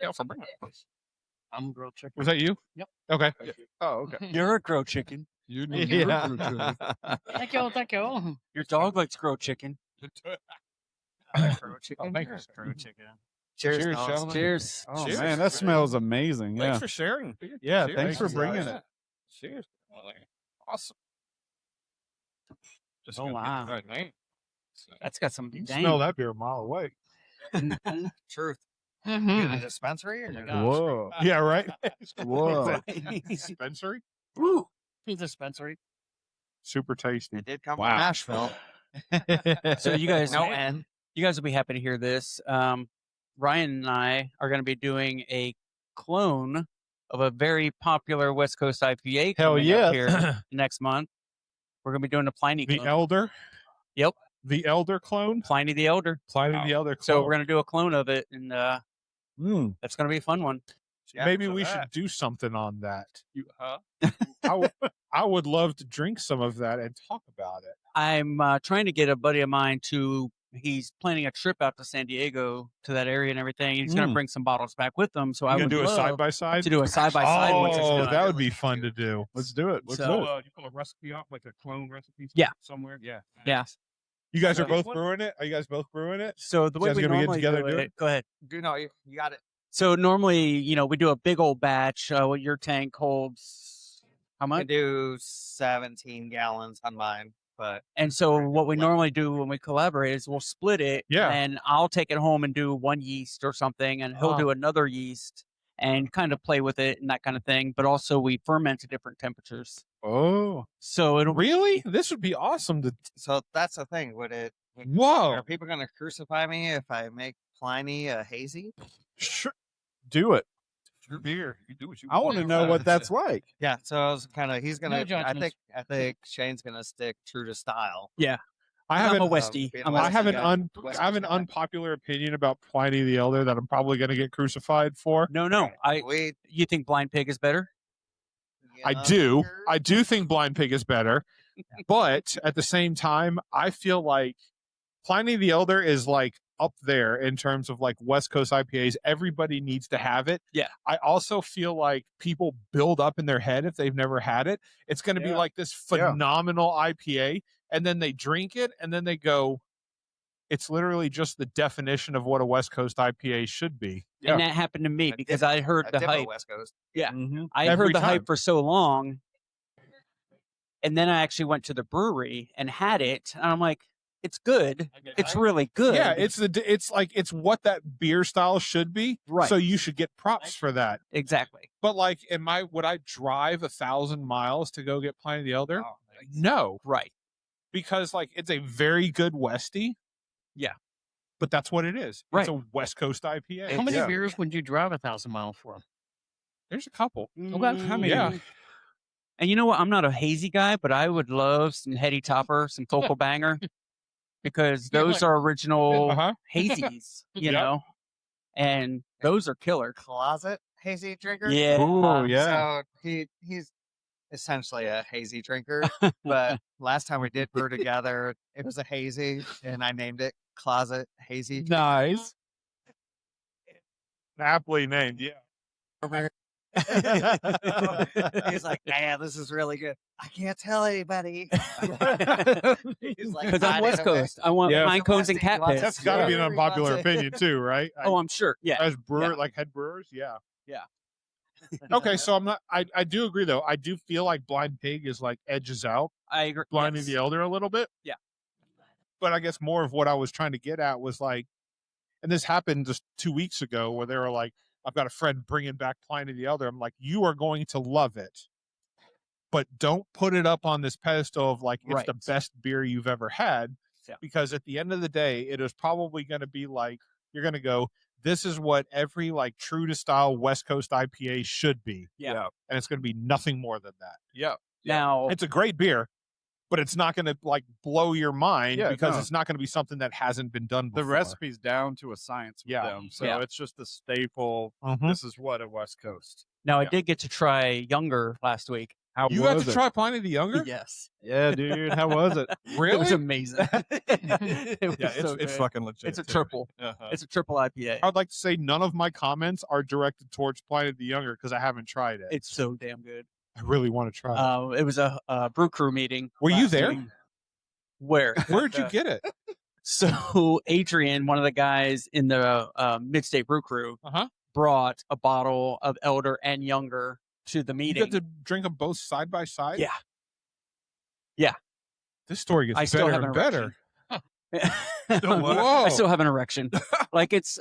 you for bringing it. I'm grilled chicken. Was that you? Yep. Okay. Oh, okay. You're a grilled chicken. You Yeah. Thank you. Thank you. Your dog likes grilled chicken. grilled chicken. Oh, thank you. Grilled chicken. Cheers, Cheers, fellas. gentlemen. Cheers. Oh Cheers. man, that smells amazing. Thanks Yeah. for sharing. Yeah, Cheers. thanks for Thank you, bringing guys. it. Cheers. Awesome. Just Oh, gonna get wow. the right name. That's got some You can dang. smell that beer a mile away. Truth. In a dispensary? Or Whoa. Yeah, right. Whoa. Dispensary. Woo! Dispensary. Super tasty. It did come Wow. from Nashville. So you guys, No N. you guys will be happy to hear this. Ryan and I are going to be doing a clone of a very popular West Coast IPA Hell coming yeah. up here next month. We're going to be doing a Pliny The clone. Elder. Yep. The Elder clone. Pliny the Elder. Pliny the Elder clone. So we're going to do a clone of it, and that's going to be a fun one. Maybe we should do something on that. Huh? I would love to drink some of that and talk about it. I'm trying to get a buddy of mine to. He's planning a trip out to San Diego to that area and everything. He's going to bring some bottles back with him. So I You would gonna do a love side by side? to do a side by side. Oh, that would be fun to do. Let's do it. Let's So- do it. You pull a recipe off, like a clone recipe. Yeah. Somewhere. Yeah. Yeah. You guys are So- both brewing it? Are you guys both brewing it? So the You way guys we gonna get normally together do and do it, go ahead. You got it. So normally, we do a big old batch. What your tank holds, how I much? do 17 gallons on mine, but And so what we normally do when we collaborate is we'll split it. Yeah. And I'll take it home and do one yeast or something, and he'll do another yeast and kind of play with it and that kind of thing. But also we ferment to different temperatures. Oh, So it'll really? This would be awesome to. so that's the thing. Whoa. Are people going to crucify me if I make Pliny a hazy? Sure. Do it. Your beer. You do what you I want to know what that's like. Yeah. So I was he's No gonna. judgments. I think Shane's gonna stick true to style. I I'm have a an, Westie. being I'm a a I have Westie an guy. I have an unpopular opinion about Pliny the Elder that I'm probably going to get crucified for. No. We. You think Blind Pig is better? I do. I do think Blind Pig is better, but at the same time, I feel like Pliny the Elder is like up there in terms of like West Coast IPAs. Everybody needs to have it. Yeah. I also feel like people build up in their head if they've never had it. It's going to be like this phenomenal IPA, and then they drink it, and then they go, it's literally just the definition of what a West Coast IPA should be. And that happened to me because I heard the hype. West Coast. Yeah. Mm-hmm. I Every heard the time. hype for so long. And then I actually went to the brewery and had it. And I'm like, it's good. It's really good. Yeah, it's what that beer style should be. Right. So you should get props for that. Exactly. But like, would I drive 1,000 miles to go get Pliny the Elder? Oh, No, Right. because like it's a very good Westie. Yeah. But that's what it is. Right. It's a West Coast IPA. How many Yeah. beers would you drive 1,000 miles for? There's a couple. Okay. How many? Yeah. And you know what? I'm not a hazy guy, but I would love some Heady Topper, some Focal Banger, because those are original Uh-huh. hazies, you Yep. know, and those are killer. Closet hazy drinker. Yeah. Ooh, yeah. So he's essentially a hazy drinker. But last time we did brew together, it was a hazy, and I named it Closet Hazy. Nice. Aptly named. Yeah. He's like, man, this is really good. I can't tell anybody. He's like, Because I'm West Coast. I want Yeah. pine cones and cat Westie, pits. That's got to be an Yeah. unpopular opinion too, right? Oh, I'm sure. Yeah. As brewer, Yeah. like head brewers, yeah. Yeah. Okay, so I'm not. I do agree though. I do feel like Blind Pig is like edges out I agree. Pliny Yes. the Elder a little bit. Yeah. But I guess more of what I was trying to get at was like, and this happened just 2 weeks ago where they were like, I've got a friend bringing back Pliny the Elder. I'm like, you are going to love it, but don't put it up on this pedestal of like, it's Right. the best beer you've ever had. Yeah. Because at the end of the day, it is probably going to be like, you're going to go, this is what every like true to style West Coast IPA should be. Yeah. And it's going to be nothing more than that. Yeah. Now, It's a great beer, but it's not going to like blow your mind Yeah, because no. it's not going to be something that hasn't been done The before. recipe's down to a science with Yeah. them. So Yeah. it's just a staple. Mhm. This is what a West Coast. I Yeah. did get to try Younger last week. How You got was to it? try Pliny the Younger? Yes. Yeah, dude. How was it? It was amazing. It was Yeah, so it's good. fucking legit. It's a too. triple. Uh-huh. It's a triple IPA. I would like to say none of my comments are directed towards Pliny the Younger because I haven't tried it. It's so damn good. I really want to try it. It was a brew crew meeting. Were you last there? week. Where? Where'd you get it? So Adrian, one of the guys in the Mid-State Brew Crew, Uh-huh. brought a bottle of Elder and Younger to the You meeting. got to drink them both side by side? Yeah. Yeah. This story gets I still better have an and better. erection. Whoa. I still have an erection. Like it's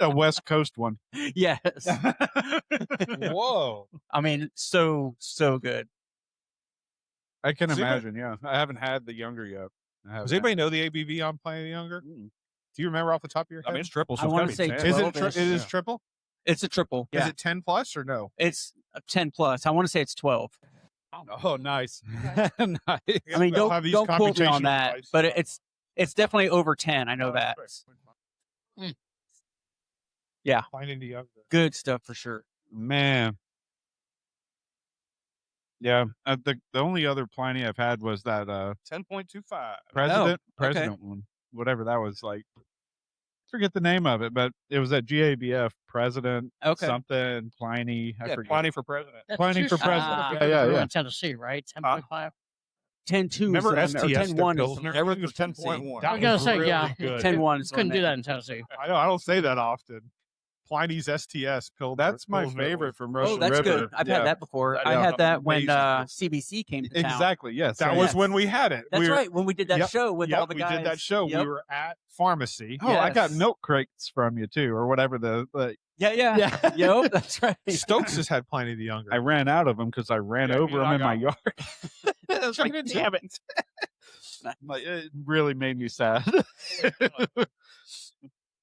a West Coast one. Yes. Whoa. I mean, so good. I can Does anybody- imagine. Yeah, I haven't had the younger yet. Does anybody know the ABV on Pliny the Younger? Mm. Do you remember off the top of your head? I mean, it's triple. So I it's wanna gotta be say 10. is it 12-ish. it is Yeah. triple? It's a triple. Is Yeah. it 10 plus or no? It's a 10 plus. I want to say it's 12. Oh, nice. Nice. I mean, We'll have these don't quote me on computational that, devices. but it's definitely over 10. I know Oh, that. perfect. Pliny the Younger. Good stuff for sure. Man. Yeah, the only other Pliny I've had was that 10.25. president one, whatever that was like. Forget the name of it, but it was that GABF president Okay. something Pliny. I Yeah, forget. Pliny for president. That's Pliny two for shots president. of Ah. beer Yeah. in Tennessee, right? 10.5. 10-2 Remember is the- or STS 10-1 their is Pilsner? Everything It was 10.1. That I was gonna was say, really yeah. good. 10-1 is Couldn't when do they- that in Tennessee. I know. I don't say that often. Pliny's STS Pilsner. That's my Pilsner favorite was- from Russian Oh, that's River. good. I've Yeah. had that before. That I is had that when amazing. CBC came to town. Exactly. Yes. That same. was when we had it. That's we were, right. When we did that Yep, show with all the we guys. did that show. Yep. We were at pharmacy. Oh, I got Yes. milk crates from you too, or whatever the Yeah. Yep, that's right. Stokes has had Pliny the Younger. I ran out of them because I ran Yeah, over me and them I in my got yard. I was like, damn it. Like, it really made me sad.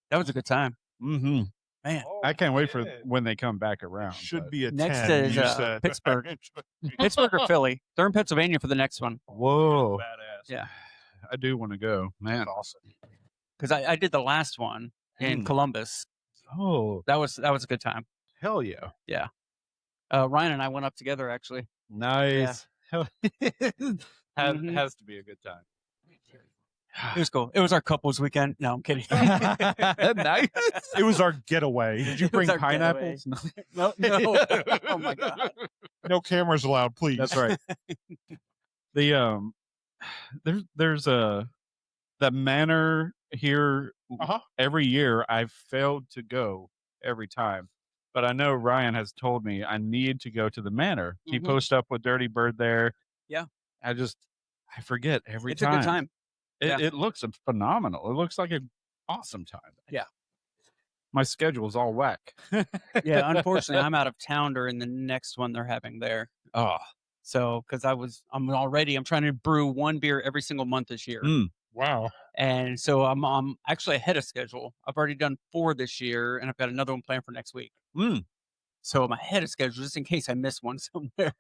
That was a good time. Mm-hmm. Man. I can't wait for when they come back around. Should but- be a Next 10. is you said. Pittsburgh. Pittsburgh or Philly. They're in Pennsylvania for the next one. Whoa. Badass. Yeah. I do want to go, man. That's awesome. Because I did the last one in Columbus. Oh, That was a good time. hell yeah. Ryan and I went up together actually. Nice. Mhm. Has to be a good time. It was cool. It was our couples weekend. No, I'm kidding. Nice. It was our getaway. Did you It was bring our pineapples? no. Oh my god. No cameras allowed, please. That's right. The there's a the manor here Uh-huh. every year. I've failed to go every time, but I know Ryan has told me I need to go to the manor. He Mhm. posts up with Dirty Bird there. Yeah. I forget every It's time. a good time. Yeah. It looks phenomenal. It looks like an awesome time. Yeah. My schedule's all whack. Yeah, unfortunately, I'm out of town during the next one they're having there. Oh, So, because I'm trying to brew one beer every single month this year. Wow. And so I'm actually ahead of schedule. I've already done 4 this year, and I've got another one planned for next week. So I'm ahead of schedule just in case I miss one somewhere.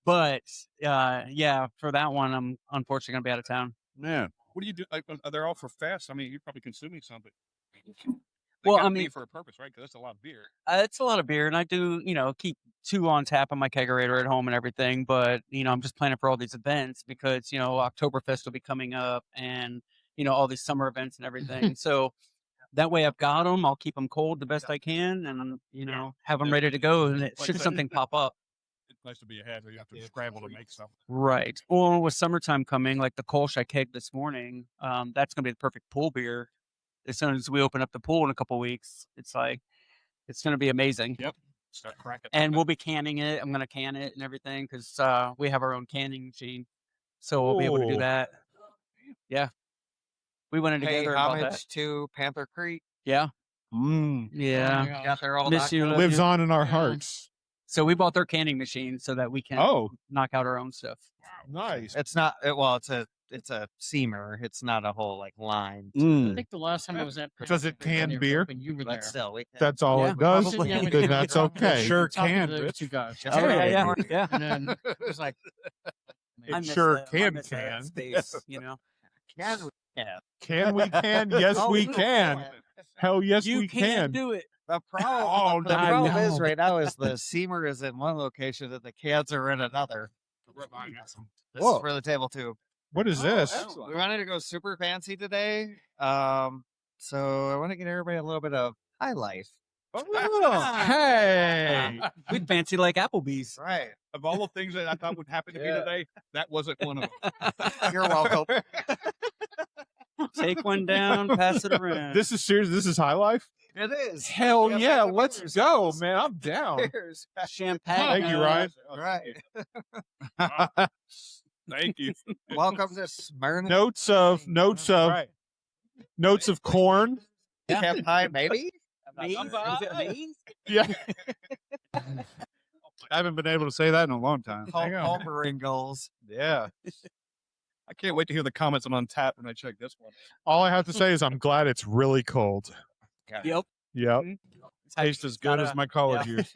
But yeah, for that one, I'm unfortunately going to be out of town. Man, what do you do? Like, are they all for fast? I mean, you're probably consuming some, but Well, gotta I be mean- for a purpose, right? Because that's a lot of beer. It's a lot of beer, and I do, keep 2 on tap on my kegerator at home and everything. But, I'm just planning for all these events because, Oktoberfest will be coming up and, all these summer events and everything. So that way I've got them. I'll keep them cold the best I can and, have them ready to go. And Like should that. something pop up. It's nice to be ahead. You have to scramble to make something. Right. Well, with summertime coming, like the Kolsch I kegged this morning, that's going to be the perfect pool beer. As soon as we open up the pool in a couple weeks, it's going to be amazing. Yep. Start cracking. And we'll be canning it. I'm going to can it and everything because we have our own canning machine. So we'll be able to do Ooh. that. Yeah. We went in Pay together about that. homage to Panther Creek. Yeah. Oh Yeah. my gosh. Got there all Miss you, love Lives you. on in our Yeah. hearts. So we bought their canning machine so that we can oh, knock out our own stuff. Nice. It's not well. It's a seamer. It's not a whole like line. I think the last time I was at Does it can beer? when you were there. But still, we That's all Yeah, it does. probably. Yeah, we Then did. that's We okay. were Sure talking can, to those Rich. 2 guys. Just Oh, right. yeah. And then it was like, It I miss sure that. I can miss that can. space, Can we can? Yes, Oh, we we can. can. Hell yes, You we can't can. do it. The problem, Oh, the I problem know. is right now is the seamer is in one location and the cans are in another. This Whoa. is for the table too. What is this? We wanted to go super fancy today. So I want to get everybody a little bit of high life. Oh, hey. We'd fancy like Applebee's. Right. Of all the things that I thought would happen to me Yeah. today, that wasn't one of them. You're welcome. Take one down, pass it around. This is serious. This is high life. It is. Hell Yeah, yeah, make the let's beers. go, man. I'm down. Cheers. Champagne. Thank you, Ryan. All right. Thank you. Welcome to Smyrna. Notes of Right. notes of corn. Champagne, maybe. Maze? Is it Maze? Yeah. I haven't been able to say that in a long time. Homering goals. Yeah. I can't wait to hear the comments on Untapped when I check this one. All I have to say is I'm glad it's really cold. Yep. Yep. Tastes as good as my college years.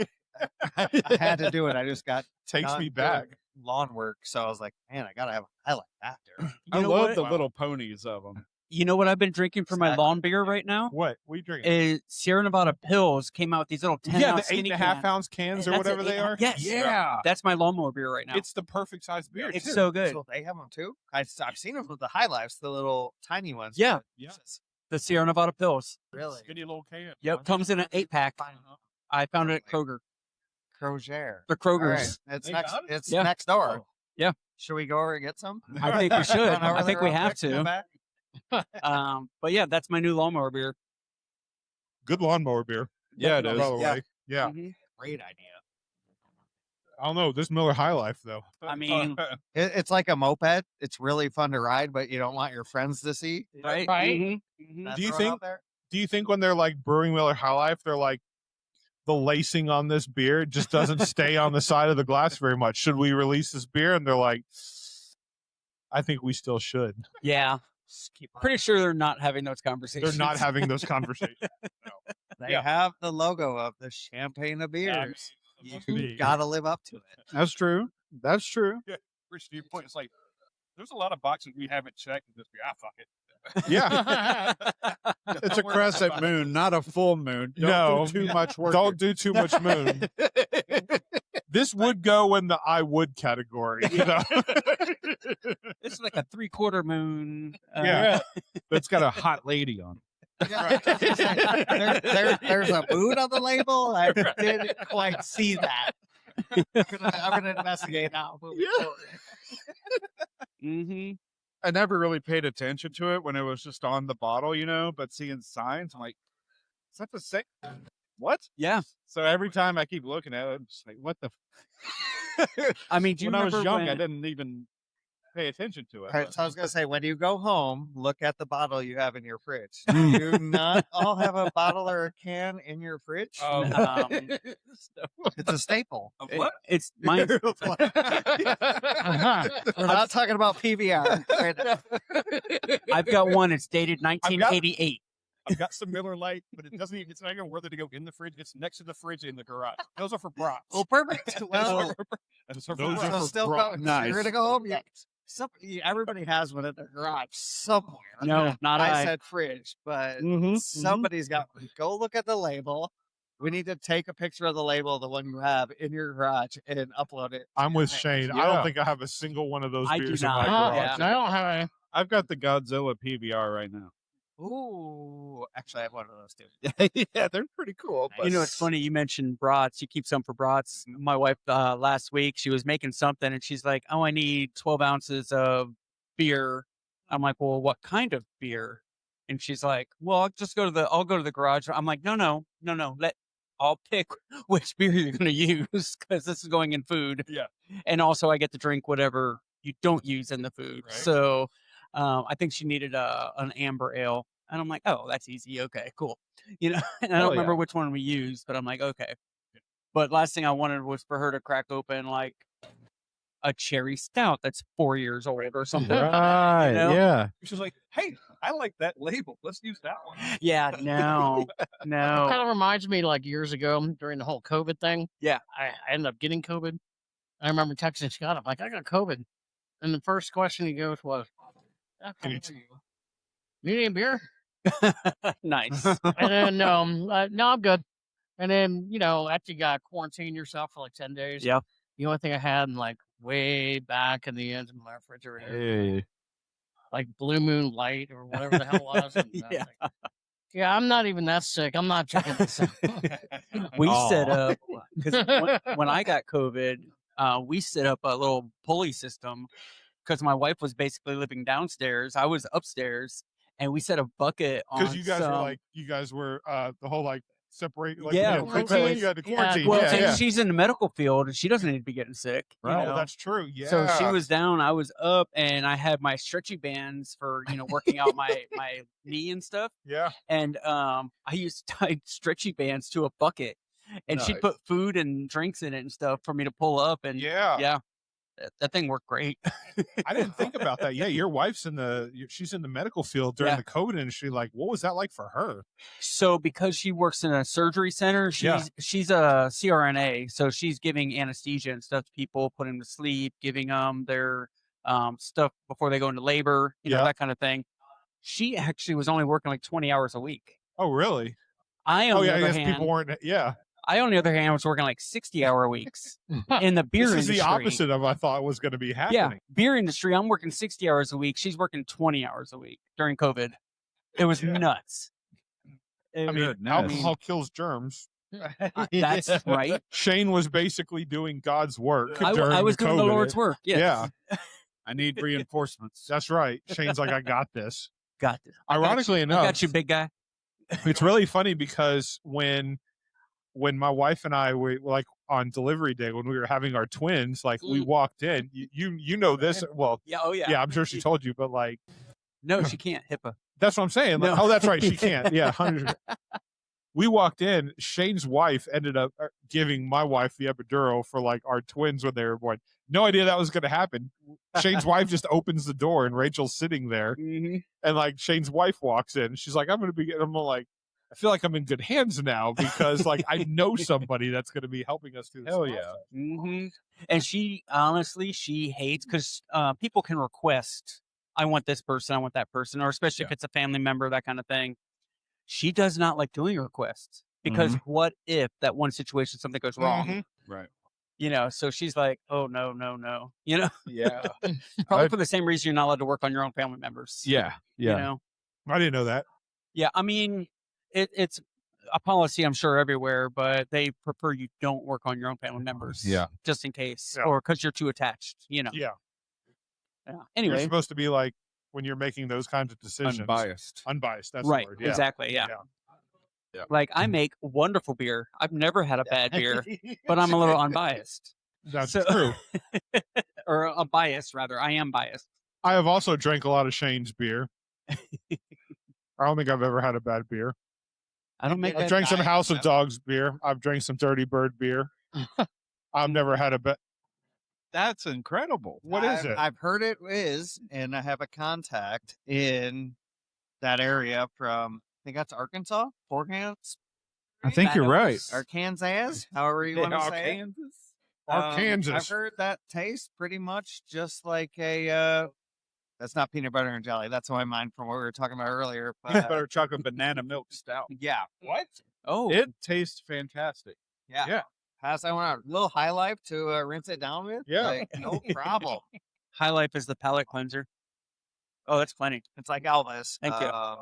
I had to do it. I just got Takes done me doing back. lawn work, so I was like, man, I gotta have a highlight after. I know love what? the little ponies of them. You know what I've been drinking for my lawn beer right now? What we drinking? Is Sierra Nevada Pills came out with these little 10 Yeah, ounce the 8.5 cans. ounce cans or That's whatever it, they are. Yes. Yeah. That's my lawnmower beer right now. It's the perfect size beer. It's too. so good. So they have them too. I've seen them with the High Lifes, the little tiny ones. Yeah. Yeah. The Sierra Nevada Pills. Really? Skinny little can. Yep. Comes in an 8-pack. I found it at Kroger. Crozier. The All right. Kroger's. It's They next. got it? It's Yeah. next door. Yeah. Should we go over and get some? I think we should. Run over I think there we real have quick, come to. back? But yeah, that's my new lawnmower beer. Good lawnmower beer. Yeah, it By is. the Yeah. way. Yeah. Mhm. Great idea. I don't know. This Miller High Life though. I mean, It's like a moped. It's really fun to ride, but you don't want your friends to see. right? Right. Mhm. Mhm. That Do you thrown think- out there? Do you think when they're like brewing Miller High Life, they're like the lacing on this beer just doesn't stay on the side of the glass very much? Should we release this beer? And they're like, I think we still should. Yeah. Pretty sure they're not having those They're conversations. not having those conversations. They Yeah. have the logo of the champagne of beers. You gotta live up to it. That's true. That's true. Rich, to your point, it's like there's a lot of boxes we haven't checked in this beer. Fuck it. Yeah. It's a crescent moon, not a full moon. Don't No. do too much work. Don't do too much moon. This would go in the I would category. You know? It's like a 3/4 moon. Yeah. But it's got a hot lady on it. There's a mood on the label. I didn't quite see that. I'm gonna investigate now. Mm-hmm. I never really paid attention to it when it was just on the bottle, you know, but seeing signs, I'm like, is that the same? What? Yeah. So every time I keep looking at it, I'm just like, what the? I mean, do you When I was remember young, when- I didn't even pay attention to it. All right, so I was gonna say, when you go home, look at the bottle you have in your fridge. Do you not all have a bottle or a can in your fridge? Um, It's a staple. it- it's mine. We're not talking about PBR. I've got one. It's dated 1988. I've got some Miller Lite, but it doesn't even, it's not even worth it to go in the fridge. It's next to the fridge in the garage. Those are for brats. Well, perfect. Well, Those are for those are brats. so still bro- nice. You're nice. gonna go home. Yeah. Everybody has one in their garage somewhere. No, not I I. said fridge, but Mhm, somebody's got one. Go look at the label. We need to take a picture of the label, the one you have in your garage, and upload it. I'm with Shane. I Yeah. don't think I have a single one of those I do beers in my not. garage. Yeah. I don't have any. I've got the Godzilla PBR right now. Ooh, actually, I have one of those too. Yeah, they're pretty cool. You know, it's funny. You mentioned brats. You keep some for brats. My wife last week, she was making something, and she's like, "Oh, I need 12 ounces of beer." I'm like, "Well, what kind of beer?" And she's like, "Well, I'll go to the garage." I'm like, "No. I'll pick which beer you're going to use because this is going in food. Yeah. And also, I get to drink whatever you don't use in the food. Right. So, I think she needed an amber ale, and I'm like, "Oh, that's easy. Okay, cool." You know, and I don't yeah. remember which one we used, but I'm like, okay. But last thing I wanted was for her to crack open like a cherry stout that's 4 years old or something. Right. You know? Yeah. She's like, hey, I like that label. Let's use that one. Yeah, no. Kind of reminds me like years ago during the whole COVID thing. Yeah. I ended up getting COVID. I remember texting Scott. I'm like, I got COVID. And the first question he goes was, "Need any beer?" Nice. And then, no, I'm good. And then, after you got quarantine yourself for like 10 days, Yeah. the only thing I had like way back in the end of my refrigerator, Hey. like Blue Moon Light or whatever the hell it was. And I was like, yeah, I'm not even that sick. I'm not drinking this. We Aw. set up, because when I got COVID, we set up a little pulley system because my wife was basically living downstairs. I was upstairs, and we set a bucket on Because you guys some, were the whole like separate. Like, Yeah, quarantine. You had to quarantine. Well, yeah, and yeah. she's in the medical field, and she doesn't need to be getting sick. you Right. know? That's true. Yeah. So she was down, I was up, and I had my stretchy bands for working out my knee and stuff. Yeah. And I used to tie stretchy bands to a bucket, and she'd Nice. put food and drinks in it and stuff for me to pull up. And Yeah. that thing worked great. I didn't think about that. Yeah, your wife's she's in the medical field during Yeah. the COVID industry. Like, what was that like for her? So because she works in a surgery center, she's a CRNA, so she's giving anesthesia and stuff to people, putting them to sleep, giving them their stuff before they go into labor, that kind of thing. She actually was only working like 20 hours a week. Oh, really? I I guess people weren't. Yeah. I, on the other hand, was working like 60-hour weeks in the beer This is industry. the opposite of I thought was going to be happening. Yeah, beer industry. I'm working 60 hours a week. She's working 20 hours a week during COVID. It was nuts. I mean, alcohol kills germs. That's right. Shane was basically doing God's work. I was doing the Lord's work. Yes. Yeah. I need reinforcements. That's right. Shane's like, I got this. Got this. Ironically enough, I got you, big guy. It's really funny because when my wife and I were like on delivery day, when we were having our twins, like we walked in, you know this. Well, yeah, I'm sure she told you, but like, no, she can't. HIPAA. That's what I'm saying. Like, No. oh, that's right. She can't. Yeah. 100%. We walked in. Shane's wife ended up giving my wife the epidural for like our twins when they were born. No idea that was going to happen. Shane's wife just opens the door and Rachel's sitting there, and like Shane's wife walks in. She's like, "I'm going to be." I'm like, I feel like I'm in good hands now because like I know somebody that's going to be helping us through this. Hell yeah. And she hates because people can request, I want this person, I want that person, or especially if it's a family member, that kind of thing. She does not like doing requests because what if that one situation, something goes wrong? Right. So she's like, oh, no. Yeah. Probably for the same reason you're not allowed to work on your own family members. Yeah. I didn't know that. Yeah. I mean, it's a policy, I'm sure, everywhere, but they prefer you don't work on your own family members. Yeah. Just in case, or because you're too attached, Yeah. Anyway. You're supposed to be like, when you're making those kinds of decisions. Unbiased. That's right. the word. Yeah. Exactly. Yeah. Like, I make wonderful beer. I've never had a bad beer, but I'm a little unbiased. That's true. Or a bias, rather. I am biased. I have also drank a lot of Shane's beer. I don't think I've ever had a bad beer. I don't make. I've drank some House of Dogs beer. I've drank some Dirty Bird beer. I've never had a bad. That's incredible. What is it? I've heard it is, and I have a contact in that area from, I think that's Arkansas, Arkansas. I think you're right. Arkansas, however you want to say it. Arkansas. I've heard that tastes pretty much just like a, that's not peanut butter and jelly. That's my mind from what we were talking about earlier. But, Peanut butter chocolate banana milk stout. Yeah. What? Oh. It tastes fantastic. Yeah. Pass that one out. A little High Life to rinse it down with. Yeah. Like, no problem. High Life is the palate cleanser. Oh, that's plenty. It's like Elvis. Thank you. Going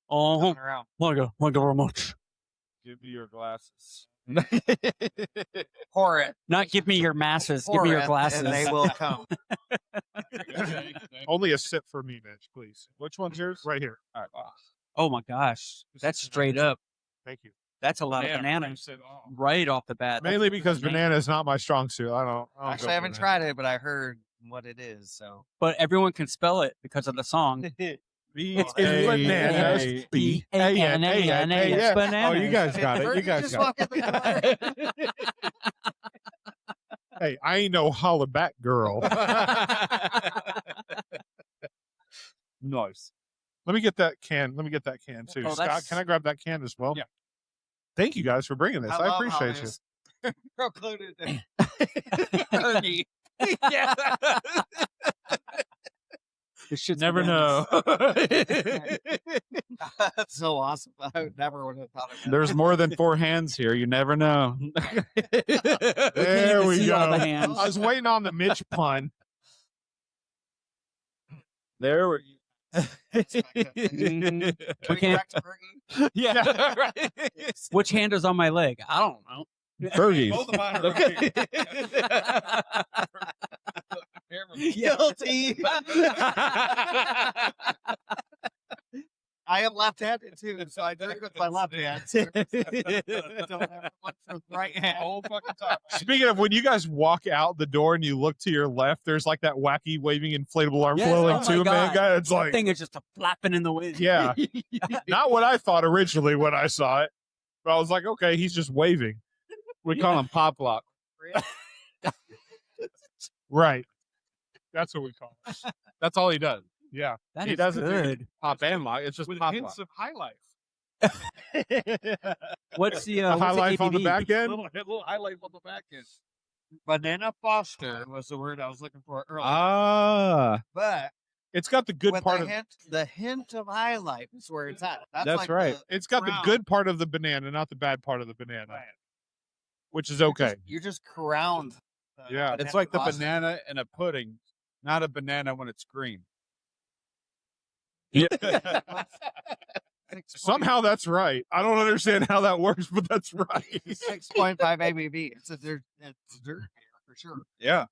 Oh, around. thank you very much. Give me your glasses. Pour it. Not give me your masses. Give Pour me your it, glasses. and they will come. Only a sip for me, Mitch, please. Which one's yours? Right here. All right. Oh my gosh, that's straight up. Thank you. That's a lot of bananas right off the bat. Mainly because banana is not my strong suit. I don't Actually, I haven't tried it, but I heard what it is. So, But everyone can spell it because of the song. It's bananas. B-A-N-A-N-A-S. Bananas. Oh, you guys got it. You guys got it. Hey, I ain't no holla back girl. Nice. Let me get that can. Too. Oh, Scott, can I grab that can as well? Yeah. Thank you guys for bringing this. I appreciate you. Procluded. Yeah. You should Never know. That's so awesome. I never would have thought of that. There's more than 4 hands here. You never know. There we see go. all the hands. I was waiting on the Mitch pun. There we We Bring it can't. back to Fergie. Yeah. Right. Which hand is on my leg? I don't know. Fergie. Both of mine are Guilty. I I am left-handed too, so I drink with my left hand. Don't have one from the right hand. Whole fucking time. Speaking of, when you guys walk out the door and you look to your left, there's like that wacky waving inflatable arm Yes, flailing oh my too, man. God. Guy, it's That like, thing is just a flapping in the wind. yeah, not what I thought originally when I saw it. But I was like, okay, he's just waving. We call him Pop Lock. Right. That's what we call it. That's all he does. Yeah. That He is doesn't do good. Pop and Lock. It's just With Pop hints Lock. of high life. What's the The high what's the life on the ABV? back end. Little high life on the back end. Banana Foster was the word I was looking for earlier. Ah, But It's got the good with part the hint of high life is where it's at. That's like right. It's got the crown. good part of the banana, not the bad part of the banana, which is okay. You're just crowned. Yeah. it's like the Foster. banana in a pudding, not a banana when it's green. Somehow that's right. I don't understand how that works, but that's right. 6.5 ABV. It's dirt beer for sure. Yeah.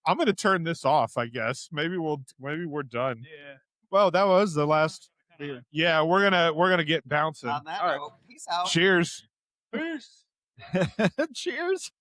I'm gonna turn this off, I guess. Maybe we're done. Yeah. Well, that was the last beer. Yeah, we're gonna get bouncing. On that All right. note, peace out. Cheers. Cheers.